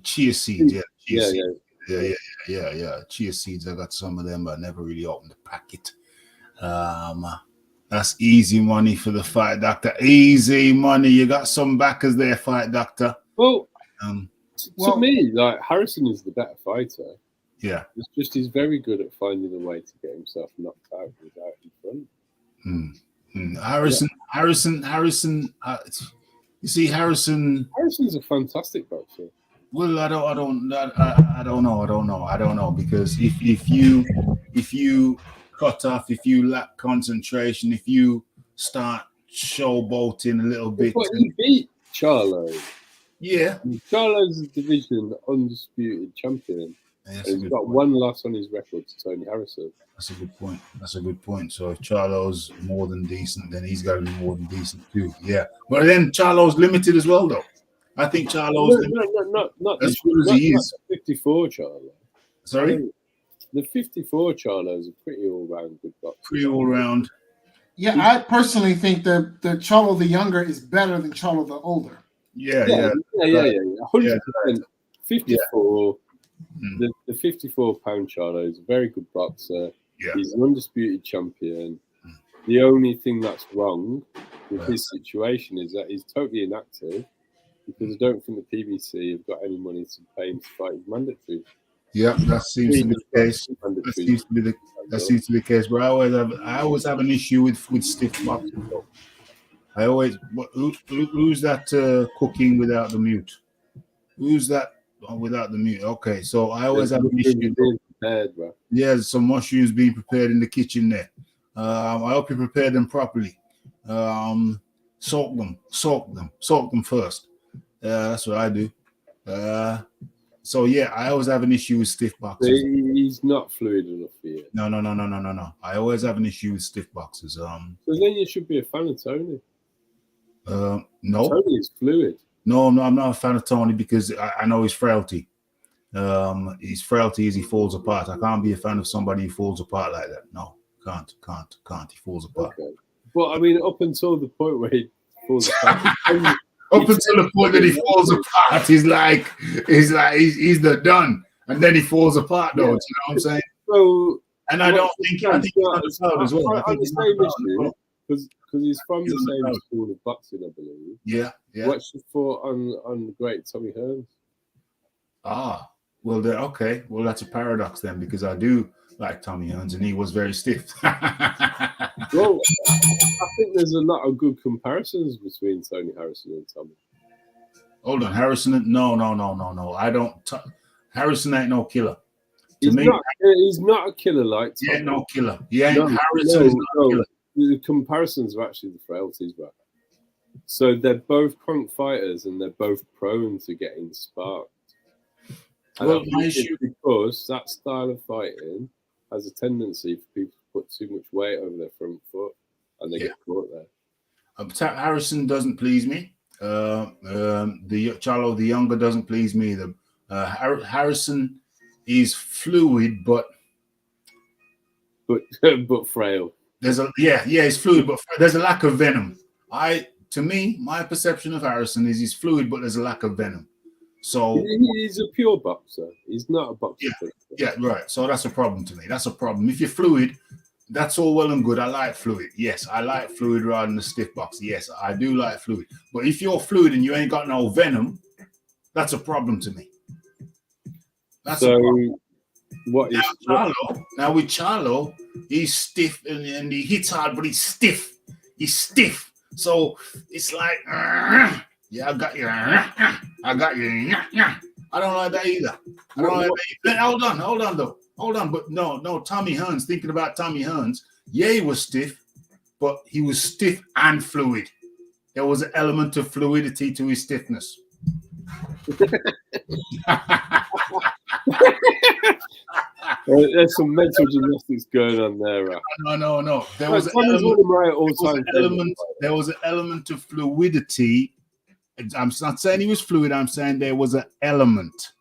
seeds, yeah. Chia Yeah, seeds. Yeah. Chia seeds. I got some of them, but I never really opened the packet. That's easy money for the Fight Doctor. Easy money. You got some backers there, Fight Doctor. Well, to me, like Harrison is the better fighter. Yeah. It's just he's very good at finding a way to get himself knocked out without in front. Harrison. You see, Harrison's a fantastic boxer. Well, I don't know because if you cut off, if you lack concentration, if you start showboating a little bit, But he beat Charlo. Yeah, Charlo's a division undisputed champion. yeah, He's got one loss on his record to Tony Harrison. That's a good point. So if Charlo's more than decent, then he's got to be more than decent too. Yeah, but then Charlo's limited as well, though. I think Charlo's not as good as he is. 54 Charlo. Sorry, the 54 Charlo is a pretty all-round good boxer. pretty all round. Yeah, I personally think the Charlo the younger is better than Charlo the older. Yeah. 100%. 54. The 54-pound Charlo is a very good boxer. Yeah. He's an undisputed champion. The only thing that's wrong with his situation is that he's totally inactive because I don't think the PBC have got any money to pay him to fight his mandatory. Yeah, that seems to be the case. That seems to be the case. But I always have an issue with stiff boxing. I always. Who's that cooking without the mute? Who's that without the mute? Okay, so I always have an issue. Bro. Yeah, there's some mushrooms being prepared in the kitchen there. I hope you prepare them properly. Soak them first. That's what I do. So yeah, I always have an issue with stiff boxers. He's not fluid enough for you. No. I always have an issue with stiff boxers. So then you should be a fan of Tony. No. Tony is fluid. No, I'm not a fan of Tony because I know his frailty. His frailty is he falls apart. I can't be a fan of somebody who falls apart like that. No, can't. He falls apart. Okay. But I mean, up until the point where he falls apart. Up until the point that he falls apart, he's the done, and then he falls apart. Though, you know what I'm saying? So, and I think he's not proud as well. I think he's not proud because he's from the same school of boxing, I believe. Yeah. What's your thought on the great Tommy Hearns? Well, okay. Well, that's a paradox then, because I do like Tommy Hearns, and he was very stiff. Well, I think there's a lot of good comparisons between Tony Harrison and Tommy. Hold on, Harrison? No. I don't. Harrison ain't no killer. He's not a killer like Tommy. He ain't no killer. Harrison is not a killer. The comparisons are actually the frailties, bro. So they're both crunk fighters, and they're both prone to getting sparked. Well, my issue because that style of fighting has a tendency for people to put too much weight over their front foot, and they get caught there. Harrison doesn't please me. The Charlo the younger doesn't please me. Harrison is fluid, but frail. He's fluid, but there's a lack of venom. To me, my perception of Harrison is he's fluid, but there's a lack of venom. So he's a pure boxer. He's not a boxer. Yeah, right. So that's a problem to me. That's a problem. If you're fluid, that's all well and good. I like fluid. Yes, I like fluid rather than a stiff boxer. Yes, I do like fluid. But if you're fluid and you ain't got no venom, that's a problem to me. That's a problem. What is now with Charlo, he's stiff and he hits hard, but he's stiff. He's stiff. So it's like, yeah, I got you. I don't like that either. I don't like that either. Hold on though. Hold on, but no, Tommy Hearns, thinking about Tommy Hearns, yeah, he was stiff, but he was stiff and fluid. There was an element of fluidity to his stiffness. There's some mental gymnastics going on there. No. There was an element of fluidity. I'm not saying he was fluid. I'm saying there was an element.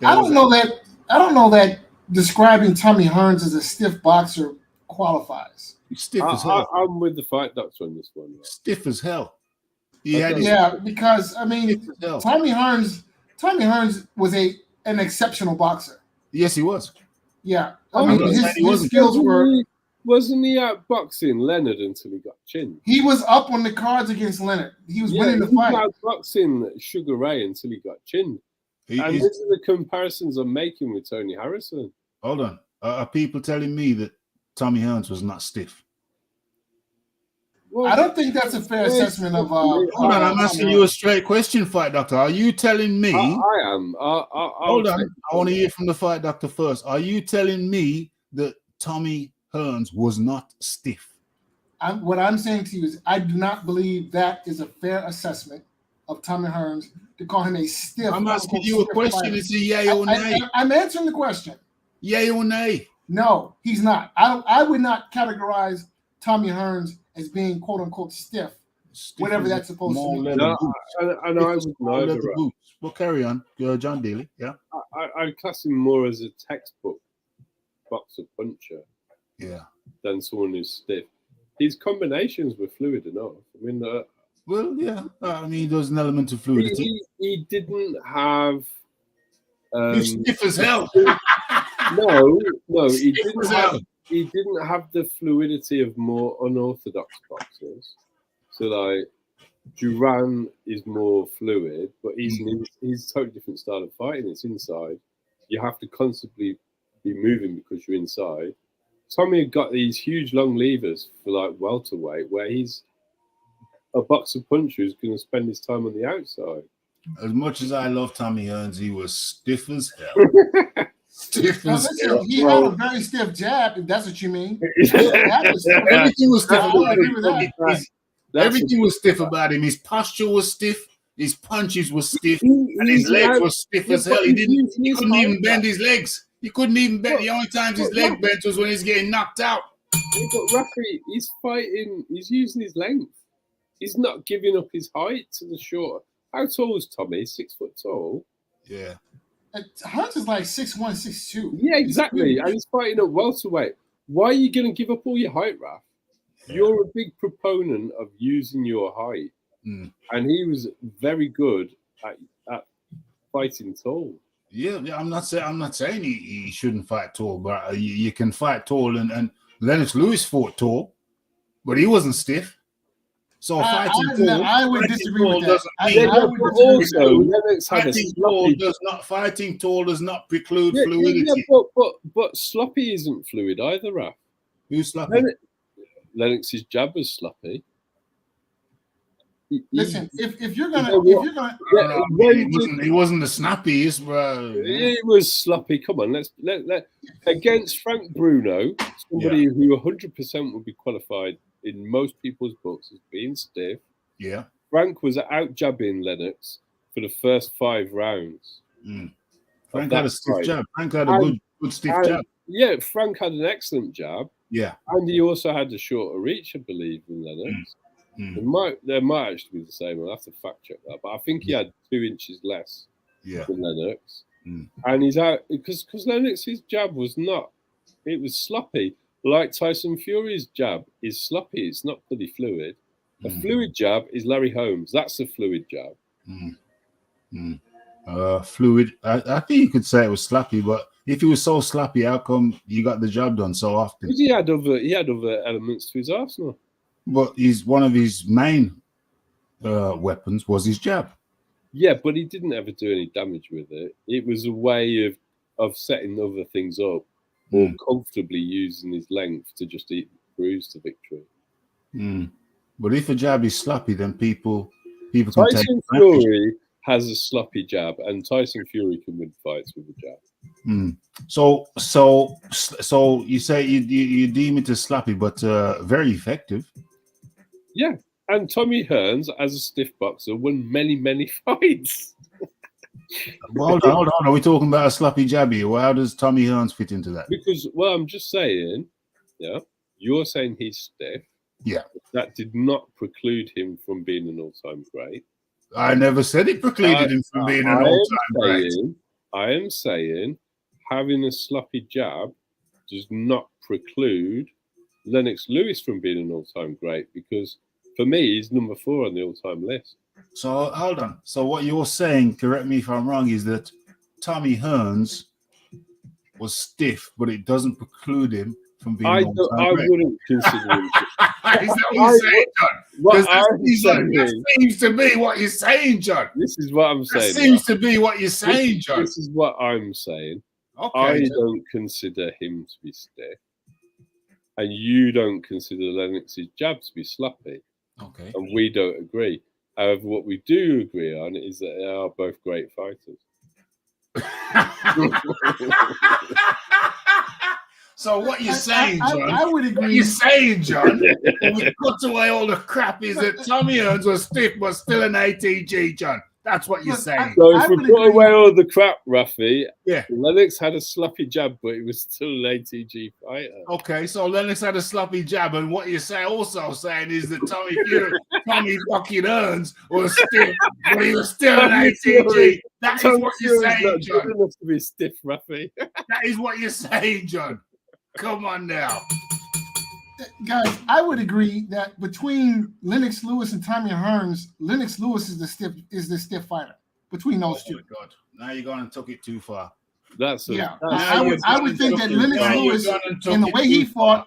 I don't know that describing Tommy Hearns as a stiff boxer qualifies. He's stiff as hell. I'm with the fight doctor on this one. Stiff as hell. Because I mean, Tommy Hearns was an exceptional boxer. Yes, he was. Yeah, I mean, his skills were. Wasn't he outboxing Leonard until he got chinned? He was up on the cards against Leonard. He was winning the fight. He was outboxing Sugar Ray until he got chinned. And these are the comparisons I'm making with Tony Harrison. Hold on. Are people telling me that Tommy Hearns was not stiff? Well, I don't think that's a fair assessment of. Hold on, I'm asking you a straight question, Fight Doctor. Are you telling me? I am. Hold on. I want to hear from the Fight Doctor first. Are you telling me that Tommy Hearns was not stiff? What I'm saying to you is I do not believe that is a fair assessment of Tommy Hearns to call him a stiff. I'm asking you a question. Fighter. It's a yay or nay. I'm answering the question. Yay or nay? No, he's not. I would not categorize Tommy Hearns as being quote unquote stiff whatever that's supposed to mean. I know I was neither. Well, carry on, John Daly. Yeah, I class him more as a textbook boxer puncher. Yeah, than someone who's stiff. His combinations were fluid enough. I mean, well, yeah. I mean, there's an element of fluidity. He didn't have. He's stiff as hell. No, he didn't have. He didn't have the fluidity of more unorthodox boxers. So, like, Duran is more fluid, but he's a totally different style of fighting. It's inside. You have to constantly be moving because you're inside. Tommy had got these huge long levers for like welterweight, where he's a boxer puncher who's going to spend his time on the outside. As much as I love Tommy Hearns, he was stiff as hell. Stiff as hell. He had a very stiff jab, if that's what you mean. Everything was stiff about him. Everything was stiff about him. His posture was stiff. His punches were stiff, and his legs were stiff as hell. He couldn't even bend his legs. He couldn't even bend. The only times his leg bent was when he's getting knocked out. Yeah, but Rafi, he's fighting. He's using his length. He's not giving up his height to the short. How tall is Tommy? 6 foot tall. Yeah. Hearns is like 6'1", 6'2". Yeah, exactly. And he's fighting at welterweight. Why are you going to give up all your height, Raf? Yeah. You're a big proponent of using your height. And he was very good at fighting tall. Yeah, I'm not saying he shouldn't fight tall, but you can fight tall, and Lennox Lewis fought tall, but he wasn't stiff. So fighting tall, I would disagree with that. Fighting tall does not preclude fluidity. Yeah, but sloppy isn't fluid either, Raf. Who's sloppy? Lennox's jab was sloppy. Listen, if you're gonna, he wasn't the snappiest, bro. It was sloppy. Come on, let's against Frank Bruno, somebody who 100% would be qualified in most people's books as being stiff. Yeah, Frank was out jabbing Lennox for the first 5 rounds. Frank had a stiff jab. Frank had a good stiff jab. Yeah, Frank had an excellent jab. Yeah, and he also had a shorter reach, I believe, than Lennox. They might actually be the same. I'll have to fact check that, but I think he had 2 inches less than Lennox. And he's out because Lennox's jab was not. It was sloppy. Like Tyson Fury's jab is sloppy. It's not pretty fluid. A fluid jab is Larry Holmes. That's a fluid jab. Fluid. I think you could say it was sloppy, but if he was so sloppy, how come you got the job done so often? Because he had other elements to his arsenal. But one of his main weapons was his jab. Yeah, but he didn't ever do any damage with it. It was a way of setting other things up or comfortably using his length to just cruise to victory. But if a jab is sloppy, then people can Tyson Fury has a sloppy jab, and Tyson Fury can win fights with a jab. So you say you deem it as sloppy, but very effective. Yeah, and Tommy Hearns, as a stiff boxer, won many fights. Well, hold on. Are we talking about a sloppy jab here? Well, how does Tommy Hearns fit into that? Because, well, I'm just saying, yeah, you're saying he's stiff. Yeah. That did not preclude him from being an all-time great. I never said it precluded him from being an all-time great. I am saying having a sloppy jab does not preclude Lennox Lewis from being an all-time great, because for me, he's number 4 on the all-time list. So hold on. So what you're saying, correct me if I'm wrong, is that Tommy Hearns was stiff, but it doesn't preclude him from being an all-time great. I wouldn't consider him. Is that what you're saying, John? That seems to be what you're saying, John. This is what I'm saying. That seems to be what you're saying, John. This is what I'm saying. Okay, I don't consider him to be stiff, and you don't consider Lennox's jab to be sloppy. Okay. And we don't agree. However, what we do agree on is that they are both great fighters. So what you're saying, John? I would agree. What you're saying, John? We cut away all the crap. Is that Tommy Hearns was stiff, but still an ATG, John? That's what you're saying. So if we put away all the crap, Rafi, yeah, Lennox had a sloppy jab, but he was still an ATG fighter. Okay, so Lennox had a sloppy jab, and what you're also saying is that Tommy fucking Hearns was stiff, but he was still an ATG. That is what you're saying, John. Good enough to be stiff, Rafi. That is what you're saying, John. Come on now. Guys, I would agree that between Lennox Lewis and Tommy Hearns, Lennox Lewis is the stiff fighter between those two. Oh my God. Now you're going to took it too far. I would think that Lennox Lewis, in the way he fought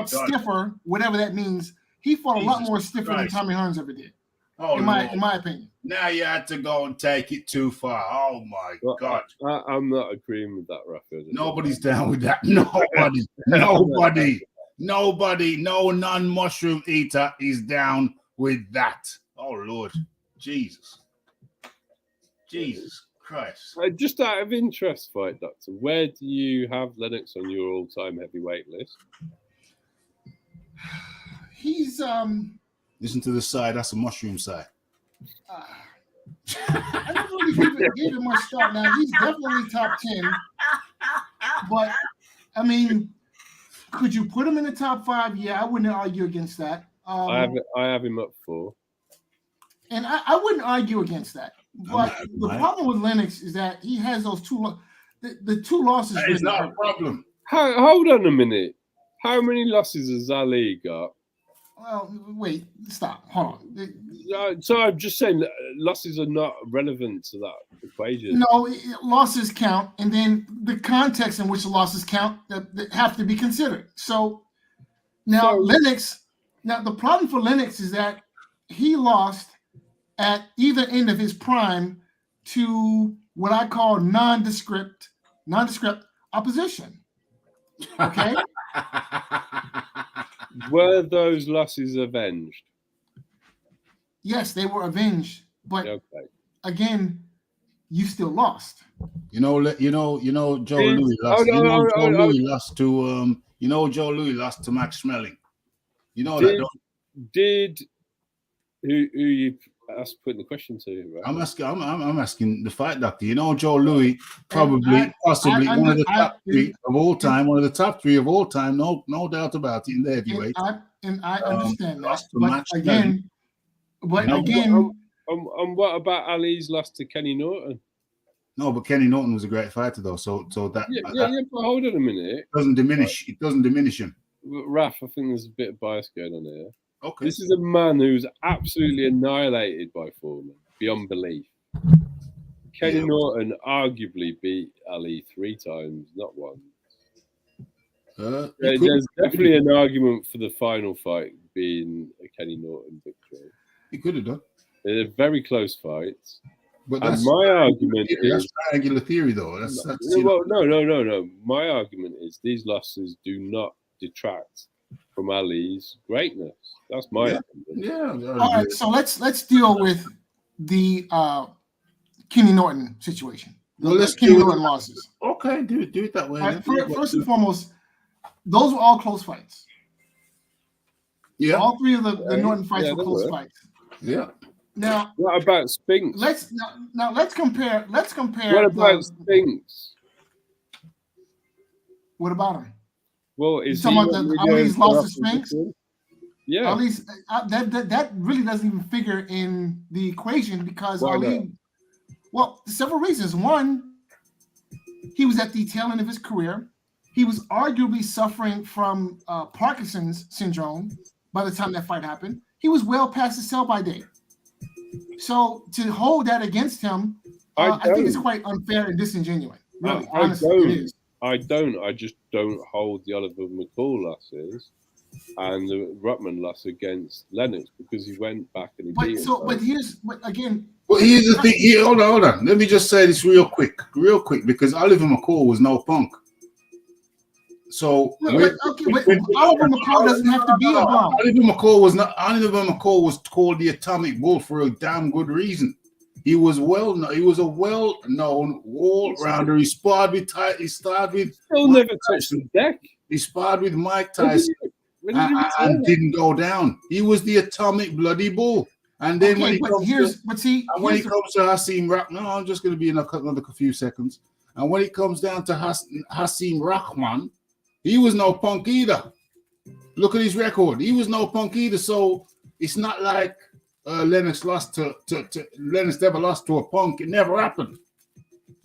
stiffer, whatever that means. He fought a lot more stiffer than Tommy Hearns ever did. In my opinion. Now you had to go and take it too far. Oh my God! I'm not agreeing with that, Rafa. Nobody's down with that. Nobody. No non-mushroom eater is down with that. Oh Lord, Jesus Christ! Just out of interest, Fight Doctor, where do you have Lennox on your all-time heavyweight list? He's Listen to the side. That's a mushroom side. I don't really give him much thought now. He's definitely top 10. But I mean, could you put him in the top 5? Yeah, I wouldn't argue against that. I have him up 4. And I wouldn't argue against that. But the problem with Lennox is that he has those the 2 losses. That is not a problem. Hold on a minute. How many losses has Ali got? Well, wait, stop. Hold on. So I'm just saying that losses are not relevant to that equation. No, losses count, and then the context in which the losses count that have to be considered. So now Lennox, the problem for Lennox is that he lost at either end of his prime to what I call nondescript opposition. Okay. Were those losses avenged? Yes, they were avenged, but again, you still lost. Joe Louis lost. Joe Louis lost to Joe Louis lost to Max Schmeling. You know that, don't you? Did who you asked putting the question to, right? I'm asking the fight doctor. You know, Joe Louis, possibly one of the top three of all time, one of the top 3 of all time, no doubt about it, in the heavyweight. And I understand that. But what about Ali's loss to Kenny Norton? No, but Kenny Norton was a great fighter, though. So that but hold on a minute. It doesn't diminish him. Raph, I think there's a bit of bias going on here. Okay. This is a man who's absolutely annihilated by Foreman, beyond belief. Kenny Norton arguably beat Ali 3 times, not once. There's definitely an argument for the final fight being a Kenny Norton victory. He could have done. They're very close fights. But my argument is that's triangular theory, though. No. My argument is these losses do not detract from Ali's greatness. That's my opinion. Yeah. All right, so let's deal with the Kenny Norton situation. Well, let's Kenny do it. Norton losses. Okay, do it that way. All right, then. first and foremost, those were all close fights. Yeah, All three of the Norton fights were they close were. fights. yeah. Now What about Spinks? let's compare. Let's compare. What about Spinks? What about him? Well, You is talking he about what the we Ali's doing loss to for Spinks? Yeah. Ali's that really doesn't even figure in the equation because Why Ali. not? Well, several reasons. One, he was at the tail end of his career. He was arguably suffering from Parkinson's syndrome by the time that fight happened. He was well past his sell-by date. So to hold that against him, I think it's quite unfair and disingenuous. Really, honestly, it is. I don't. I just don't hold the Oliver McCall losses and the Ruttman loss against Lennox because he went back and he beat him. But again. Well, here's the thing. Hold on. Let me just say this real quick, because Oliver McCall was no punk. So Oliver McCall doesn't have to be a bum. Oliver McCall was not. Oliver McCall was called the Atomic Bull for a damn good reason. He was He was a well-known all-rounder. He sparred with. Still never touched the deck. He sparred with Mike Tyson and didn't go down. He was the Atomic Bloody Bull. And then when he comes to Hasim Rahman, no, I'm just going to be in another few seconds. And when it comes down to Hasim Rahman, he was no punk either. Look at his record. He was no punk either. So it's not like Lennox lost to Lennox never lost to a punk. It never happened.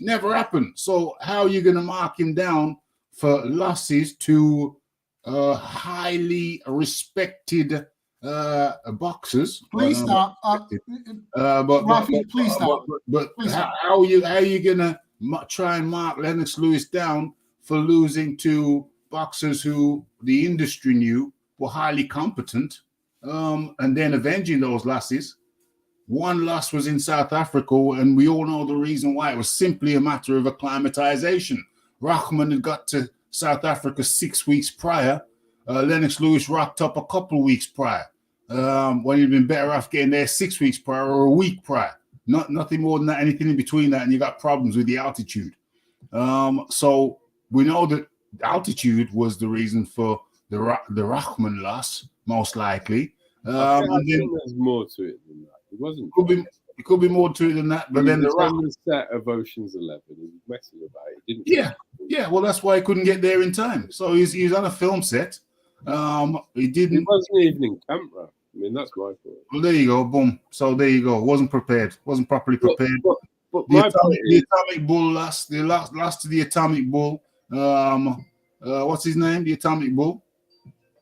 Never happened. So how are you going to mark him down for losses to highly respected boxers? Please stop. Rafi, please stop. But how are you gonna try and mark Lennox Lewis down for losing to boxers who the industry knew were highly competent, and then avenging those losses? One loss was in South Africa, and we all know the reason why. It was simply a matter of acclimatization. Rahman had got to South Africa 6 weeks prior. Lennox Lewis rocked up a couple of weeks prior. When he'd been better off getting there 6 weeks prior or a week prior. Nothing more than that, anything in between that, and you got problems with the altitude. So we know that altitude was the reason for the Rahman loss, most likely. I think there's more to it than that. It wasn't. It could be more to it than that, but then the set of Ocean's 11, he was messing about it. Didn't yeah. Well, that's why he couldn't get there in time. So he was on a film set. He didn't. It wasn't even in camera. I mean, that's my fault. Well, there you go. Boom. So there you go. Wasn't prepared. Wasn't properly prepared. But the Atomic Bull lost. The lost to the Atomic Bull. What's his name? The Atomic Bull.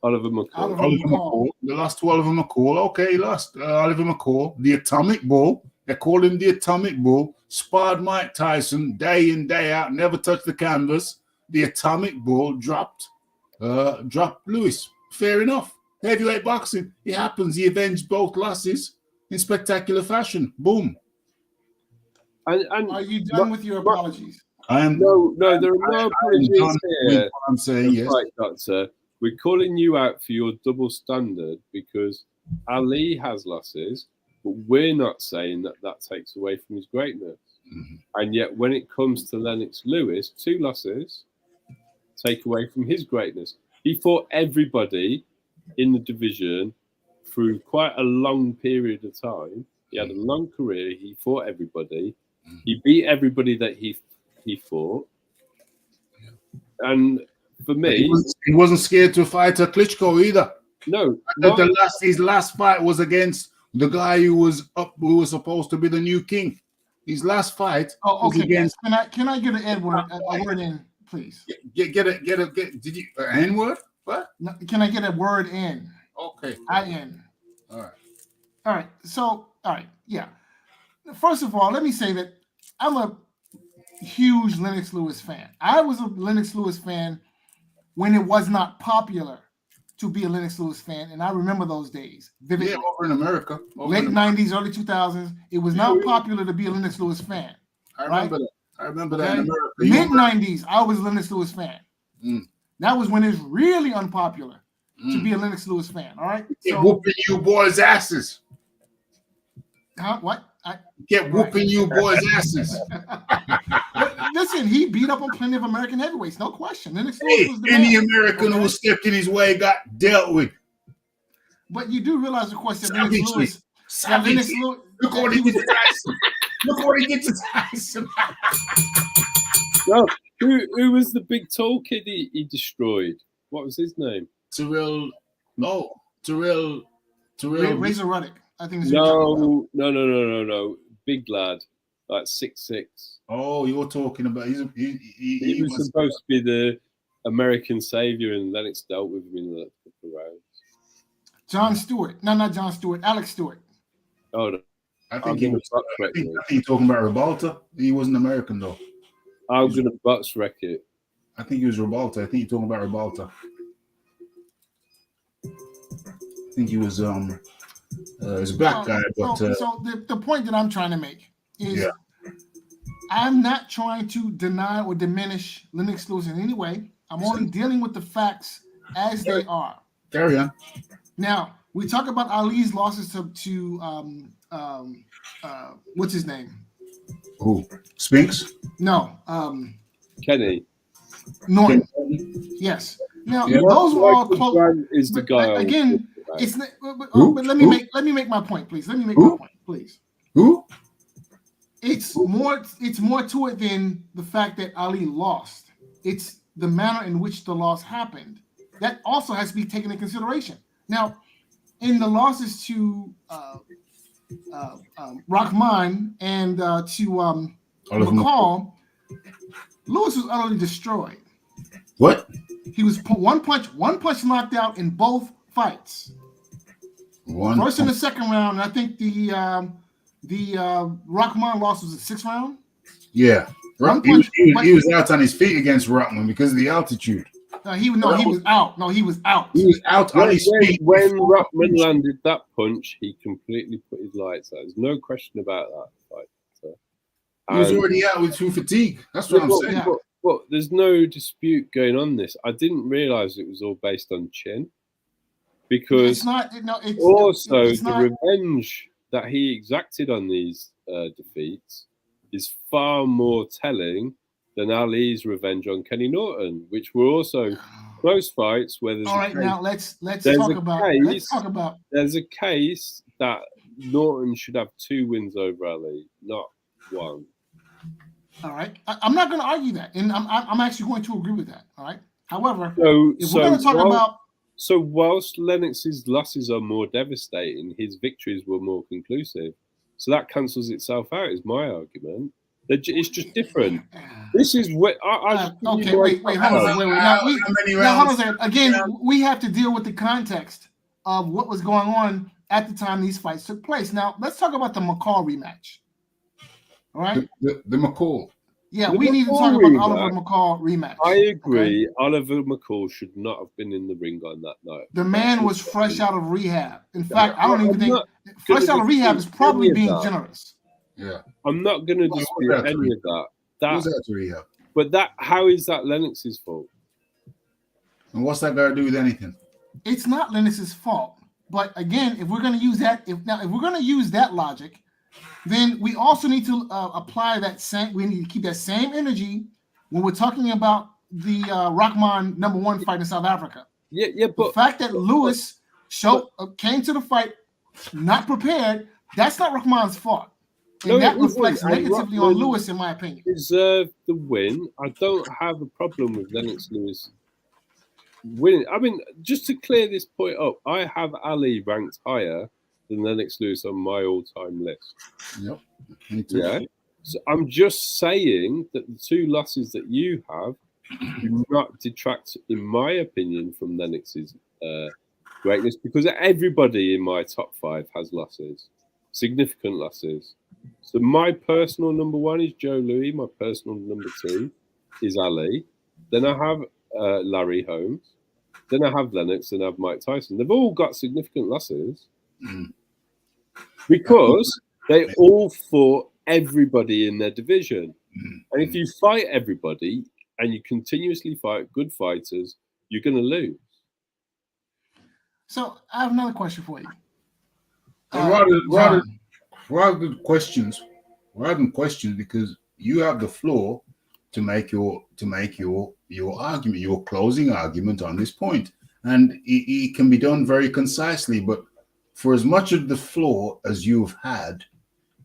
Oliver McCall. Oliver McCall. They lost to Oliver McCall. Okay, he lost. Oliver McCall, the Atomic Bull. They called him the Atomic Bull. Sparred Mike Tyson day in, day out. Never touched the canvas. The Atomic Bull dropped Lewis. Fair enough. Heavyweight boxing. It happens. He avenged both losses in spectacular fashion. Boom. And are you done with your apologies? I am. No, there are no apologies here. I'm saying yes. Right, Doctor. We're calling you out for your double standard because Ali has losses, but we're not saying that takes away from his greatness. Mm-hmm. And yet, when it comes to Lennox Lewis, 2 losses take away from his greatness. He fought everybody in the division through quite a long period of time. He had a long career. He fought everybody. He beat everybody that he fought. And for me, he wasn't scared to fight a Klitschko either. No, his last fight was against the guy who was supposed to be the new king. His last fight was against. Can I get a word in, please? Get did you an N word? What? No, can I get a word in? Okay. I-N. All right. So, yeah. First of all, let me say that I'm a huge Lennox Lewis fan. I was a Lennox Lewis fan when it was not popular to be a Lennox Lewis fan, and I remember those days vividly. Yeah, over in America. Late 90s, early 2000s, it was not popular to be a Lennox Lewis fan. I remember that. I remember that in America. Mid-90s, I was a Lennox Lewis fan. Mm. That was when it was really unpopular to be a Lennox Lewis fan, all right? So, whooping you boys' asses. Huh? What? kept whooping you boys' asses. Listen, he beat up on plenty of American heavyweights, no question. Lennox Hey, Lewis was the any man. American who stepped in his way got dealt with. But you do realize, of course, that Lennox Savagely. Lewis. That Lennox Lewis. Look what he did to Tyson. Look what he did to Tyson. No, who was the big tall kid he destroyed? What was his name? Terrell. Razor Ruddock. I think it's No. Big lad, like 6'6". Oh, you're talking about He was supposed to be the American savior, and Lennox dealt with him in the rounds. John Stewart. No, not John Stewart. Alex Stewart. Oh, no. I think you're talking about Ribalta. He wasn't American though. I'm gonna Bucks wreck it. I think he was Ribalta. I think you're talking about Ribalta. I think he was he's a black guy, but so the point that I'm trying to make is I'm not trying to deny or diminish Lennox Lewis in any way. I'm only dealing with the facts as they are. Carry on. Now we talk about Ali's losses to what's his name? Who? Spinks? No, Kenny. Norton. Yes. Now those were all close. Is the guy again? It's not, but let me make my point, please. Let me make my point, please. Who? It's more to it than the fact that Ali lost. It's the manner in which the loss happened. That also has to be taken into consideration. Now, in the losses to Rahman and to McCall, Lewis was utterly destroyed. What? He was one punch knocked out in both fights. First in the second round, and I think the Rahman loss was the 6th round. Yeah, he was out on his feet against Rahman because of the altitude. He was out. No, he was out. He was out on his feet. When Rahman landed that punch, he completely put his lights out. There's no question about that fight. So, he was already out with through fatigue. That's what I'm saying. Yeah. But there's no dispute going on this. I didn't realize it was all based on chin, because it's not. No, it's also it's the not, revenge that he exacted on these defeats is far more telling than Ali's revenge on Kenny Norton, which were also close fights where there's all right. Now let's talk about. There's a case that Norton should have 2 wins over Ali, not 1. All right, I'm not going to argue that, and I'm actually going to agree with that. All right. However, if we're going to talk about. So whilst Lennox's losses are more devastating, his victories were more conclusive. So that cancels itself out, is my argument. It's just different. This is what okay, wait, hold on. Now, hold on a second. Again, we have to deal with the context of what was going on at the time these fights took place. Now, let's talk about the McCall rematch. All right? The McCall. Yeah, we need to talk about the Oliver McCall rematch. I agree. Okay? Oliver McCall should not have been in the ring on that night. The man was fresh out of rehab. In fact, I don't even think fresh out of rehab is probably being generous. Yeah, I'm not going to dispute any of that. Who's out to rehab? But how is that Lennox's fault? And what's that got to do with anything? It's not Lennox's fault. But again, if we're going to use that, if we're going to use that logic, then we also need to apply that same. We need to keep that same energy when we're talking about the Rahman #1 fight in South Africa. Yeah. But the fact that Lewis came to the fight not prepared, that's not Rahman's fault. And that reflects negatively on Lewis, in my opinion. Deserved the win. I don't have a problem with Lennox Lewis winning. I mean, just to clear this point up, I have Ali ranked higher than Lennox Lewis on my all-time list. Yep. Me too. Yeah. So I'm just saying that the 2 losses that you have do not detract, in my opinion, from Lennox's greatness, because everybody in my top 5 has losses, significant losses. So my personal number 1 is Joe Louis. My personal number 2 is Ali. Then I have Larry Holmes. Then I have Lennox, and I have Mike Tyson. They've all got significant losses because they all fought everybody in their division. And if you fight everybody and you continuously fight good fighters, you're going to lose. So I have another question for you. rather than questions, because you have the floor to make your argument, your closing argument on this point, and it can be done very concisely. But for as much of the floor as you've had,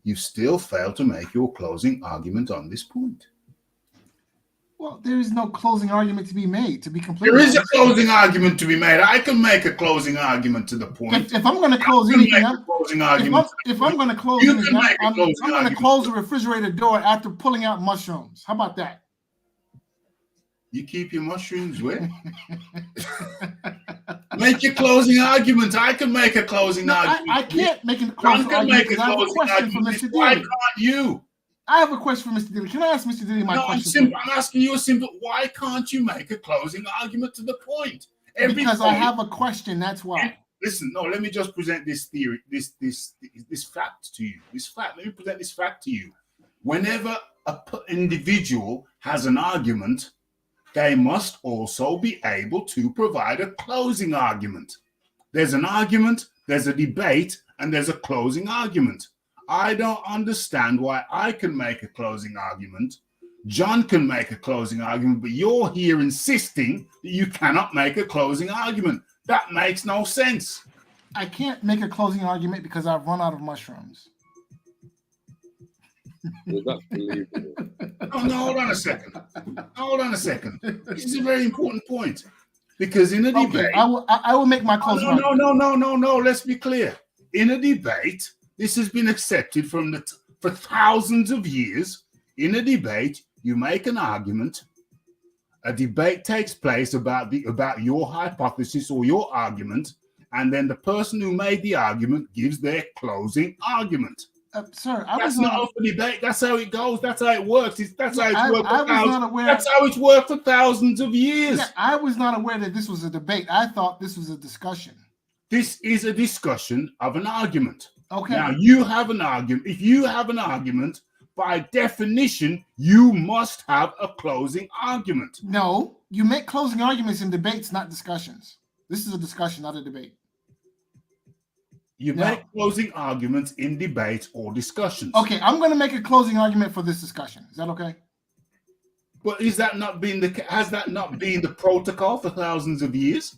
you still fail to make your closing argument on this point. Well, there is no closing argument to be made, to be completely There is a honest. closing argument to be made. I can make a closing argument to the point. If I'm going to close anything, if I'm going to close anything, I'm going to close the refrigerator door after pulling out mushrooms. How about that? You keep your mushrooms where? Make your closing argument. I can make a closing argument. I can't make a closing argument because I have a question for Mr. Why Dilly. can't you? I have a question for Mr. Dilly. Can I ask Mr. Dilly my question? I'm asking you a simple. Why can't you make a closing argument to the point? Because I have a question. That's why. Listen, no. Let me just present this theory, this fact to you. Let me present this fact to you. Whenever an individual has an argument, they must also be able to provide a closing argument. There's an argument, there's a debate, and there's a closing argument. I don't understand why I can make a closing argument, John can make a closing argument, but you're here insisting that you cannot make a closing argument. That makes no sense. I can't make a closing argument because I've run out of mushrooms. Well, that's believable. No, hold on a second. This is a very important point. Because in a debate... I will make my closing argument. No. Let's be clear. In a debate, this has been accepted for thousands of years. In a debate, you make an argument. A debate takes place about your hypothesis or your argument, and then the person who made the argument gives their closing argument. Sir, that's not open debate. That's how it goes. That's how it works. That's how it's worked for thousands of years. Yeah, I was not aware that this was a debate. I thought this was a discussion. This is a discussion of an argument. Okay. Now you have an argument. If you have an argument, by definition, you must have a closing argument. No, you make closing arguments in debates, not discussions. This is a discussion, not a debate. You make closing arguments in debates or discussions. Okay, I'm going to make a closing argument for this discussion. Is that okay? But has that not been the protocol for thousands of years?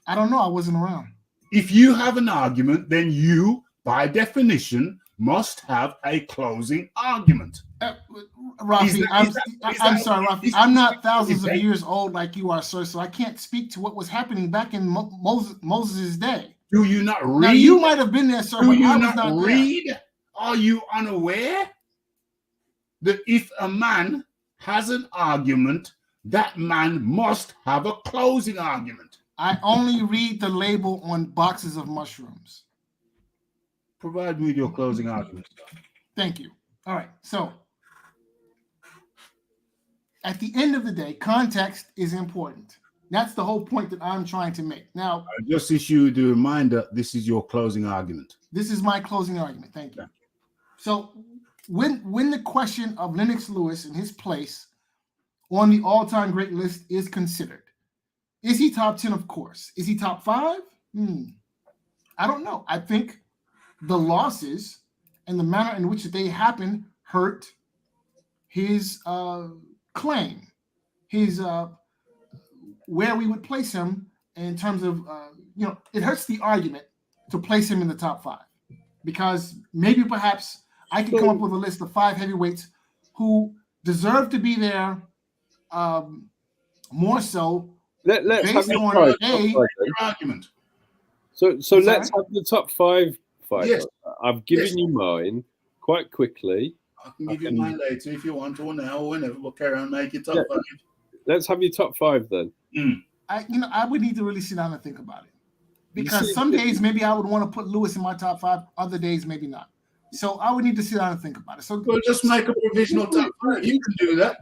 I don't know. I wasn't around. If you have an argument, then you, by definition, must have a closing argument. Rafi, I'm sorry, Rafi. I'm not thousands of years old like you are, sir, so I can't speak to what was happening back in Moses' day. Do you not read? Now, you might have been there, sir, but I was not read? There. Are you unaware that if a man has an argument, that man must have a closing argument? I only read the label on boxes of mushrooms. Provide me with your closing argument. Thank you. All right. So, at the end of the day, context is important. That's the whole point that I'm trying to make. Now, I just issued the reminder, this is your closing argument. This is my closing argument. Thank you. So, when the question of Lennox Lewis and his place on the all-time great list is considered, is he top 10? Of course. Is he top 5? I don't know. I think the losses and the manner in which they happen hurt his claim, his where we would place him in terms of, it hurts the argument to place him in the top 5 because maybe perhaps I could come up with a list of 5 heavyweights who deserve to be there more so. Let's have on your argument. So let's have the top 5 fighters. Yes. I've given you mine quite quickly. I can give you mine later if you want, or now, or whenever. We'll carry on, make it top 5. Let's have your top 5 then. I would need to really sit down and think about it because some days maybe I would want to put Lewis in my top 5, other days maybe not. So I would need to sit down and think about it. So we'll just make a provisional top 5. You can do that.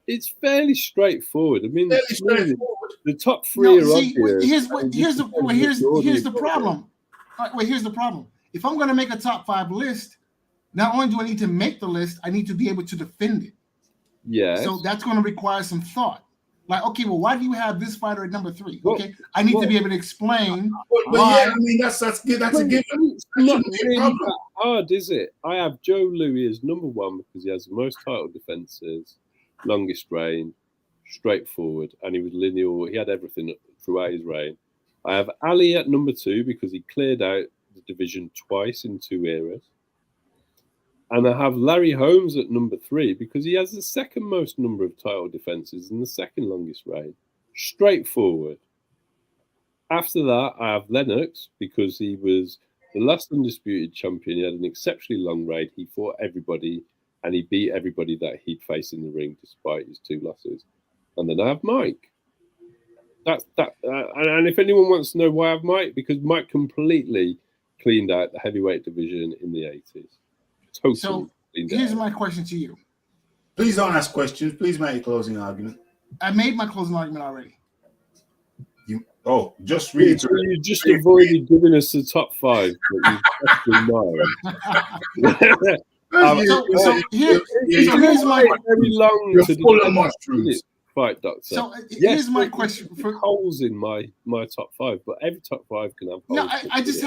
It's fairly straightforward. I mean, the top 3 are obvious. Here's the problem. Here's the problem. If I'm going to make a top 5 list, not only do I need to make the list, I need to be able to defend it. Yeah. So that's going to require some thought. Like, okay, well, why do you have this fighter at number 3? Okay, I need to be able to explain. But yeah, I mean that's a given. It's not really about hard, is it? I have Joe Louis as number 1 because he has the most title defenses, longest reign, straightforward, and he was lineal. He had everything throughout his reign. I have Ali at number 2 because he cleared out the division twice in 2 eras. And I have Larry Holmes at number 3 because he has the second most number of title defenses and the second longest reign. Straightforward. After that, I have Lennox because he was the last undisputed champion. He had an exceptionally long reign. He fought everybody and he beat everybody that he'd faced in the ring despite his 2 losses. And then I have Mike. And if anyone wants to know why I have Mike, because Mike completely cleaned out the heavyweight division in the 80s. Totally. So here's my question to you. Please don't ask questions. Please make your closing argument. I made my closing argument already. Just reiterate. You just avoided giving us the top 5. Here's my very long You're to full of mushrooms. Fight, Doctor. So Yes, here's my question for holes in my top 5, but every top 5 can have holes.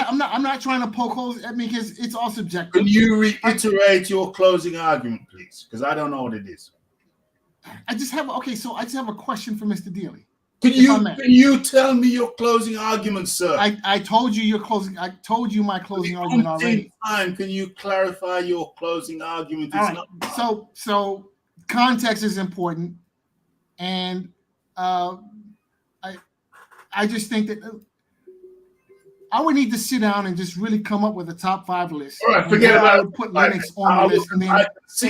no. I'm not trying to poke holes at me because it's all subjective. Can you reiterate your closing argument, please? Because I don't know what it is. I just have a question for Mr. Dealey. Can you tell me your closing argument, sir? I told you your closing. I told you my closing argument already. Time, can you clarify your closing argument? All right. So context is important, and I just think that I would need to sit down and just really come up with a top 5 list. All right, forget about it. I would put Lennox on the list, and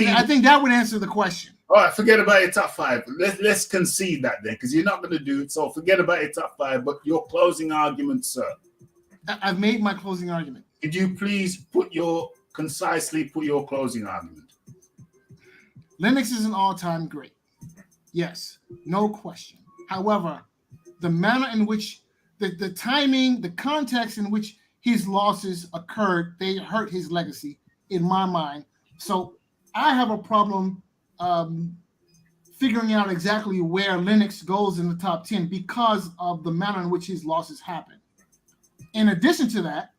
I think that would answer the question. All right, forget about your top 5. Let's concede that then, because you're not going to do it. So forget about your top 5, but your closing argument, sir. I've made my closing argument. Could you please concisely put your closing argument? Lennox is an all-time great. Yes, no question. However, the manner in which the timing, the context in which his losses occurred, they hurt his legacy in my mind. So I have a problem figuring out exactly where Lennox goes in the top 10 because of the manner in which his losses happen. In addition to that,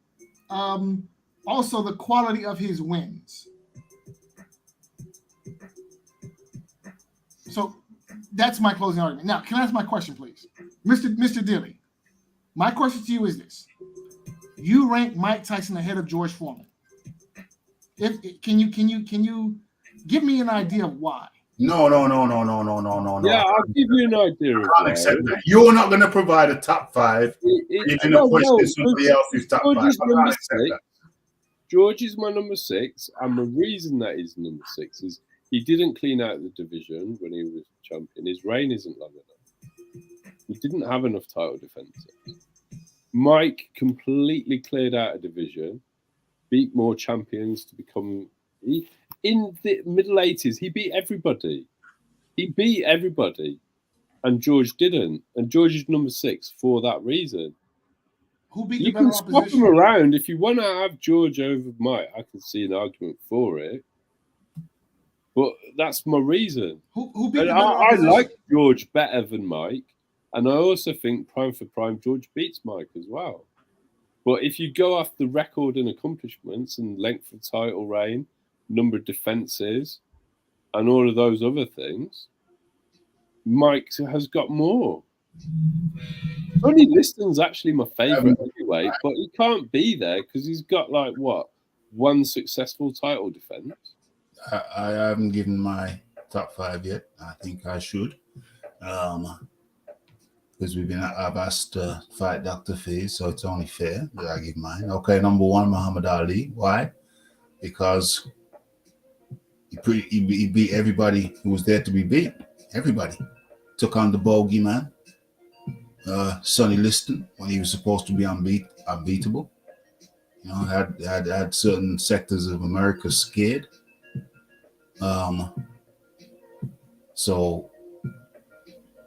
also the quality of his wins. So that's my closing argument. Now, can I ask my question, please? Mr. Dilly, my question to you is this. You rank Mike Tyson ahead of George Foreman. Can you give me an idea of why? No. Yeah, I'll give you an idea. I can't accept that. You're not going to provide a top 5. You're going to question somebody else's top 5. I can't accept that. George is my number 6, and the reason that he's number 6 is he didn't clean out the division when he was champion. His reign isn't long enough. He didn't have enough title defenses. Mike completely cleared out a division, beat more champions to become... In the middle 80s, he beat everybody. And George didn't. And George is number 6 for that reason. Who beat you can swap him around. If you want to have George over Mike, I can see an argument for it. But that's my reason. Who beat I like George better than Mike. And I also think prime for prime, George beats Mike as well. But if you go off the record and accomplishments and length of title reign, number of defenses, and all of those other things, Mike has got more. Tony Liston's actually my favourite anyway, but he can't be there because he's got one successful title defense. I haven't given my top 5 yet. I think I should, because I've asked Fight Dr. Fee, so it's only fair that I give mine. Okay, number 1, Muhammad Ali. Why? Because he beat everybody who was there to be beat. Everybody took on the bogeyman, Sonny Liston, when he was supposed to be unbeatable. You know, had certain sectors of America scared. So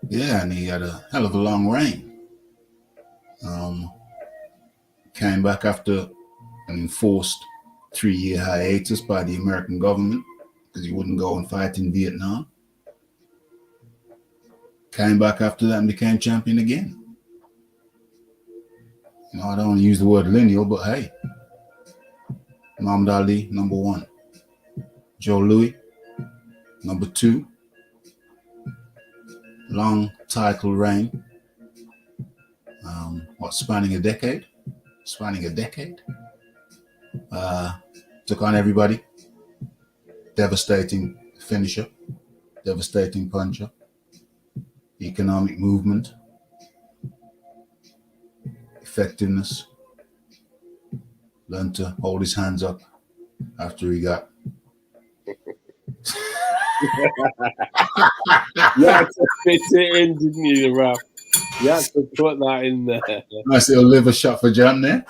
yeah, and he had a hell of a long reign. Came back after an enforced 3-year hiatus by the American government because he wouldn't go and fight in Vietnam. Came back after that and became champion again. You know, I don't want to use the word lineal, but hey, Muhammad Ali, number 1. Joe Louis, number 2. Long title reign. Spanning a decade? Took on everybody. Devastating finisher. Devastating puncher. Economic movement. Effectiveness. Learned to hold his hands up after he got. You had to fit it in, didn't you, the rap? You had to put that in there. Nice little liver shot for Jam there.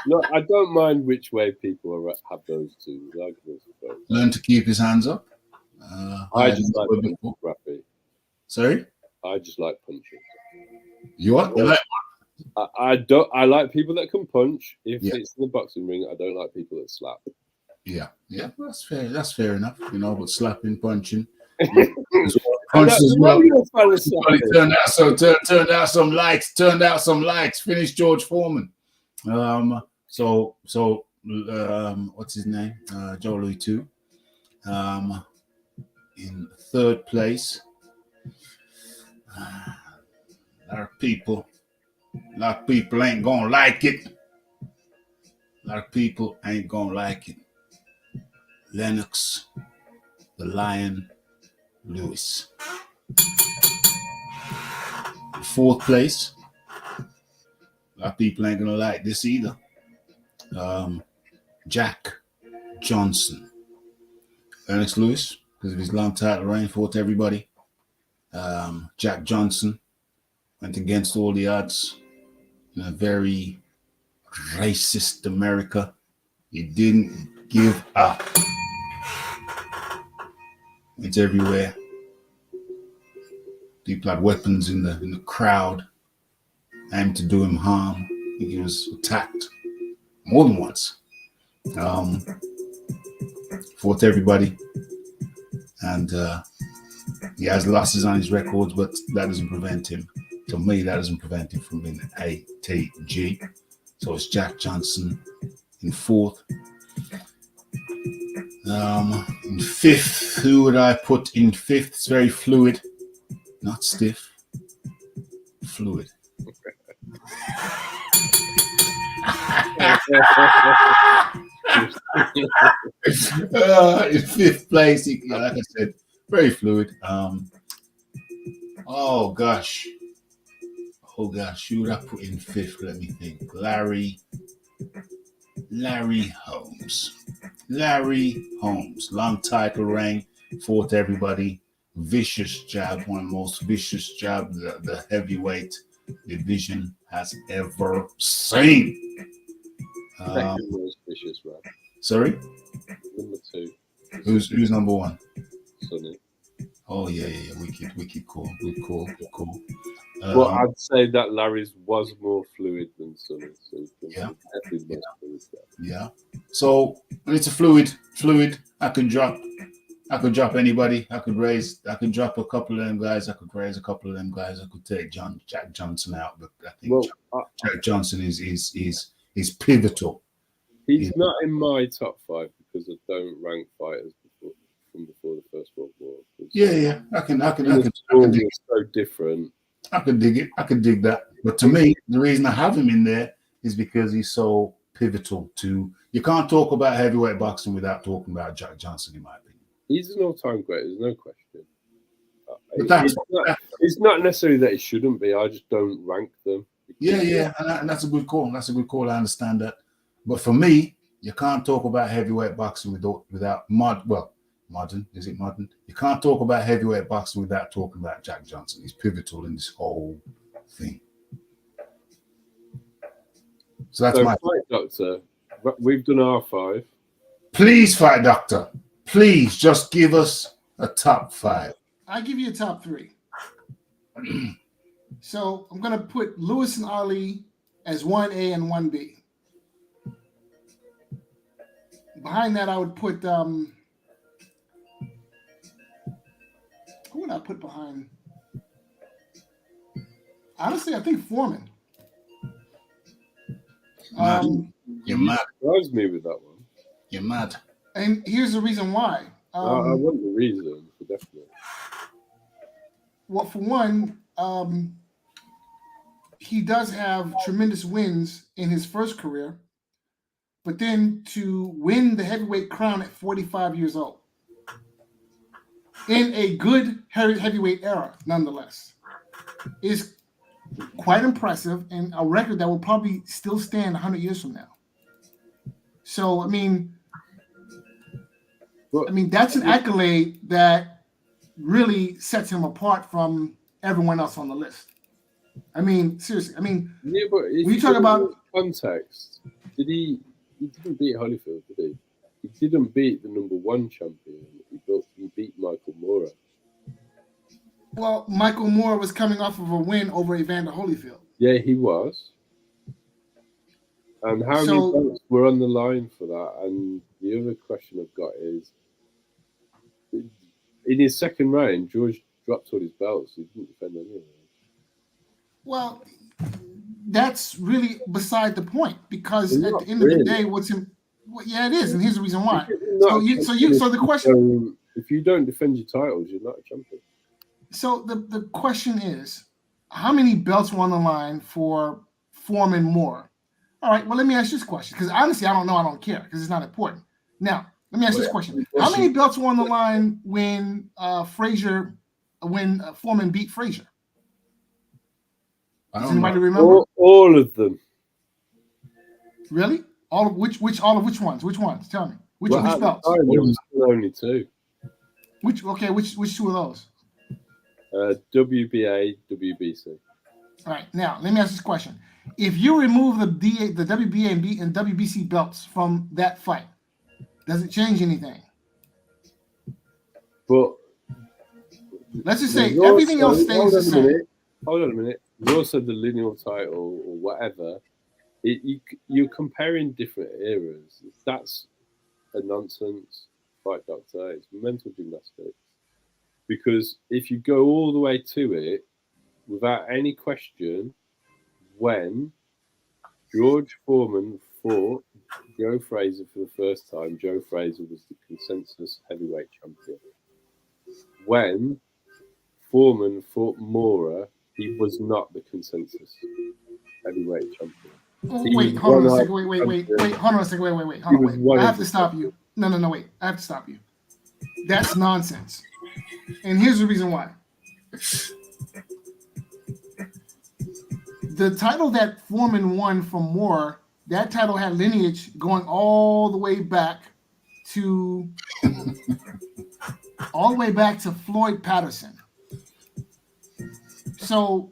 Look, I don't mind which way people have those two. Learn to keep his hands up. I just like punching, Rappy. Sorry? I just like punching. You what? You like I don't. I like people that can punch. If it's in the boxing ring, I don't like people that slap. Yeah, that's fair. That's fair enough. But slapping, punching, punches as well. Turned out some lights. Finished George Foreman. So what's his name? Joe Louis 2. In 3rd place. A lot of people ain't gonna like it. Lennox, the Lion, Lewis. 4th place. A lot of people ain't gonna like this either. Jack Johnson. Lennox Lewis, because of his long title reign, fought everybody. Jack Johnson went against all the odds in a very racist America. He didn't give up. Went everywhere. People had weapons in the crowd, aimed to do him harm. I think he was attacked more than once. Fought everybody, and he has losses on his records, but that doesn't prevent him. To me, that doesn't prevent him from being an ATG. So it's Jack Johnson in 4th. In 5th, who would I put in 5th? It's very fluid, not stiff. Fluid. In 5th place, like I said, very fluid. Oh gosh, who would I put in 5th? Let me think. Larry Holmes. Long title reign, fought everybody. Vicious jab, one of the most vicious jab the heavyweight division has ever seen. Second most vicious, right? Sorry? Number 2. Who's number 1? Sonny. Oh yeah. Wicked call. Good call. Well, I'd say that Larry's was more fluid than Sonny. So yeah. So when it's a fluid, I can drop anybody. I could drop a couple of them guys. I could raise a couple of them guys. I could take Jack Johnson out, but I think Jack Johnson is pivotal. He's not in my top 5 because I don't rank fighters before the First World War. Yeah. I can dig it. So different. I can dig it. I can dig that. But to me, the reason I have him in there is because he's so pivotal to. You can't talk about heavyweight boxing without talking about Jack Johnson, in my opinion. He's an all-time great. There's no question. It's not necessarily that it shouldn't be. I just don't rank them. Yeah, and that's a good call. I understand that. But for me, you can't talk about heavyweight boxing without modern. Is it modern? You can't talk about heavyweight boxing without talking about Jack Johnson. He's pivotal in this whole thing. So that's my Fight Doctor. We've done our 5. Please, Fight Doctor. Please just give us a top 5. I give you a top 3. So I'm going to put Lewis and Ali as 1A and 1B. Behind that, I would put who would I put behind? Honestly, I think Foreman. You're mad. Surprised me with that one. You're mad. And here's the reason why. I want the reason, for definitely. Well, for one, he does have tremendous wins in his first career, but then to win the heavyweight crown at 45 years old in a good heavyweight era, nonetheless, is quite impressive and a record that will probably still stand 100 years from now. So, I mean, that's an accolade that really sets him apart from everyone else on the list. I mean, seriously. I mean, yeah, but when you talk about context, he didn't beat Holyfield, did he? He didn't beat the #1 champion. He beat Michael Moorer. Well, Michael Moorer was coming off of a win over Evander Holyfield. Yeah, he was. And how many belts were on the line for that? And the other question I've got is, in his second round, George dropped all his belts. He didn't defend any of them. Well, that's really beside the point, because at the end of the day, what's him? Well, yeah, it is, and here's the reason why. So the question: if you don't defend your titles, you're not a champion. So the question is, how many belts were on the line for Foreman Moore? All right, well, let me ask this question, because honestly, I don't know. I don't care, because it's not important. Now, let me ask this question: how many belts were on the line when Foreman beat Frazier? Does anybody remember? All of them. Really? All of which ones? Which ones? Tell me. Which belts? There was only two. Which two of those? WBA, WBC. All right. Now let me ask this question: if you remove the WBA and WBC belts from that fight, does it change anything? But let's just say everything else stays the same. Hold on a minute. You also the lineal title or whatever. You're comparing different eras. That's a nonsense fight, doctor. It's mental gymnastics. Because if you go all the way to it, without any question, when George Foreman fought Joe Frazier for the first time, Joe Frazier was the consensus heavyweight champion. When Foreman fought Moorer, he was not the consensus heavyweight champion. Wait, hold on a second. Wait, hold on a second. Wait. I have to stop you. No, wait. I have to stop you. That's nonsense. And here's the reason why. The title that Foreman won from Moorer, that title had lineage going all the way back to Floyd Patterson. So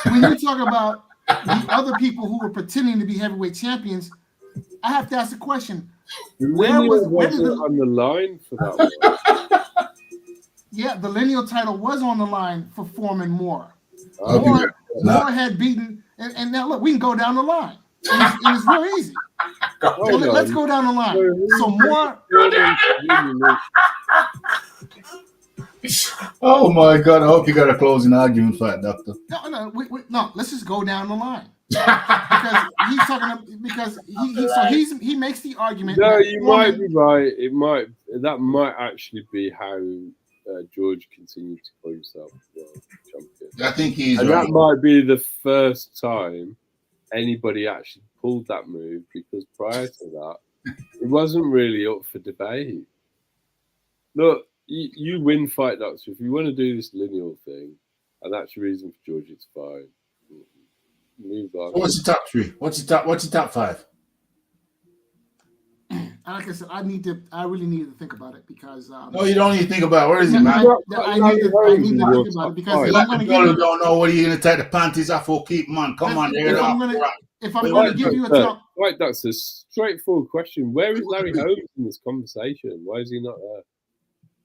when you talk about the other people who were pretending to be heavyweight champions, I have to ask the question: where did on the line for that one? Yeah, the lineal title was on the line for Foreman Moore. Okay. Moore had beaten, and now look, we can go down the line. It's real easy. Let's go down the line. So Moore. Oh my God! I hope you got a closing argument for that, Doctor. No. Let's just go down the line because he makes the argument. No, you might be right. That might actually be how George continued to call himself world champion. I think he's and right. That might be the first time anybody actually pulled that move, because prior to that, it wasn't really up for debate. Look. You win fight, doctor. If you want to do this lineal thing, and that's the reason for George, it's fine. Move on. What's your top three? What's your top five? Like I said, I really need to think about it, because no, you don't need to think about it. Where is it, man? I need to think about it, because if I'm going to give you, don't know what you're going to take the panties off or keep, man. Come on, if I'm going to give you a top, right, that's a straightforward question. Where is Larry Holmes in this conversation? Why is he not there?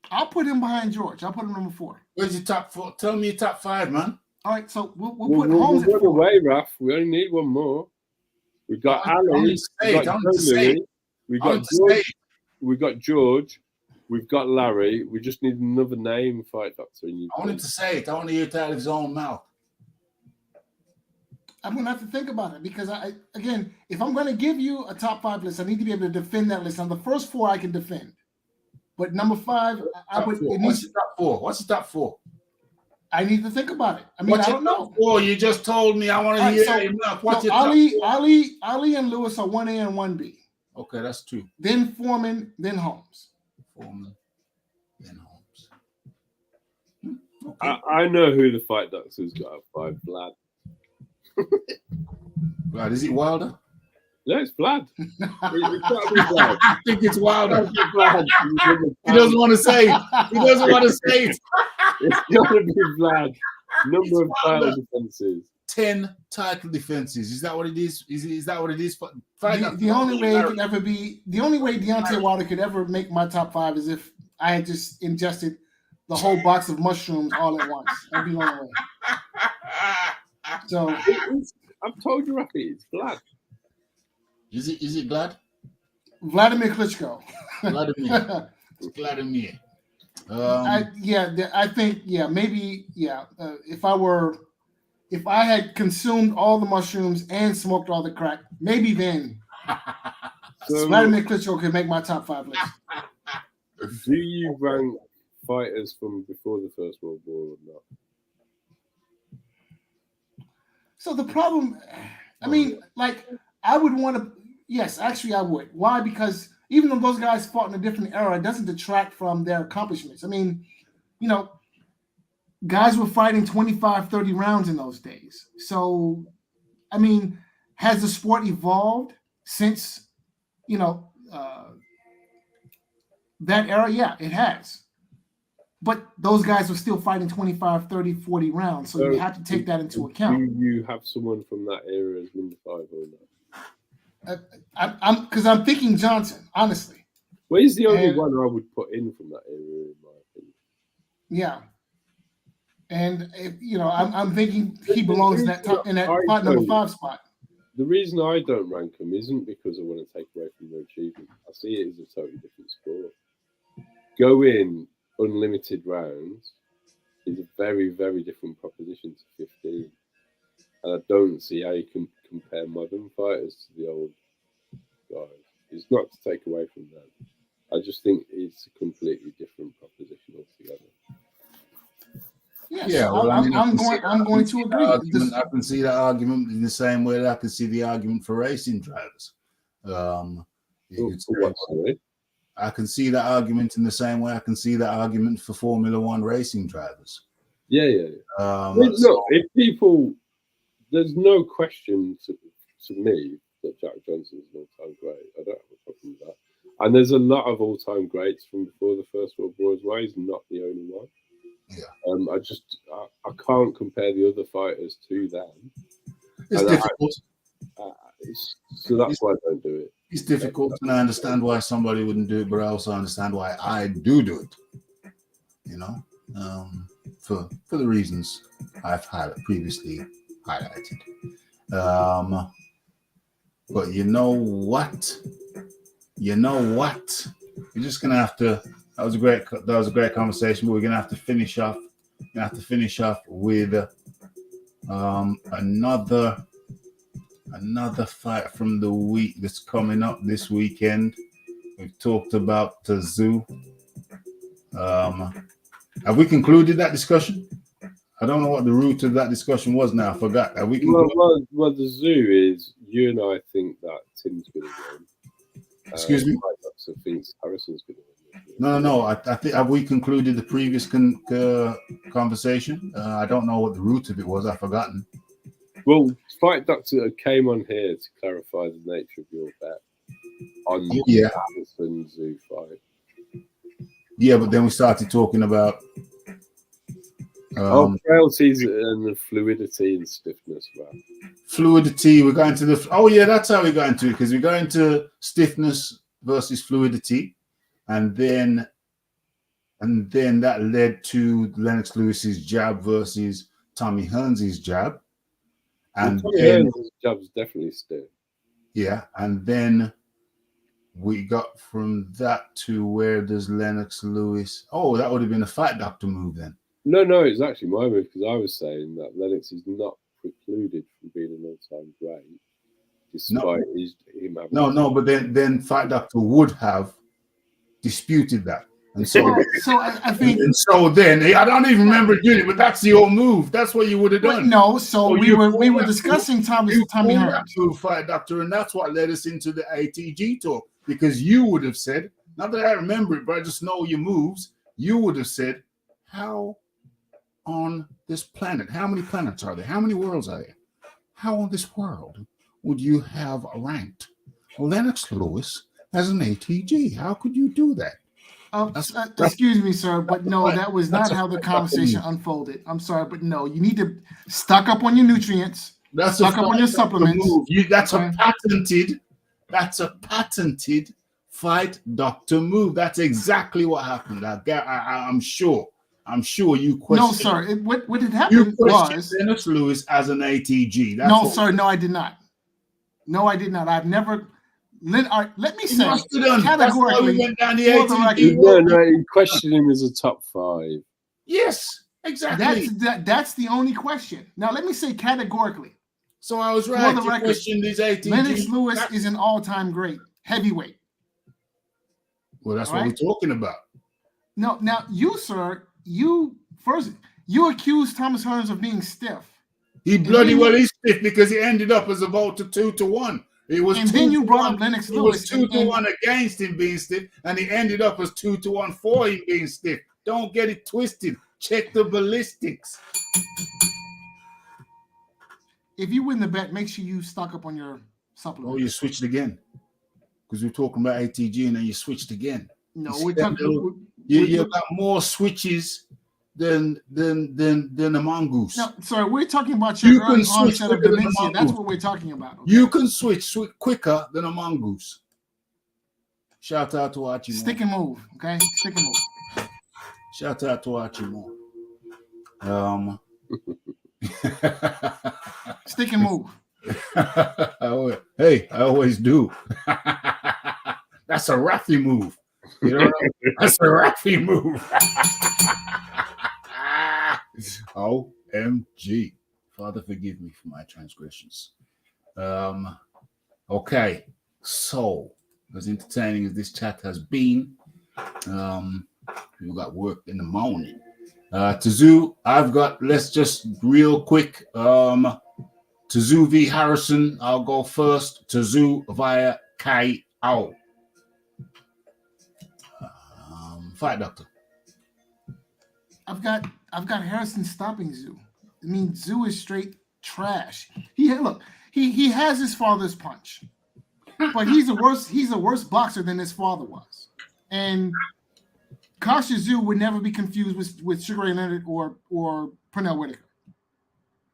I'll put him behind George. I'll put him number 4. Where's your top 4? Tell me your top 5, man. All right, so we'll put Holmes at 4. Away, Raf. We only need one more. We've got Ali. We've got Louis. We've got George. We've got George. We've got Larry. We just need another name, fight doctor. I want him to say it. I want to hear it out of his own mouth. I'm gonna have to think about it because again, if I'm gonna give you a top 5 list, I need to be able to defend that list. Now, the first 4 I can defend, but number 5, I would. It What's needs. the top 4? What's the top 4? I need to think about it. I mean, What's I your don't top know. 4? You just told me. I want to All right, hear so- enough. What's So your top 4? Ali, and Lewis are 1A and 1B. Okay, that's 2. Then Foreman, then Holmes. Foreman, then Holmes. Okay. I know who the Fight Doctor's got at 5. Vlad. Right, is it Wilder? No, it's Vlad. It's gotta be Vlad. I think it's Wilder. It's Vlad. He doesn't want to say it. He doesn't want to say it. It's gotta be Vlad. Number of title defenses. 10 title defenses. Is that what it is? Is that what it is? The only way it could ever be, the only way Deontay Wilder could ever make my top 5 is if I had just ingested the whole box of mushrooms all at once. That'd be the only way. So I've told you right, it's Vlad. Is it Glad? Vladimir Klitschko. Vladimir. It's Vladimir. I think maybe if I had consumed all the mushrooms and smoked all the crack, maybe then Vladimir Klitschko could make my top 5 list. Do you rank fighters from before the First World War or not? So the problem, I mean, like I would want to. Yes, actually, I would. Why? Because even though those guys fought in a different era, it doesn't detract from their accomplishments. I mean, you know, guys were fighting 25, 30 rounds in those days. So, I mean, has the sport evolved since, that era? Yeah, it has. But those guys were still fighting 25, 30, 40 rounds. So you have to take that into account. Do you have someone from that era as number 5 or not? I'm thinking Johnson, honestly. Well, he's the only one I would put in from that era, in my opinion. Yeah, and I'm thinking he belongs in that fight number 5 spot. The reason I don't rank him isn't because I want to take away from their achievement. I see it as a totally different sport. Go in unlimited rounds is a very, very different proposition to 15. And I don't see how you can compare modern fighters to the old guys. It's not to take away from them. I just think it's a completely different proposition altogether. Yeah, well, I'm going to agree. I can see that argument in the same way that I can see the argument for racing drivers. I can see that argument in the same way I can see that argument for Formula One racing drivers. Yeah. If people, there's no question to me that Jack Johnson is an all-time great. I don't have a problem with that. And there's a lot of all-time greats from before the First World War as well. He's not the only one. Yeah. I can't compare the other fighters to them. It's difficult. So that's why I don't do it. It's difficult, and I understand why somebody wouldn't do it, but I also understand why I do it. For the reasons I've previously highlighted. But you know what? You're just gonna have to. That was a great conversation. But we're gonna have to finish off. With another fight from the week that's coming up this weekend. We've talked about the zoo. Have we concluded that discussion? I don't know what the root of that discussion was now. I forgot. Have we concluded? Well, the zoo is, you and I think that Tim's going to win. Excuse me? I think Harrison's going to win. No. I think, have we concluded the previous conversation? I don't know what the root of it was. I've forgotten. Well, Fight Doctor came on here to clarify the nature of your bet on the Harrison Zoo fight. Yeah, but then we started talking about frailties and the fluidity and stiffness. Right? Fluidity. We're going to that's how we got into it, because we got into stiffness versus fluidity, and then that led to Lennox Lewis's jab versus Tommy Hearns' jab, and Tommy Hearns' jab's definitely stiff. Yeah, and then we got from that to where does Lennox Lewis? Oh, that would have been a Fight Doctor move then. No, it's actually my move, because I was saying that Lennox is not precluded from being an all-time great, despite him having. No, but then Fight Doctor would have disputed that. And so, I think, and so then I don't even remember doing it, but that's your move. That's what you would have done. No, so we were discussing Tommy Hearns. Move, Fight Doctor, and that's what led us into the ATG talk, because you would have said, not that I remember it, but I just know your moves. You would have said, how on this planet, how many planets are there? How many worlds are there? How on this world would you have ranked Lennox Lewis as an ATG? How could you do that? Excuse me, sir, but no, that was not how the conversation unfolded. I'm sorry, but no, you need to stock up on your nutrients. Stock up on your supplements. That's a patented Fight Doctor move. That's exactly what happened. I'm sure you questioned. No, sir. What had happened was Lennox Lewis as an ATG. Sir. No, I did not. No, I did not. I've never. Let me say categorically. We went down the ATG. No, question him as a top 5. Yes, exactly. That's the only question. Now, let me say categorically. So I was right. For the record, question these ATG. Lennox Lewis is an all-time great heavyweight. Well, that's what we're talking about. No, now you, sir, you accused Thomas Hearns of being stiff. He bloody well is stiff because he ended up as a vote to 2-1. It was, and then you brought up Lennox Lewis. It was 2-1 against him being stiff, and he ended up as 2-1 for him being stiff. Don't get it twisted. Check the ballistics. If you win the bet, make sure you stock up on your supplements. Oh, you switched again because we're talking about ATG, and then you switched again. No, we're talking. You got more switches than a mongoose. No, sorry, we're talking about your early onset of dementia. That's what we're talking about. Okay? You can switch quicker than a mongoose. Shout out to Archie. Stick and move, okay? Stick and move. Shout out to Archie Moore. Stick and move. Hey, I always do. That's a Raffy move. You know, that's a Raffy move. OMG. Father, forgive me for my transgressions. Okay. So, as entertaining as this chat has been, we got work in the morning. Tazoo, let's just real quick. Tazoo v. Harrison, I'll go first. Tazoo via KO. Fight Doctor. I've got Harrison stopping Zoo. I mean, Zoo is straight trash. He has his father's punch, but he's a worse boxer than his father was. And Kasha Zoo would never be confused with Sugar Ray Leonard or Pernell Whitaker,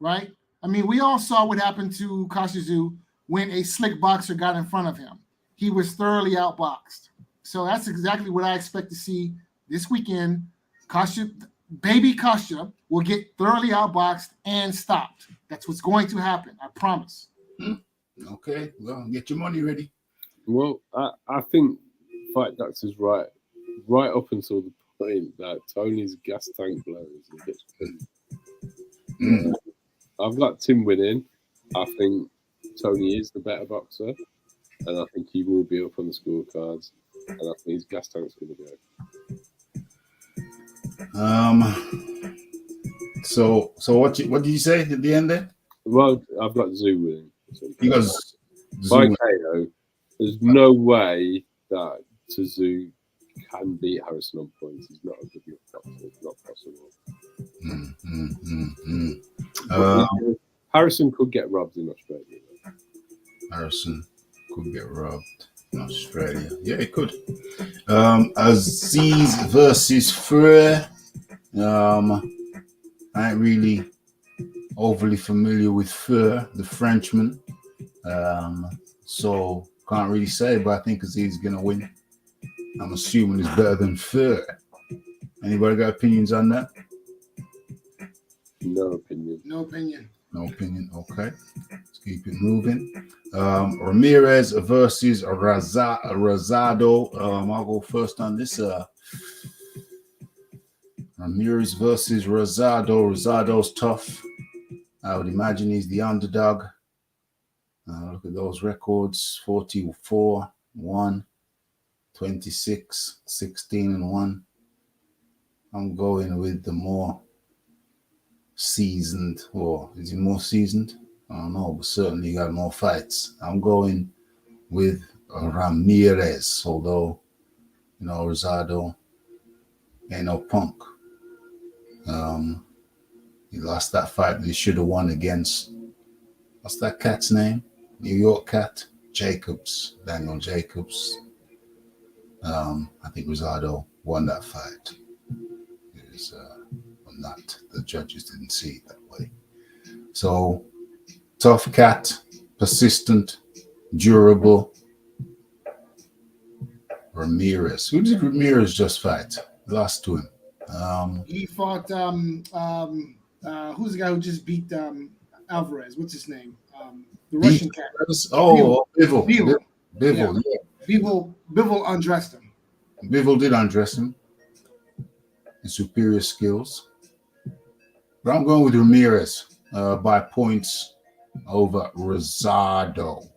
right? I mean, we all saw what happened to Kasha Zoo when a slick boxer got in front of him. He was thoroughly outboxed. So that's exactly what I expect to see this weekend. Baby Kasha will get thoroughly outboxed and stopped. That's what's going to happen. I promise. Okay. Well, get your money ready. Well, I think Fight Doctor's right up until the point that Tony's gas tank blows and gets pinned. I've got Tim winning. I think Tony is the better boxer, and I think he will be up on the scorecards. And I think his gas tank's going to go. So what did you say at the end there? Well, I've got Zoo winning. Because by KO, there's no way that Tazoo can beat Harrison on points. He's not a good enough boxer. It's not possible. Harrison could get robbed in Australia. Harrison could get robbed in Australia. Yeah, it could. Aziz versus Frere. I ain't really overly familiar with Frere, the Frenchman. So can't really say, but I think Aziz is going to win. I'm assuming it's better than Frere. Anybody got opinions on that? No opinion. No opinion. No opinion. Okay. Let's keep it moving. Ramirez versus Rosado. I'll go first on this. Ramirez versus Rosado. Rosado's tough. I would imagine he's the underdog. Look at those records: 44-1, 26, 16-1. I'm going with the more seasoned, or is he more seasoned? I don't know, but certainly got more fights. I'm going with Ramirez, although, you know, Rosado ain't no punk. He lost that fight, but he should have won against, what's that cat's name? New York cat? Jacobs, Daniel Jacobs. I think Rosado won that fight. It was not, the judges didn't see it that way. So, tough cat, persistent, durable. Ramirez. Who did Ramirez just fight? Lost to him. He fought who's the guy who just beat Alvarez? What's his name? The Russian cat. Oh, Bivol. Bivol. Bivol, yeah. Bivol undressed him. Bivol did undress him. In superior skills. But I'm going with Ramirez by points over Rosado.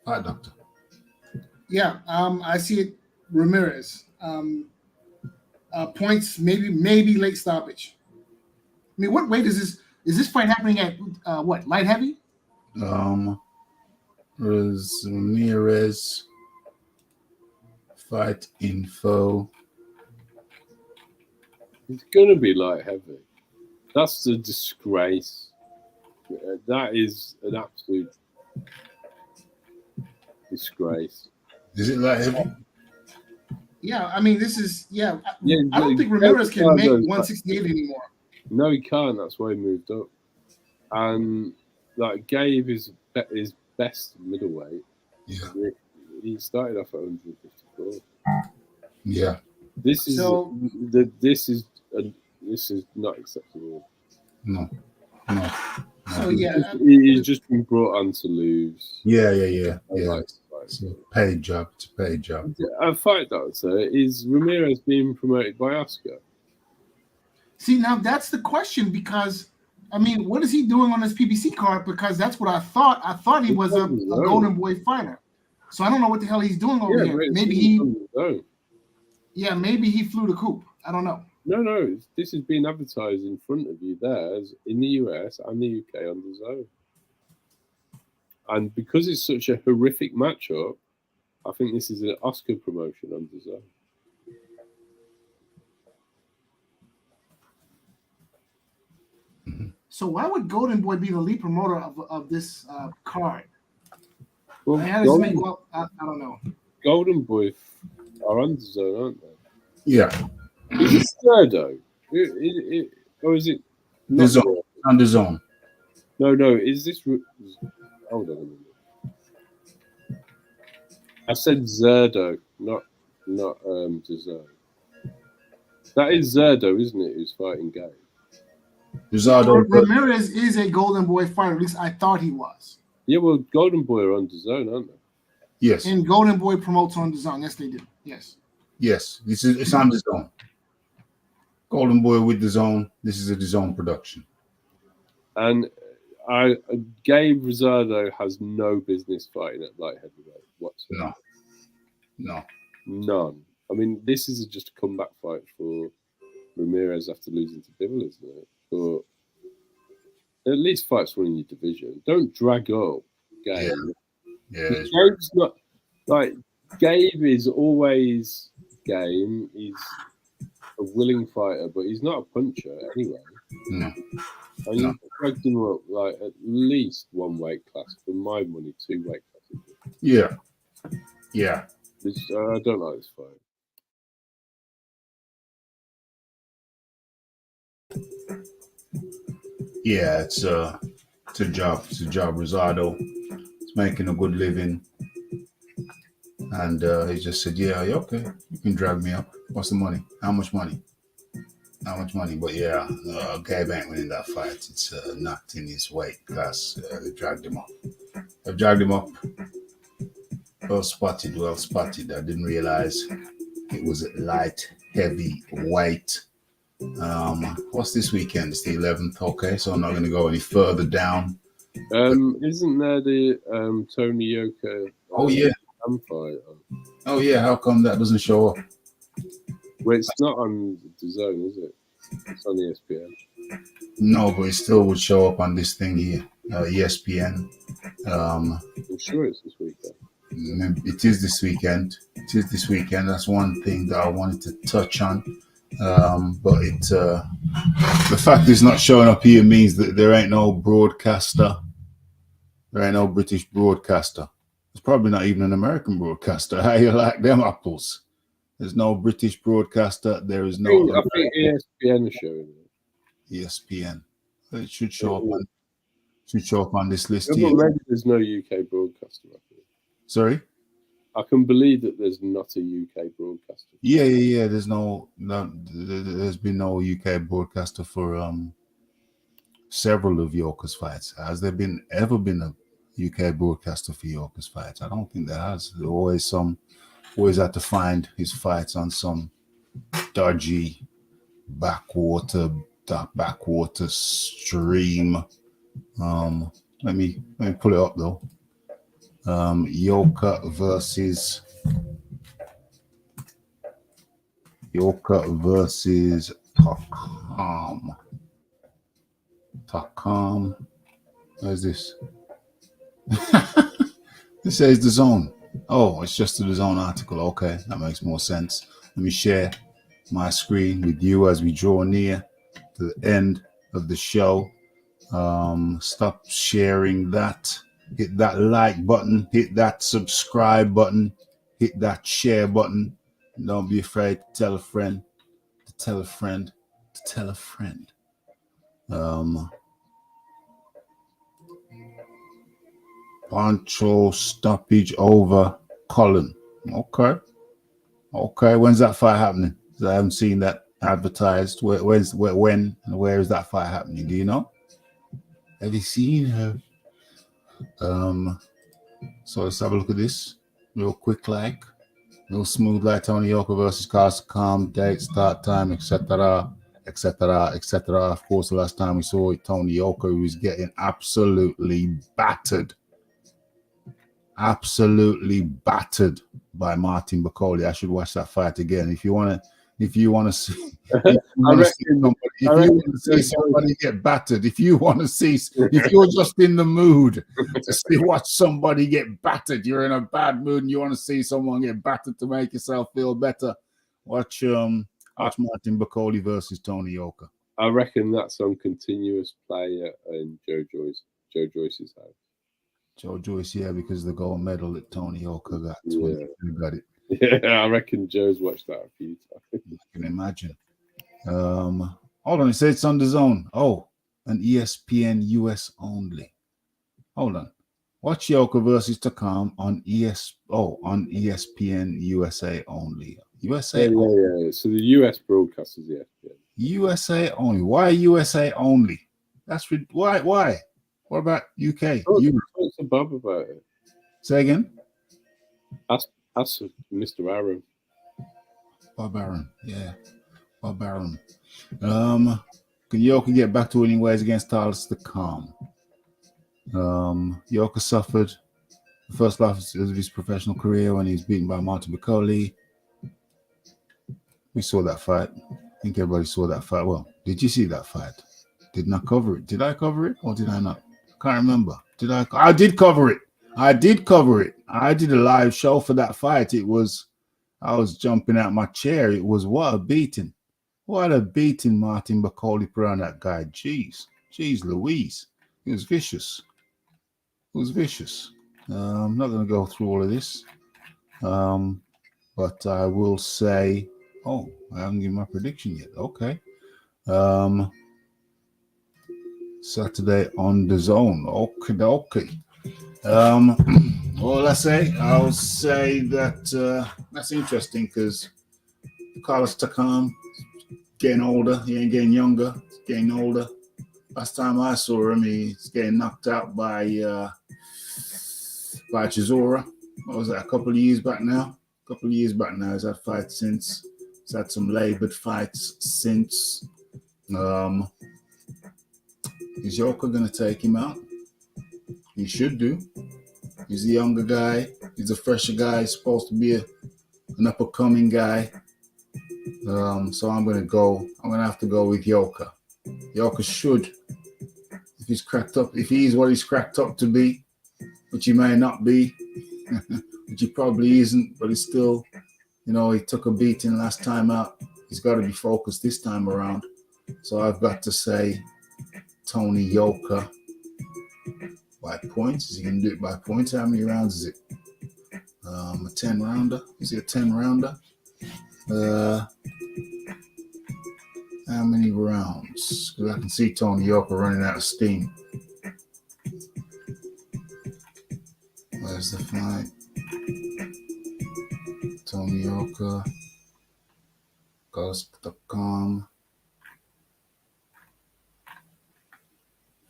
Hi, Doctor. Yeah, I see it. Ramirez. Points, maybe late stoppage. I mean, what weight is this? Is this fight happening at what, light heavy? Ramirez fight info. It's gonna be light heavy. That's a disgrace. That is an absolute disgrace. Is it light heavy? Yeah, I mean, this is I don't think Ramirez can make 168 anymore. No, he can't. That's why he moved up. And like gave his best middleweight. Yeah. He started off at 154. Yeah. This is not acceptable. No. So yeah, He's just been brought on to lose. Yeah. Like, It's a paid job. It's a paid job. A fight, doctor, is Ramirez being promoted by Oscar? see, now that's the question, because I mean, what is he doing on his PBC card? Because that's what I thought. I thought he was a Golden Boy fighter. So I don't know what the hell he's doing over here. Maybe he flew the coop. I don't know. No. This is being advertised in front of you there in the US and the UK on the zone. And because it's such a horrific matchup, I think this is an Oscar promotion on the zone. So why would Golden Boy be the lead promoter of this card? Well, I don't know. Golden Boy are on the zone, aren't they? Yeah. Is it Zerdo? Or is it The zone. On the zone. No. Is this? Hold on a minute. I said Zerdo, not the zone. That is Zerdo, isn't it? Who's fighting Gabe? Ramirez is a Golden Boy fighter. At least I thought he was. Yeah, well, Golden Boy are on the zone, aren't they? Yes. And Golden Boy promotes on the zone. Yes, they do. Yes. Yes. It's on the zone. Golden Boy with the zone. This is a zone production. And Gabe Rosado has no business fighting at light heavyweight whatsoever. No. None. I mean, this is just a comeback fight for Ramirez after losing to Bivol, isn't it? But at least fights one in your division. Don't drag up Gabe. Yeah. Gabe's not like Gabe is always game. He's a willing fighter, but he's not a puncher anyway. No. And you dragged him up like at least one weight class. For my money, 2 weight classes. Yeah. I don't like this fight. Yeah, it's a job. It's a job. Rosado is making a good living. And he just said, yeah, okay, you can drag me up. What's the money? How much money? But yeah, Gabe ain't winning that fight. It's not in his weight class. They dragged him up. They've dragged him up. Well spotted. I didn't realize it was light, heavy weight. What's this weekend? It's the 11th. Okay, so I'm not going to go any further down. Isn't there the Tony Yoka? Oh yeah. Fight? Oh yeah. How come that doesn't show up? Well, it's not on the Zone, is it? It's on ESPN. No, but it still would show up on this thing here, ESPN. I'm sure it's this weekend. It is this weekend. It is this weekend. That's one thing that I wanted to touch on. But the fact it's not showing up here means that there ain't no broadcaster. There ain't no British broadcaster. There's probably not even an American broadcaster. How you like them apples? There's no British broadcaster. There is no. I think ESPN is showing it. ESPN. It should show up. Should show up on this list Yeah, here. but maybe there's no UK broadcaster. Sorry. I can believe that there's not a UK broadcaster. Yeah. There's there's been no UK broadcaster for several of Yoka's fights. Has there ever been a UK broadcaster for Yoka's fights? I don't think there has. There's always had to find his fights on some dodgy backwater stream. Let me pull it up though. Yoka versus Takam. Where's this? This says the Zone. Oh, it's just the Zone article. Okay, that makes more sense. Let me share my screen with you as we draw near to the end of the show. Stop sharing that. Hit that like button. Hit that subscribe button. Hit that share button. Don't be afraid to tell a friend. To tell a friend. To tell a friend. Pancho stoppage over Colin. Okay. When's that fight happening? I haven't seen that advertised. When and where is that fight happening? Do you know? Have you seen her? So let's have a look at this real quick, real smooth, like Tony Yoka versus Calm, date, start time, etc. Of course, the last time we saw it, Tony Yoka was getting absolutely battered by Martin Bakoli. I should watch that fight again. If you want to see, somebody get battered, if you're just in the mood to watch somebody get battered, you're in a bad mood and you want to see someone get battered to make yourself feel better, watch Martin Bakoli versus Tony Yoka. I reckon that's on continuous play in Joe Joyce's house. Joe Joyce, yeah, because the gold medal that Tony Yoka got. Yeah. Got it. Yeah, I reckon Joe's watched that a few times. I can imagine. Hold on, it says it's on the Zone. Oh, an ESPN US only. Hold on. Watch Yoka versus Takam on ESPN USA only. USA only. Yeah. So the US broadcast is ESPN. USA only. Why USA only? That's why? What about UK? What's the Bob about it? Say again. Ask Mr. Aaron. Bob Aaron, yeah. Bob Aaron. Can Yoka get back to winning ways against Tyler Calm? Yoka suffered the first loss of his professional career when he was beaten by Martin Bakoli. We saw that fight. I think everybody saw that fight. Well, did you see that fight? Didn't I cover it? Did I cover it or did I not? Can't remember. I did cover it. I did a live show for that fight. I was jumping out my chair. It was what a beating Martin Bakoli put on that guy. Jeez Louise. It was vicious. I'm not going to go through all of this. But I will say, I haven't given my prediction yet. Okay. Saturday on the Zone. Okay. What will I say? I'll say that that's interesting because Carlos Takam getting older. He ain't getting younger. He's getting older. Last time I saw him, he's getting knocked out by Chisora. What was that? A couple of years back now. He's had fight since. He's had some labored fights since. Is Yoka going to take him out? He should do. He's a younger guy. He's a fresher guy. He's supposed to be an up-and-coming guy. So I'm going to have to go with Yoka. Yoka should, if he's cracked up, if he's what he's cracked up to be, which he may not be, which he probably isn't, but he's still, he took a beating last time out. He's got to be focused this time around. So I've got to say Tony Yoka by points. Is he going to do it by points? How many rounds is it? A 10-rounder? Is it a 10-rounder? How many rounds? Because I can see Tony Yoka running out of steam. Where's the fight? Tony Yoka. Ghost.com.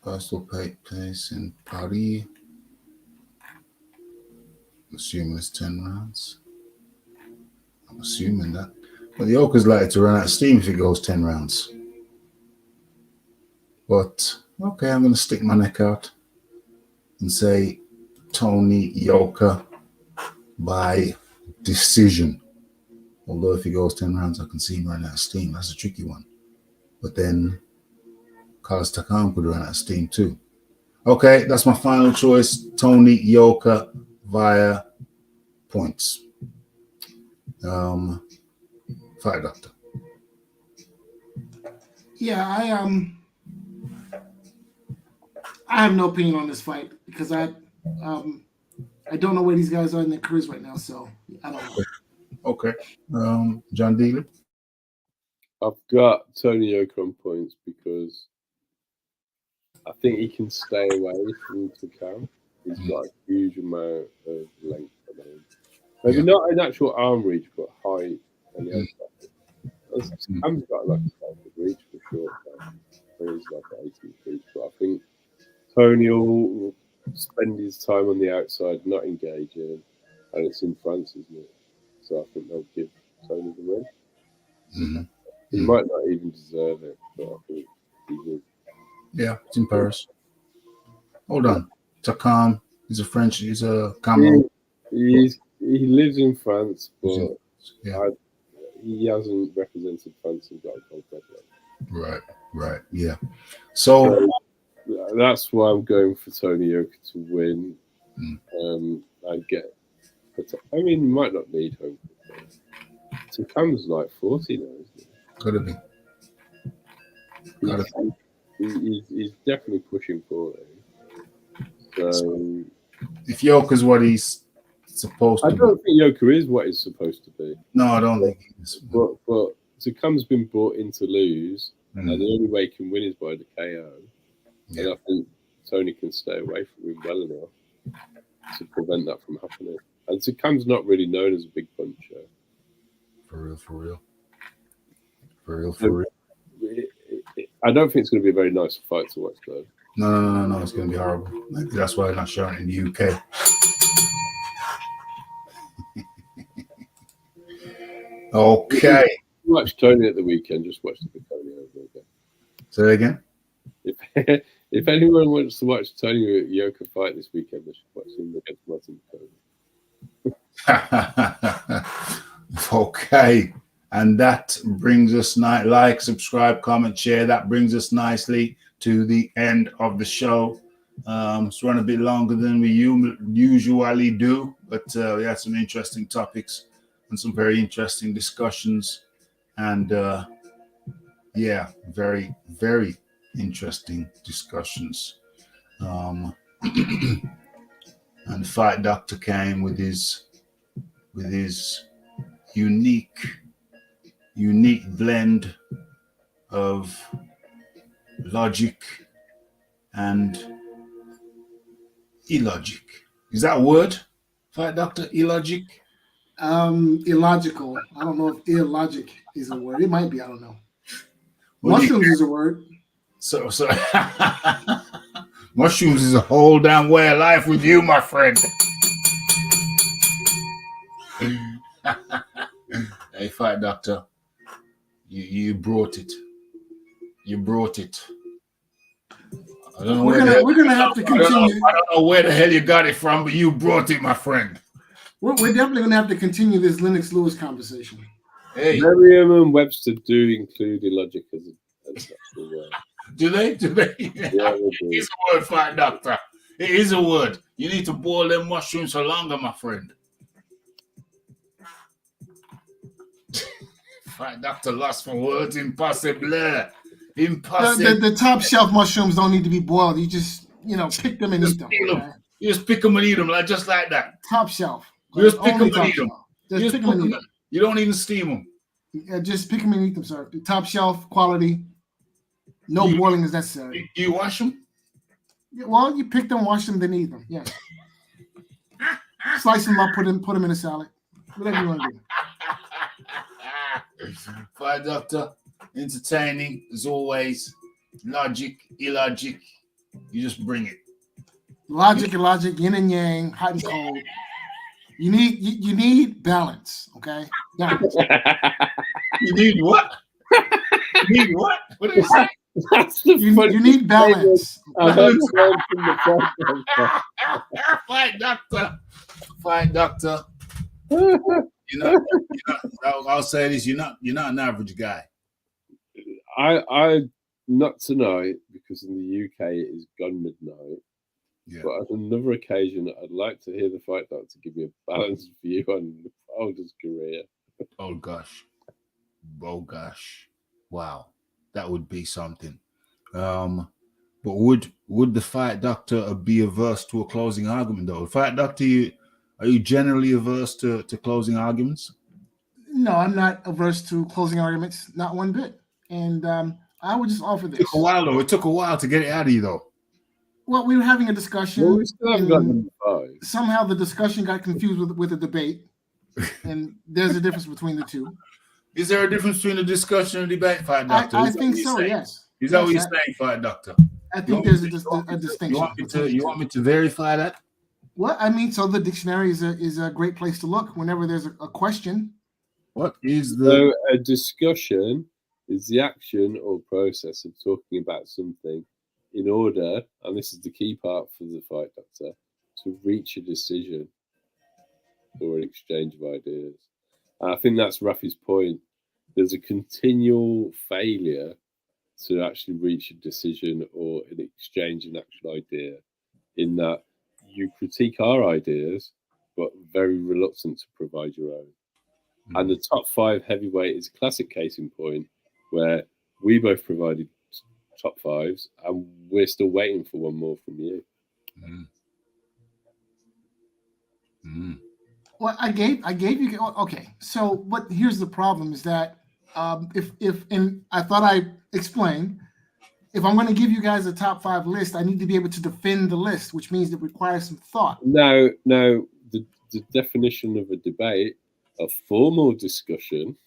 First will take place in Paris. I'm assuming it's 10 rounds. I'm assuming that. But the Yoka's likely to run out of steam if it goes 10 rounds. But, okay, I'm going to stick my neck out and say Tony Yoka by decision. Although if he goes 10 rounds, I can see him running out of steam. That's a tricky one. But then Carlos Takam could run out of steam too. Okay, that's my final choice. Tony Yoka via points. Fight Doctor. Yeah, I have no opinion on this fight because I don't know where these guys are in their careers right now, so I don't know. Okay. John Dealey. I've got Tony Yoka on points because I think he can stay away from Takam. He's got a huge amount of length. Maybe not an actual arm reach, but height. And Takam's got like a good reach for short time. He's like 18 feet. But I think Tony will spend his time on the outside, not engaging. And it's in France, isn't it? So I think they'll give Tony the win. Mm-hmm. He might not even deserve it, but I think he will. Yeah, it's in Paris. Hold on. Takam, he's a Cameroon. He lives in France, but yeah. He hasn't represented France in gold medal. Right, yeah. So that's why I'm going for Tony Yoka to win. He might not need home. Takam's like 40 now, isn't he? Could it be? He's definitely pushing 40. So if Yoka's what he's supposed to be. I don't think Yoka is what he's supposed to be. No, I don't think he is. But Takam's been brought in to lose, and the only way he can win is by the KO. Yeah. And I think Tony can stay away from him well enough to prevent that from happening. And Takam's not really known as a big puncher. For real. I don't think it's going to be a very nice fight to watch, though. No. It's going to be horrible. Maybe that's why they're not showing it in the UK. Okay. Watch Tony at the weekend. Just watch the Tony over again. Say that again? If anyone wants to watch Tony Yoka fight this weekend, they should watch him against Martin Cody. Okay. And that brings us, like, subscribe, comment, share. That brings us nicely to the end of the show. It's run a bit longer than we usually do, but we had some interesting topics and some very interesting discussions. And very, very interesting discussions. And the Fight Doctor came with his unique blend of logic and illogic. Is that a word? Fight Doctor? Illogic? Illogical. I don't know if illogic is a word. It might be. I don't know. Mushrooms is a word. So mushrooms is a whole damn way of life with you, my friend. Hey, Fight Doctor. You brought it. You brought it. I don't know We're gonna have to continue. I don't know where the hell you got it from, but you brought it, my friend. We're definitely gonna have to continue this Lennox Lewis conversation. Hey, Merriam-Webster do include illogic as an actual word. do they? Yeah, they do. It's a word, Fight Doctor. It is a word. You need to boil them mushrooms for longer, my friend. Fight Doctor lost for words. Impossible. Impossible. The top shelf mushrooms don't need to be boiled. You just pick them and eat them. Okay? You just pick them and eat them, just like that. Top shelf. You just pick Only them and top eat them. shelf. Just pick them and eat them. You don't even steam them. Yeah, just pick them and eat them, sir. The top shelf quality. No boiling is necessary. Do you wash them? Yeah, well, you pick them, wash them, then eat them. Yeah. Slice them up, put them in a salad. Whatever you want to do. Fight Doctor, entertaining as always. Logic, illogic. You just bring it. Logic, illogic, yin and yang, hot and cold. You need balance, okay? Balance. You need what? You need what? What did you say? That's the You need balance. Fight Doctor. Fight Doctor. I'll say this: you're not an average guy. I not tonight, because in the UK it is gone midnight. Yeah. But on another occasion, I'd like to hear the Fight Doctor give me a balanced view on Wilder's career. Oh gosh. Wow, that would be something. But would the Fight Doctor be averse to a closing argument though? Fight Doctor, are you generally averse to closing arguments? No, I'm not averse to closing arguments, not one bit. And I would just offer this. It took a while though. It took a while to get it out of you though. Well, we were having a discussion. Well, we still haven't got number 5. Somehow the discussion got confused with a debate, and there's a difference between the two. Is there a difference between a discussion and a debate, Fight Doctor? I think so. Yes. Is that what you're saying, Fight Doctor? I think there's a distinction. You want me to verify that? Well, I mean, so the dictionary is a great place to look whenever there's a question. What is So a discussion is the action or process of talking about something in order, and this is the key part for the Fight Doctor, to reach a decision or an exchange of ideas. And I think that's Rafi's point. There's a continual failure to actually reach a decision or an exchange an actual idea, in that you critique our ideas, but very reluctant to provide your own. Mm-hmm. And the top 5 heavyweight is a classic case in point, where we both provided top 5s, and we're still waiting for one more from you. Mm. Mm. Well, I gave you okay. So, but here's the problem: is that and I thought I explained, if I'm going to give you guys a top 5 list, I need to be able to defend the list, which means it requires some thought. No, the definition of a debate, a formal discussion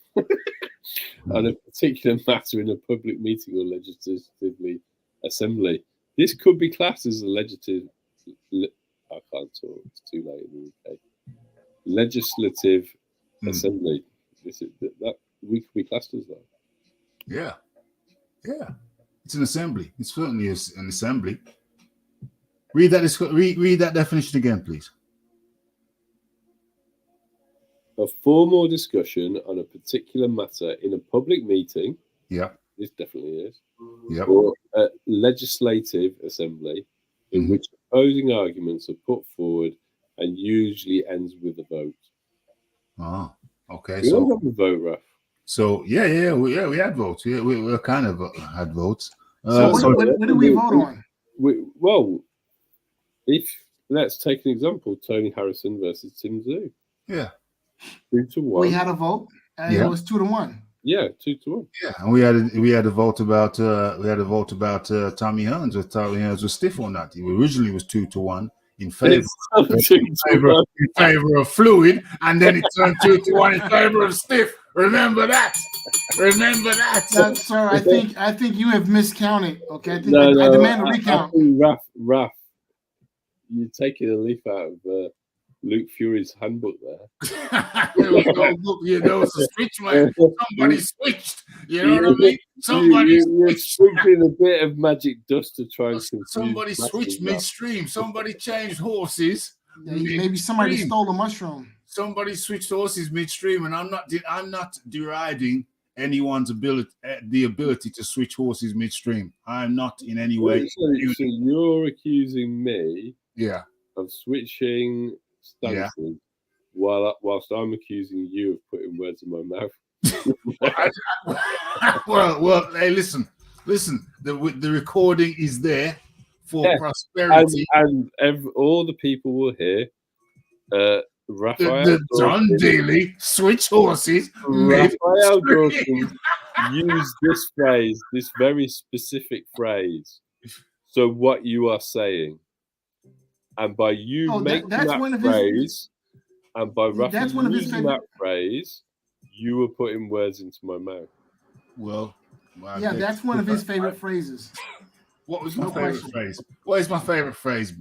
on a particular matter in a public meeting or legislatively assembly. This could be classed as a legislative. I can't talk. It's too late in the UK. Legislative assembly. That we could be classed as that. Yeah. It's an assembly. It's certainly an assembly. Read that definition again, please. A formal discussion on a particular matter in a public meeting. Yeah. This definitely is. Yeah. Or a legislative assembly in which opposing arguments are put forward and usually ends with a vote. Oh, okay. We don't have a vote, Raf. So we had votes. We kind of had votes. So what do we vote on? Well, if let's take an example: Tony Harrison versus Tim Tszyu. Yeah. 2-1. We had a vote, and it was 2-1. Yeah, 2-1. Yeah, and we had a vote about Tommy Hearns, with Tommy Hearns was stiff or not. He originally was 2-1 in favor of fluid, and then it turned 2-1 in favor of stiff. Remember that. Sir, I think you have miscounted. Okay, I demand a recount. Raf, you're taking a leaf out of Luke Fury's handbook there. There was no book, there was a switch, man. Somebody switched. You know what I mean? Somebody You're switched. sprinkling a bit of magic dust to try and confuse. Somebody switched midstream. Somebody changed horses. Maybe somebody midstream. stole a mushroom. Somebody switched horses midstream, and I'm not deriding anyone's the ability to switch horses midstream. I'm not in any way. So you're accusing me, yeah, of switching stances, whilst I'm accusing you of putting words in my mouth. well. Hey, listen. The recording is there for prosperity, and all the people will hear. Raphael the John Daly switch horses. Raphael Dawkins used this phrase, this very specific phrase. So what you are saying, and by you making that phrase, and by Raphael using that phrase, you were putting words into my mouth. Well, that's one of his favorite phrases. What was my favorite phrase? What is my favorite phrase?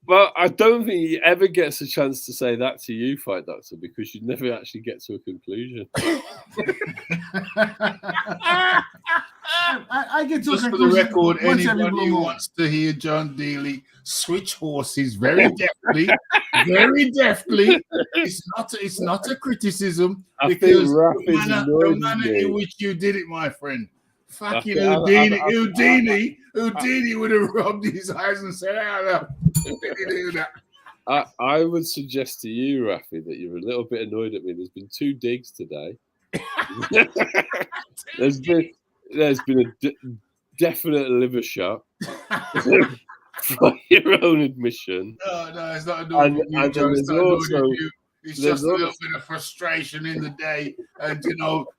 Well, I don't think he ever gets a chance to say that to you, Fight Doctor, because you never actually get to a conclusion. I get to just a conclusion. For the record, anybody who wants to hear John Daly switch horses very deftly, it's not a criticism, because the manner in which you did it, my friend. Fucking Houdini would have rubbed his eyes and said, "Oh, no, did he do that?" I would suggest to you, Rafi, that you're a little bit annoyed at me. There's been 2 digs today. there's been a definite liver shot for your own admission. No, it's not annoying. It's just a little bit of frustration in the day, and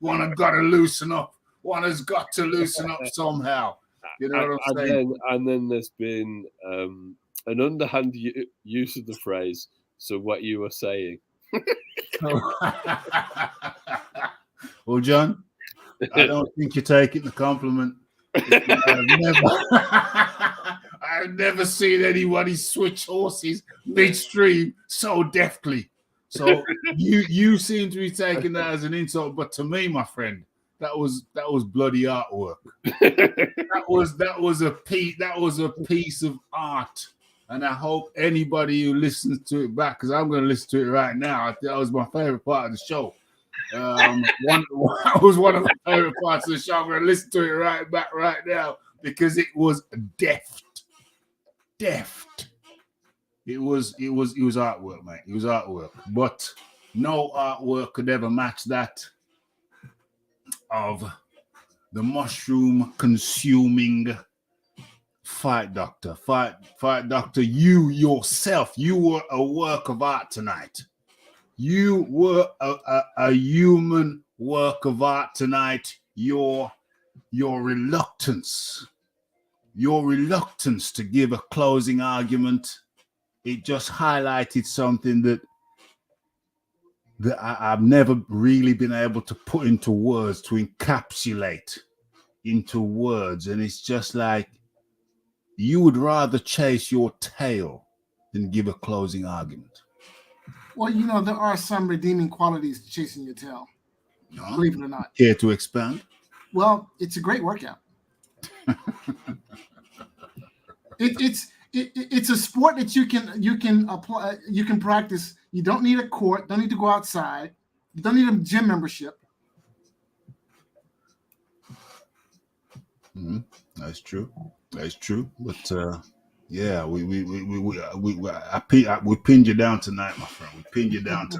one has got to loosen up. One has got to loosen up somehow. You know what I'm saying? And then there's been an underhand use of the phrase, so what you were saying. Well, John, I don't think you're taking the compliment. I've never seen anybody switch horses midstream so deftly. So you seem to be taking that as an insult, but to me, my friend, that was bloody artwork. that was a piece of art, and I hope anybody who listens to it back, because I'm going to listen to it right now. That was my favorite part of the show. Was one of my favorite parts of the show. I'm going to listen to it right back right now because it was deft. It was artwork, mate. It was artwork, but no artwork could ever match that of the mushroom consuming Fight Doctor. Fight Doctor, you yourself, you were a work of art tonight. You were a human work of art tonight. Your reluctance to give a closing argument, it just highlighted something that I've never really been able to put into words, to encapsulate into words. And it's just like you would rather chase your tail than give a closing argument. Well, there are some redeeming qualities to chasing your tail. No? Believe it or not. Care to expand? Well, it's a great workout. It's a sport that you can apply, you can practice. You don't need a court, don't need to go outside, you don't need a gym membership. Mm-hmm. That's true. But yeah, we pinned you down tonight, my friend. We pinned you down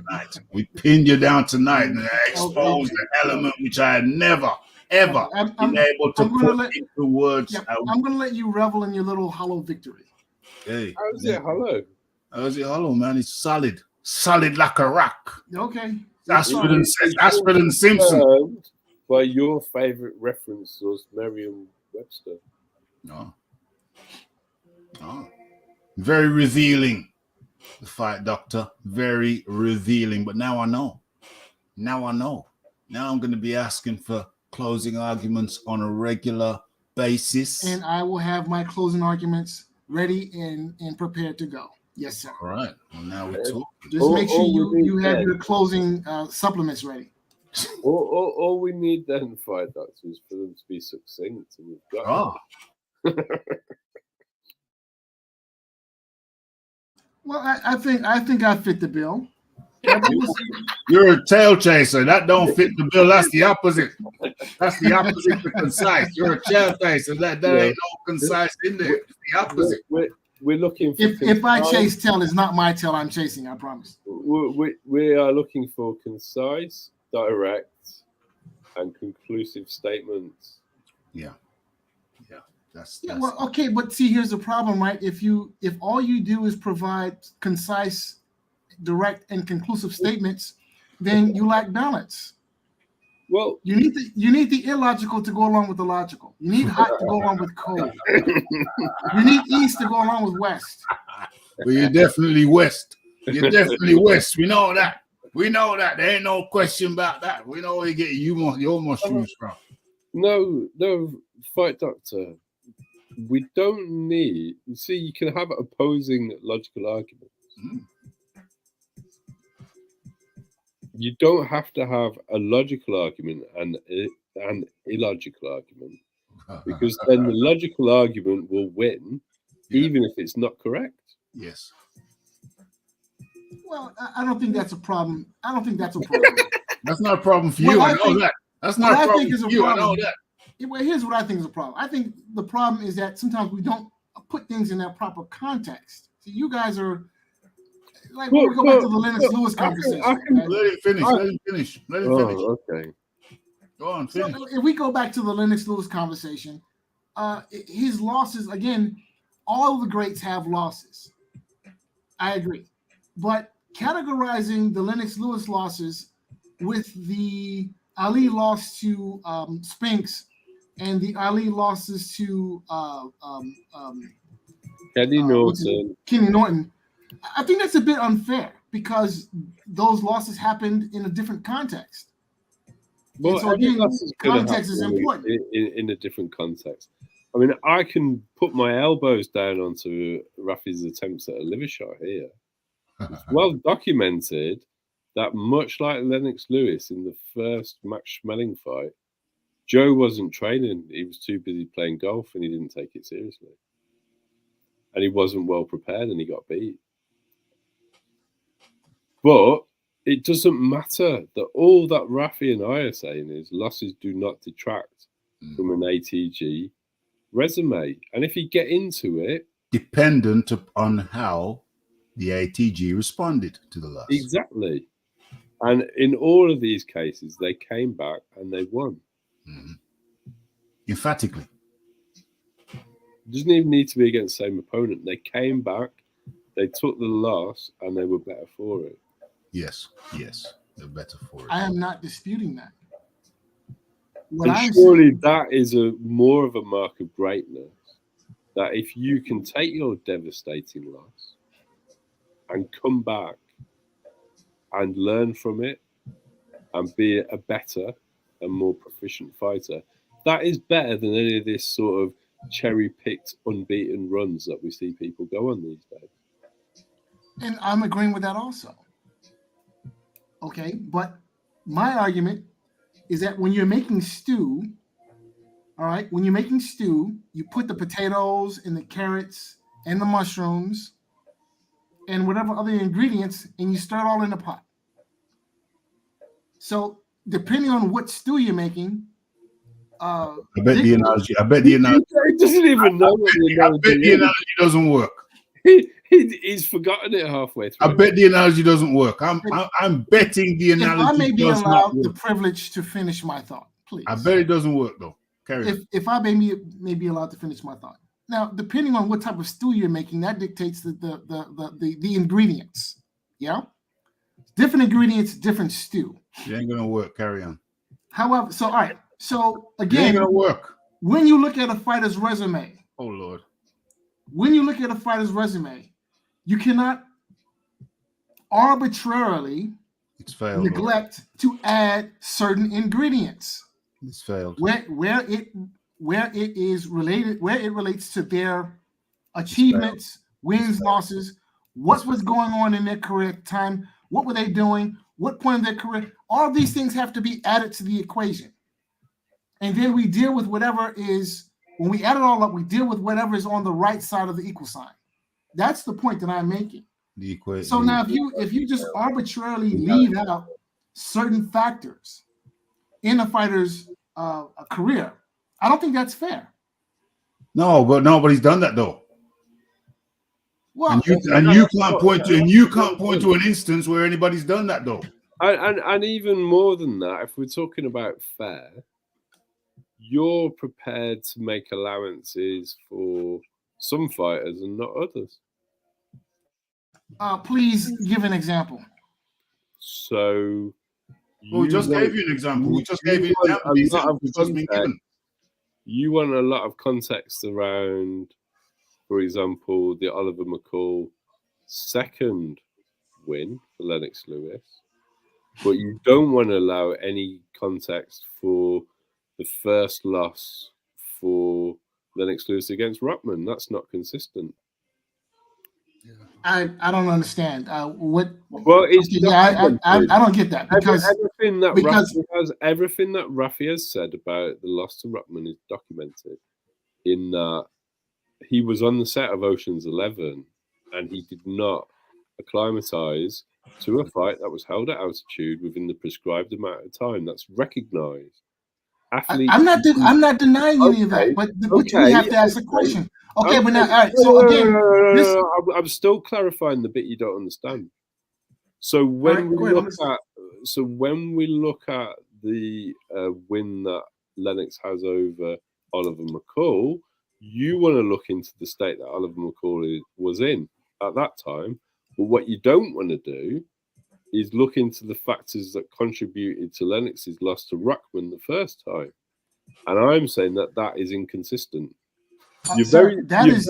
tonight, and I exposed the element which I had never ever been able to put into words. Yeah, I'm going to let you revel in your little hollow victory. Hey, how's it hollow? How's it hollow, man? It's solid like a rock. Okay. Ashford and Simpson. By your favorite reference was Merriam-Webster. No. Very revealing, the Fight Doctor. Very revealing. But now I know. Now I'm going to be asking for closing arguments on a regular basis. And I will have my closing arguments ready and prepared to go. Yes, sir. All right. Well, now we're talking. Just make sure all we you need have then- your closing supplements ready. All we need then, Fight Doctor, is for them to be succinct, and we've got. Oh, Well, I think I fit the bill. you're a tail chaser. That don't fit the bill. That's the opposite. That's the opposite to concise. You're a tail chaser. That Yeah. ain't no concise in there. It's the opposite. We're looking for. If I concise- chase tail, it's not my tail I'm chasing. I promise. We are looking for concise, direct, and conclusive statements. Yeah. That's Yeah, well, okay, but see, here's the problem, right? If all you do is provide concise, direct, and conclusive statements, then you lack balance. Well, You need the illogical to go along with the logical. You need hot to go along with cold. You need east to go along with west. well, you're definitely West. You're definitely West. We know that. We know that. There ain't no question about that. We know where you get your mushrooms from. no, Fight Doctor. We don't need. You see, you can have opposing logical arguments. Mm. You don't have to have a logical argument and an illogical argument, because then the logical argument will win, Yeah. even if it's not correct. Yes. Well, I don't think that's a problem. I don't think that's a problem. That's not a problem for Well, you. I I know think- that. That's what not I a problem think is for a you. I know problem- that. Well, here's what I think is a problem. I think the problem is that sometimes we don't put things in their proper context. So you guys are like, when we go back to the Lennox Lewis conversation. I can- okay? Let him finish. Let him finish. Let him finish. Oh, okay. Go on, So finish. if we go back to the Lennox Lewis conversation, his losses, again, all the greats have losses. I agree. But categorizing the Lennox Lewis losses with the Ali loss to Spinks and the Ali losses to Kenny what's his- Norton. Kenny Norton, I think that's a bit unfair because those losses happened in a different context. Well, so every again, loss is gonna context is happen important. in a different context. I mean, I can put my elbows down onto Rafi's attempts at a liver shot here. It's well documented that much like Lennox Lewis in the first Max Schmeling fight, Joe wasn't training. He was too busy playing golf and he didn't take it seriously. And he wasn't well prepared and he got beat. But it doesn't matter that all that Rafi and I are saying is losses do not detract from an ATG resume. And if you get into it, Dependent on how the ATG responded to the loss. exactly. And in all of these cases, they came back and they won. Mhm. Emphatically. It doesn't even need to be against the same opponent. They came back, they took the loss, and they were better for it. Yes. They're better for it. I am not disputing that. What And I'm surely saying, that is more of a mark of greatness. That if you can take your devastating loss and come back and learn from it and be a better and more proficient fighter, that is better than any of this sort of cherry-picked unbeaten runs that we see people go on these days. and I'm agreeing with that also. Okay, but my argument is that when you're making stew, all right, when you're making stew, you put the potatoes and the carrots and the mushrooms and whatever other ingredients, and you stir it all in a pot. So depending on what stew you're making, I bet the analogy. He doesn't even know what the I bet the analogy is. analogy doesn't work. He's forgotten it halfway through. I bet the analogy doesn't work. I'm betting the if I analogy may be does not allowed the work. privilege to finish my thought, please. I bet it doesn't work though. Carry on. If I may be allowed to finish my thought. Now, depending on what type of stew you're making, that dictates the ingredients. Yeah, different ingredients, different stew. It ain't gonna work. Carry on. However, so all right. So It ain't again, gonna work. when you look at a fighter's resume, Oh Lord. you cannot arbitrarily It's failed. Lord. neglect to add certain ingredients It's failed. where it relates to their achievements, wins, losses, what was going on in their career at the time, what were they doing, what point of their career. All of these things have to be added to the equation. And then we deal with whatever is, when we add it all up, we deal with whatever is on the right side of the equal sign. That's the point that I'm making. So now if you just arbitrarily leave out certain factors in a fighter's career, I don't think that's fair. No, but nobody's done that though. Well, and you can't point to an instance where anybody's done that though. And even more than that, if we're talking about fair, you're prepared to make allowances for some fighters and not others. Please give an example. So we just gave you an example. We just gave you an example. You want a lot of context around, for example, the Oliver McCall second win for Lennox Lewis, but you don't want to allow any context for the first loss for Lennox Lewis against Ruckman. That's not consistent. I don't understand what. Well, it's I don't get that because everything that Rafi has said about the loss to Ruckman is documented. In that he was on the set of Ocean's 11 and he did not acclimatise to a fight that was held at altitude within the prescribed amount of time. That's recognised. I'm not denying any of that, but we have to ask the question. Okay, but now, all right. So again, I'm still clarifying the bit you don't understand. So when we look at the win that Lennox has over Oliver McCall, you want to look into the state that Oliver McCall was in at that time. But what you don't want to do is look into the factors that contributed to Lennox's loss to Ruckman the first time. And I'm saying that is inconsistent. That is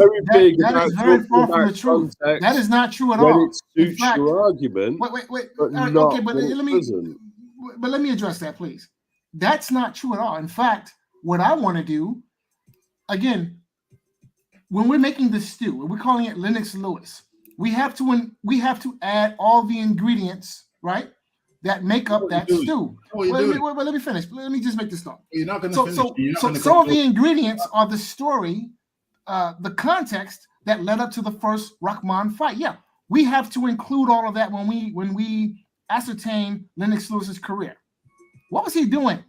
very far from the truth. That is not true at all. When it suits your argument, wait. But Okay, but let me address that, please. That's not true at all. In fact, what I want to do, again, when we're making this stew, and we're calling it Lennox Lewis, we have to add all the ingredients, right, that make up that stew. Let me finish. Let me just make this thought. You're not going to finish. So some of the ingredients are the story, the context that led up to the first Rahman fight. Yeah, we have to include all of that when we ascertain Lennox Lewis's career. What was he doing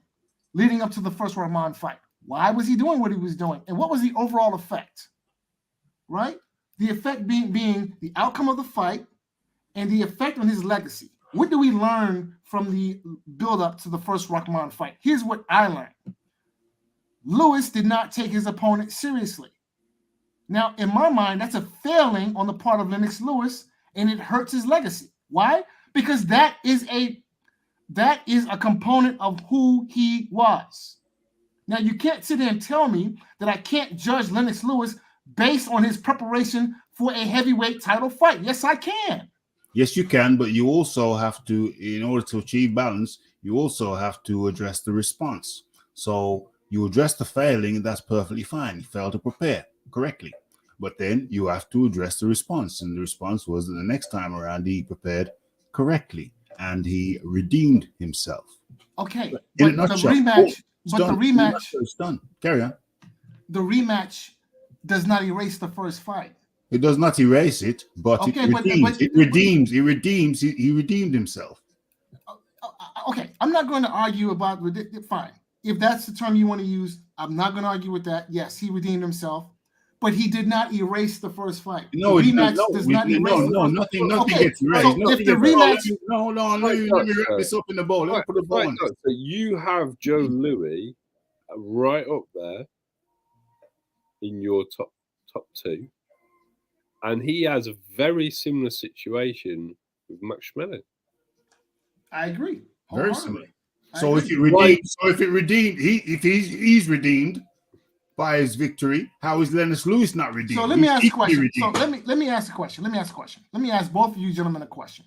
leading up to the first Rahman fight? Why was he doing what he was doing? And what was the overall effect? Right? The effect being the outcome of the fight and the effect on his legacy. What do we learn from the build-up to the first Rahman fight? Here's what I learned. Lewis did not take his opponent seriously. Now, in my mind, that's a failing on the part of Lennox Lewis, and it hurts his legacy. Why? Because that is a component of who he was. Now, you can't sit there and tell me that I can't judge Lennox Lewis based on his preparation for a heavyweight title fight. Yes, I can. Yes, you can, but you also have to, in order to achieve balance, you also have to address the response. So you address the failing, that's perfectly fine. You failed to prepare correctly. But then you have to address the response. And the response was that the next time around, he prepared correctly and he redeemed himself. Okay. In a nutshell. The rematch is done. Carry on. The rematch does not erase the first fight. It does not erase it, but he redeemed himself. Okay, I'm not going to argue about fine. If that's the term you want to use, I'm not going to argue with that. Yes, he redeemed himself, but he did not erase the first fight. No, nothing gets erased. If the rematch, let me wrap this up in the bowl. Let me put the ball on. So you have Joe Louis right up there in your top two. And he has a very similar situation with Max Schmeling. I agree. Very similar. So if he's redeemed by his victory, how is Lennox Lewis not redeemed? So let me ask a question. So let me ask a question. Let me ask both of you gentlemen a question.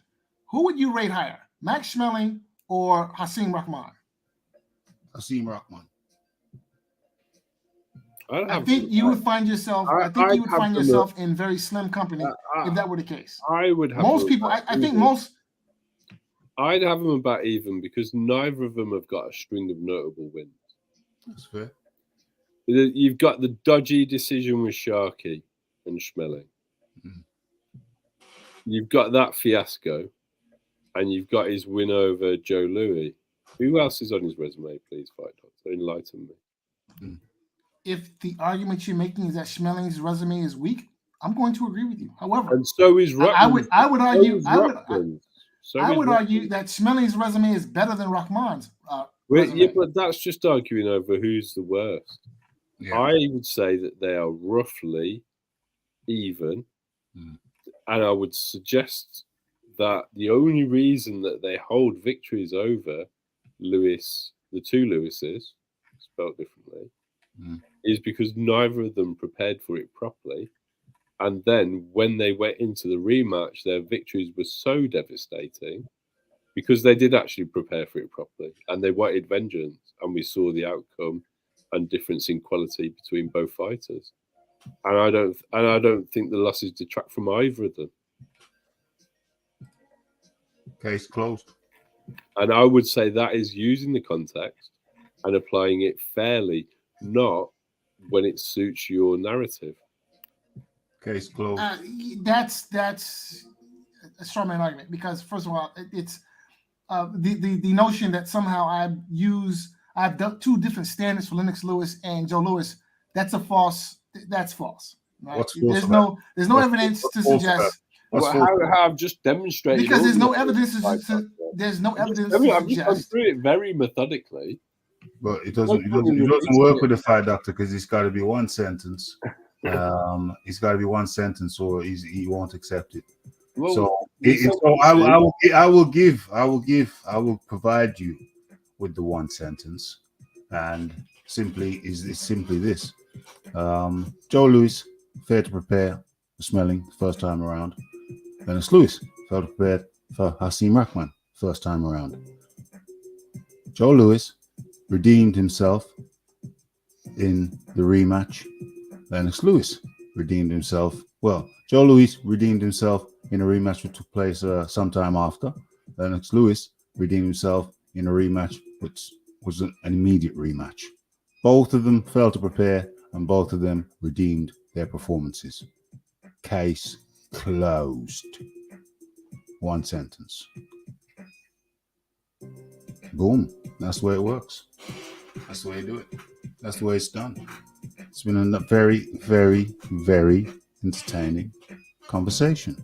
Who would you rate higher, Max Schmeling or Hasim Rahman? Hasim Rahman. I think you would find yourself. I think you would find yourself in very slim company if that were the case. I would have Most people. I think most. I'd have them about even because neither of them have got a string of notable wins. That's fair. You've got the dodgy decision with Sharkey and Schmeling. Mm. You've got that fiasco, and you've got his win over Joe Louis. Who else is on his resume, please, Fight Doctor? Enlighten me. Mm. If the argument you're making is that Schmeling's resume is weak, I'm going to agree with you. However, and so is Ruckman's. I would argue. I would Ruckman's. argue that Schmeling's resume is better than Rahman's. Yeah, but that's just arguing over who's the worst. Yeah. I would say that they are roughly even, and I would suggest that the only reason that they hold victories over Lewis, the two Lewises, spelled differently, is because neither of them prepared for it properly. And then when they went into the rematch, their victories were so devastating because they did actually prepare for it properly and they wanted vengeance. And we saw the outcome and difference in quality between both fighters. And I don't think the losses detract from either of them. Case closed. And I would say that is using the context and applying it fairly, not when it suits your narrative. Case closed. That's a straw man argument because first of all, it's the notion that somehow I've done two different standards for Lennox Lewis and Joe Louis. That's false. Right? What's false? There's no evidence to suggest. How I've just demonstrated because there's no evidence. There's no evidence. I've just gone through it very methodically. But it doesn't work with the Fight Doctor because it's got to be one sentence. It's got to be one sentence, or he won't accept it. Well, I will provide you with the one sentence, and it's simply this: Joe Louis failed to prepare for Schmeling first time around. Lennox Lewis failed to prepare for Hasim Rahman first time around. Joe Louis redeemed himself in the rematch. Lennox Lewis redeemed himself. Well, Joe Louis redeemed himself in a rematch which took place sometime after. Lennox Lewis redeemed himself in a rematch which was an immediate rematch. Both of them failed to prepare, and both of them redeemed their performances. Case closed. One sentence. Boom. That's the way it works. That's the way you do it. That's the way it's done. It's been a very, very, very entertaining conversation.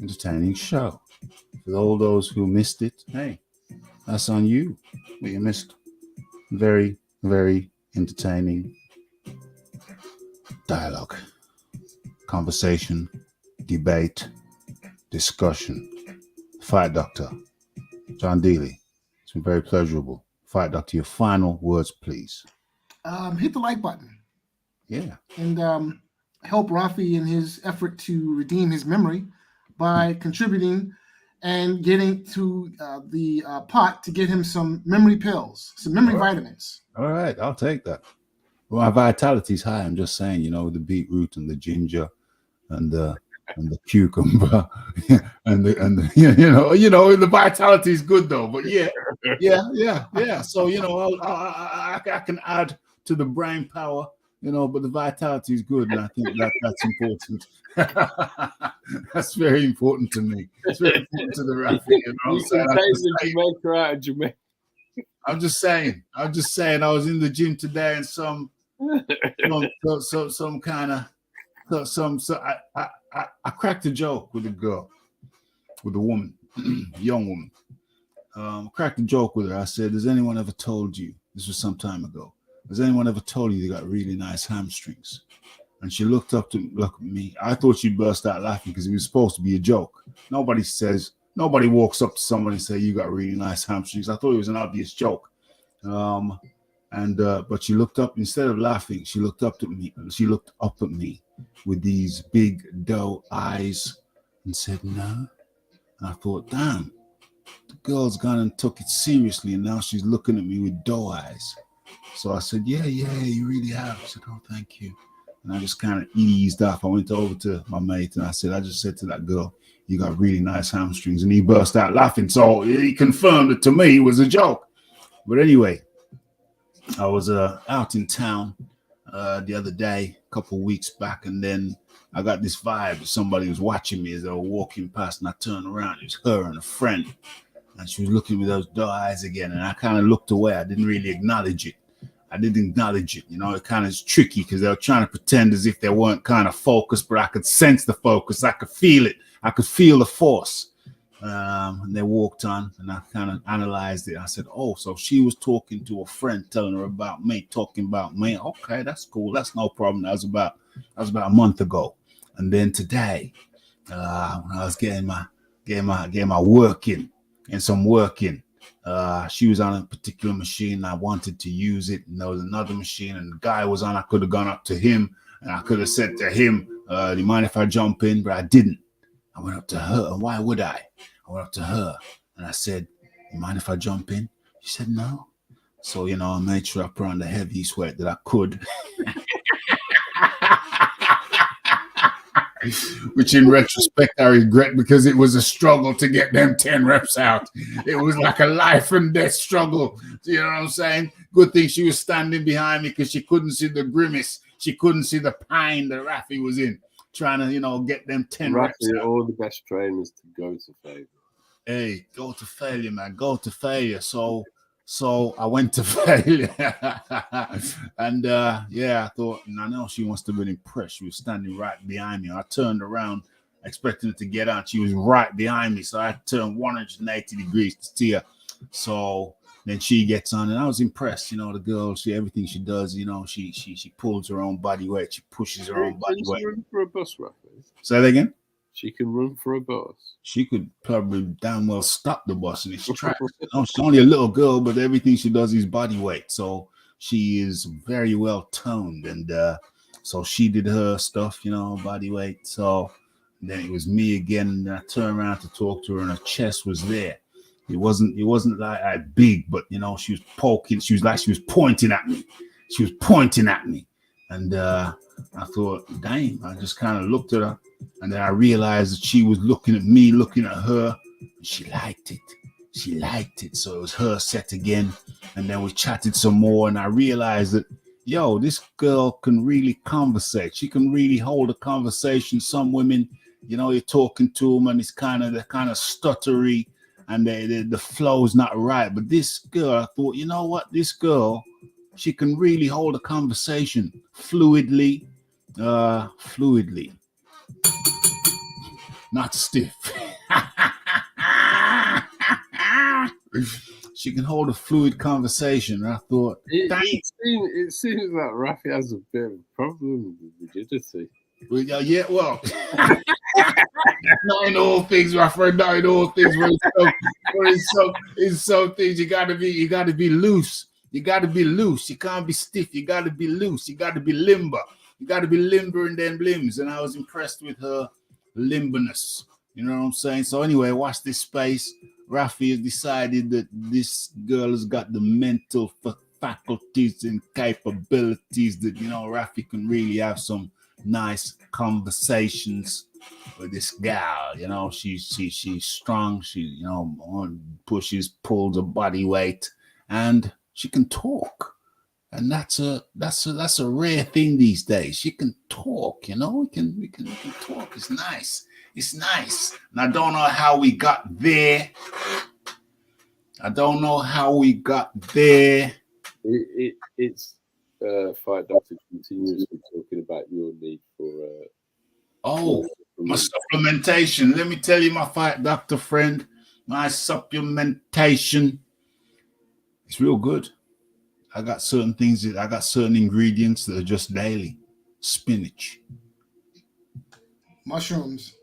Entertaining show. For all those who missed it, hey, that's on you. But you missed very, very entertaining dialogue, conversation, debate, discussion. Fight Doctor, John Dealey. It's been very pleasurable. Fight Doctor, your final words, please. Hit the like button. Yeah. And help Rafi in his effort to redeem his memory by contributing and getting to the pot to get him some memory pills, some memory vitamins. All right, I'll take that. Well, my vitality's high. I'm just saying, the beetroot and the ginger and the cucumber and the vitality is good though. But yeah. So I can add to the brain power. But the vitality is good, and I think that's important. That's very important to me. It's very important to the Rafi. You can take the Jamaica out of Jamaica. I'm just saying. I was in the gym today, and I cracked a joke with a girl, with a woman, young woman. Cracked a joke with her. I said, "Has anyone ever told you?" This was some time ago. Has anyone ever told you they got really nice hamstrings? And she looked at me. I thought she'd burst out laughing because it was supposed to be a joke. Nobody walks up to someone and say, "You got really nice hamstrings." I thought it was an obvious joke. But she looked up, instead of laughing, she looked up at me with these big doe eyes and said, "No." And I thought, damn, the girl's gone and took it seriously, and now she's looking at me with doe eyes. So I said, yeah, you really have. She said, oh, thank you. And I just kind of eased off. I went over to my mate and I just said to that girl, you got really nice hamstrings. And he burst out laughing. So he confirmed it to me. It was a joke. But anyway, I was out in town the other day, a couple of weeks back, and then I got this vibe. Somebody was watching me as they were walking past, and I turned around. It was her and a friend. And she was looking with those dull eyes again. And I kind of looked away. I didn't really acknowledge it. You know, it kind of is tricky because they were trying to pretend as if they weren't kind of focused, but I could sense the focus. I could feel it. I could feel the force. And they walked on and I kind of analyzed it. I said, oh, so she was talking to a friend, telling her about me, talking about me. Okay, that's cool. That's no problem. That was about a month ago. And then today, when I was getting my work in and some work in, she was on a particular machine. I wanted to use it, and there was another machine, and the guy was on. I could have gone up to him, and I could have said to him, "Do you mind if I jump in?" But I didn't. I went up to her, and why would I? I went up to her, and I said, "You mind if I jump in?" She said, "No." So I made sure I put on the heavy sweat that I could. Which in retrospect I regret because it was a struggle to get them 10 reps out. It was like a life and death struggle. You know what I'm saying? Good thing she was standing behind me because she couldn't see the grimace. She couldn't see the pain that Rafi was in, trying to, get them 10 reps out. All the best trainers to go to failure. Hey, go to failure, man. Go to failure. So I went to failure. And I thought, I know she must have been impressed. She was standing right behind me. I turned around expecting her to get out. She was right behind me. So I turned 180 degrees to see her. So then she gets on and I was impressed. The girl, everything she does, she pulls her own body weight. She pushes her own body weight. Run for a bus, Rafi? Say that again? She can run for a bus. She could probably damn well stop the bus in its tracks. She's only a little girl, but everything she does is body weight. So she is very well toned. And so she did her stuff, body weight. So then it was me again. And I turned around to talk to her and her chest was there. It wasn't like big, but she was poking. She was pointing at me. And I thought, dang, I just kind of looked at her. And then I realized that she was looking at me, looking at her. And she liked it. So it was her set again. And then we chatted some more. And I realized that, this girl can really conversate. She can really hold a conversation. Some women, you're talking to them and it's they're kind of stuttery and the flow's not right. But this girl, I thought, you know what? This girl, she can really hold a conversation fluidly. Not stiff. She can hold a fluid conversation. I thought, it seems like Rafi has a bit of a problem with rigidity. Well, not in all things, my friend. Not in all things. In some things, you gotta be loose. You gotta be loose. You can't be stiff. You gotta be loose. You gotta be limber. You gotta be limber in them limbs. And I was impressed with her limberness. You know what I'm saying? So anyway, watch this space. Rafi has decided that this girl has got the mental faculties and capabilities that Rafi can really have some nice conversations with this gal. She's strong. She pushes, pulls her body weight, and she can talk. And that's a rare thing these days. She can talk, we can talk. It's nice. And I don't know how we got there. It's Fight Doctor continuously talking about your need for my supplementation. Let me tell you, my Fight Doctor friend, my supplementation. It's real good. I got certain ingredients that are just daily. Spinach. Mushrooms.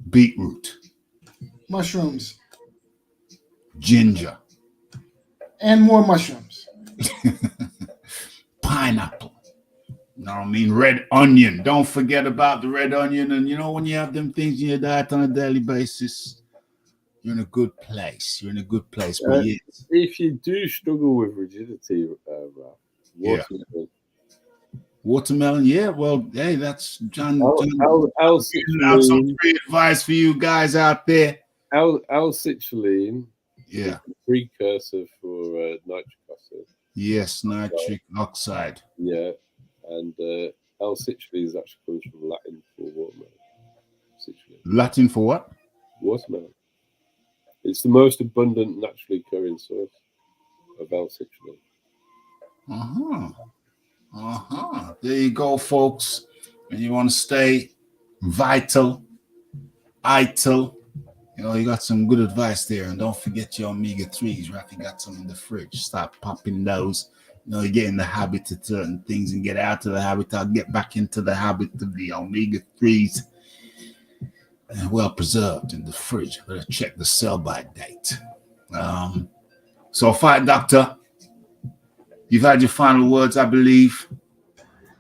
Beetroot. Mushrooms. Ginger. And more mushrooms. Pineapple. You know what I mean? Red onion. Don't forget about the red onion. And when you have them things in your diet on a daily basis, You're in a good place. You're in a good place. But yeah, If you do struggle with rigidity, Ralph, Yeah. watermelon. watermelon. Yeah, well, hey, that's John. L-citrulline. Some free advice for you guys out there. L-citrulline Yeah. is the precursor for nitric acid. Yes, nitric oxide. Yeah, and L-citrulline is actually comes from Latin for watermelon. Citrulline. Latin for what? Watermelon. It's the most abundant naturally occurring source of L-citrulline. There you go, folks. And you want to stay vital, you got some good advice there. And don't forget your omega-3s, right? You got some in the fridge. Start popping those. You get in the habit of certain things and get out of the habit. I'll get back into the habit of the omega-3s. Well preserved in the fridge. Better check the sell-by date. So, Fight Doctor, you've had your final words, I believe.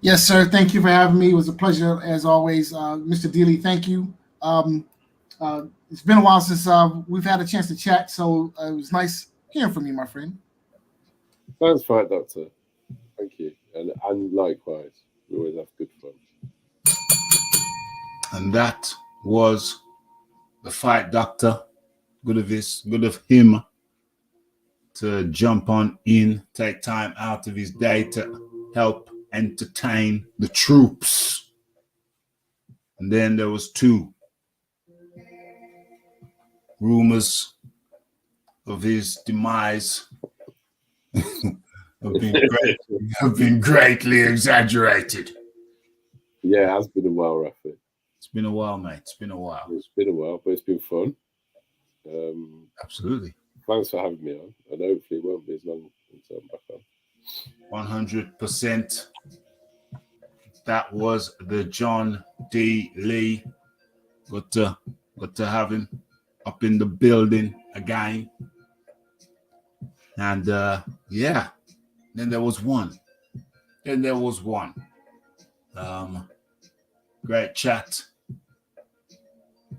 Yes, sir. Thank you for having me. It was a pleasure as always. Mr. Dealey, thank you. It's been a while since we've had a chance to chat, so it was nice hearing from you, my friend. Thanks, Fight Doctor. Thank you. And likewise, we always have good fun. And that was the Fight Doctor. Good of him to jump on in, take time out of his day to help entertain the troops. And then there was 2 rumors of his demise have been greatly exaggerated. Yeah, it has been a while, Rafi. It's been a while, mate. It's been a while. It's been a while, but it's been fun. Absolutely. Thanks for having me on, and hopefully it won't be as long until I'm back on. 100%. That was the John D. Lee. Good to have him up in the building again. And yeah, then there was one. Great chat.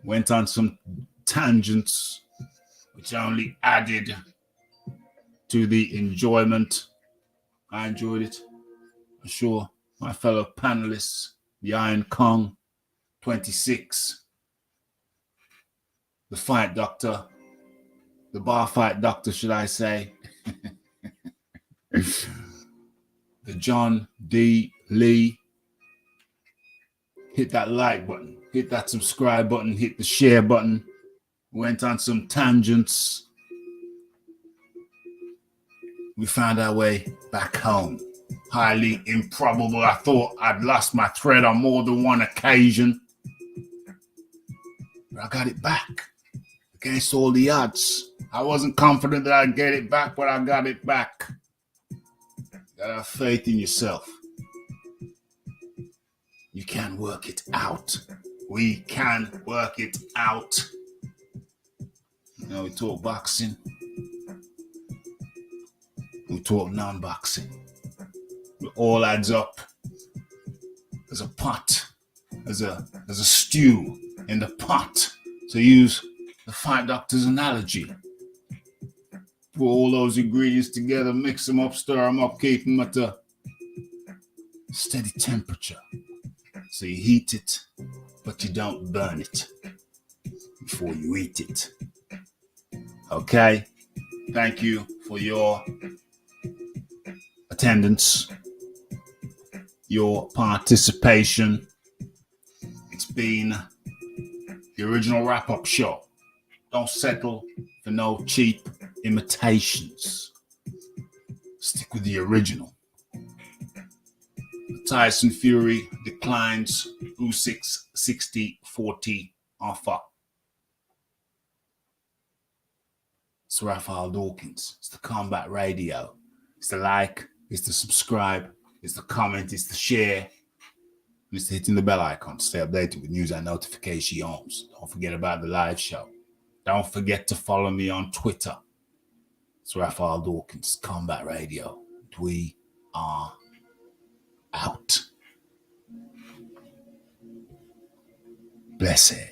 Went on some tangents, which only added to the enjoyment. I enjoyed it. I'm sure my fellow panelists, the Iron Kong, 26, the Fight Doctor, the Bar Fight Doctor, should I say, the John D. Lee. Hit that like button, hit that subscribe button, hit the share button. Went on some tangents. We found our way back home. Highly improbable. I thought I'd lost my thread on more than one occasion. But I got it back against all the odds. I wasn't confident that I'd get it back, but I got it back. Gotta have faith in yourself. You can work it out. We can work it out. We talk boxing. We talk non-boxing. It all adds up. There's a pot. There's a stew in the pot. To use the Fight Doctor's analogy. Put all those ingredients together, mix them up, stir them up, keep them at a steady temperature. So you heat it, but you don't burn it before you eat it. Okay? Thank you for your attendance, your participation. It's been the original wrap-up show. Don't settle for no cheap imitations. Stick with the original. Tyson Fury declines Usyk's 60-40 offer. It's Raphael Dawkins. It's the Combat Radio. It's the like. It's the subscribe. It's the comment. It's the share. It's the hitting the bell icon to stay updated with news and notifications. Don't forget about the live show. Don't forget to follow me on Twitter. It's Raphael Dawkins, Combat Radio. We are out. Blessed.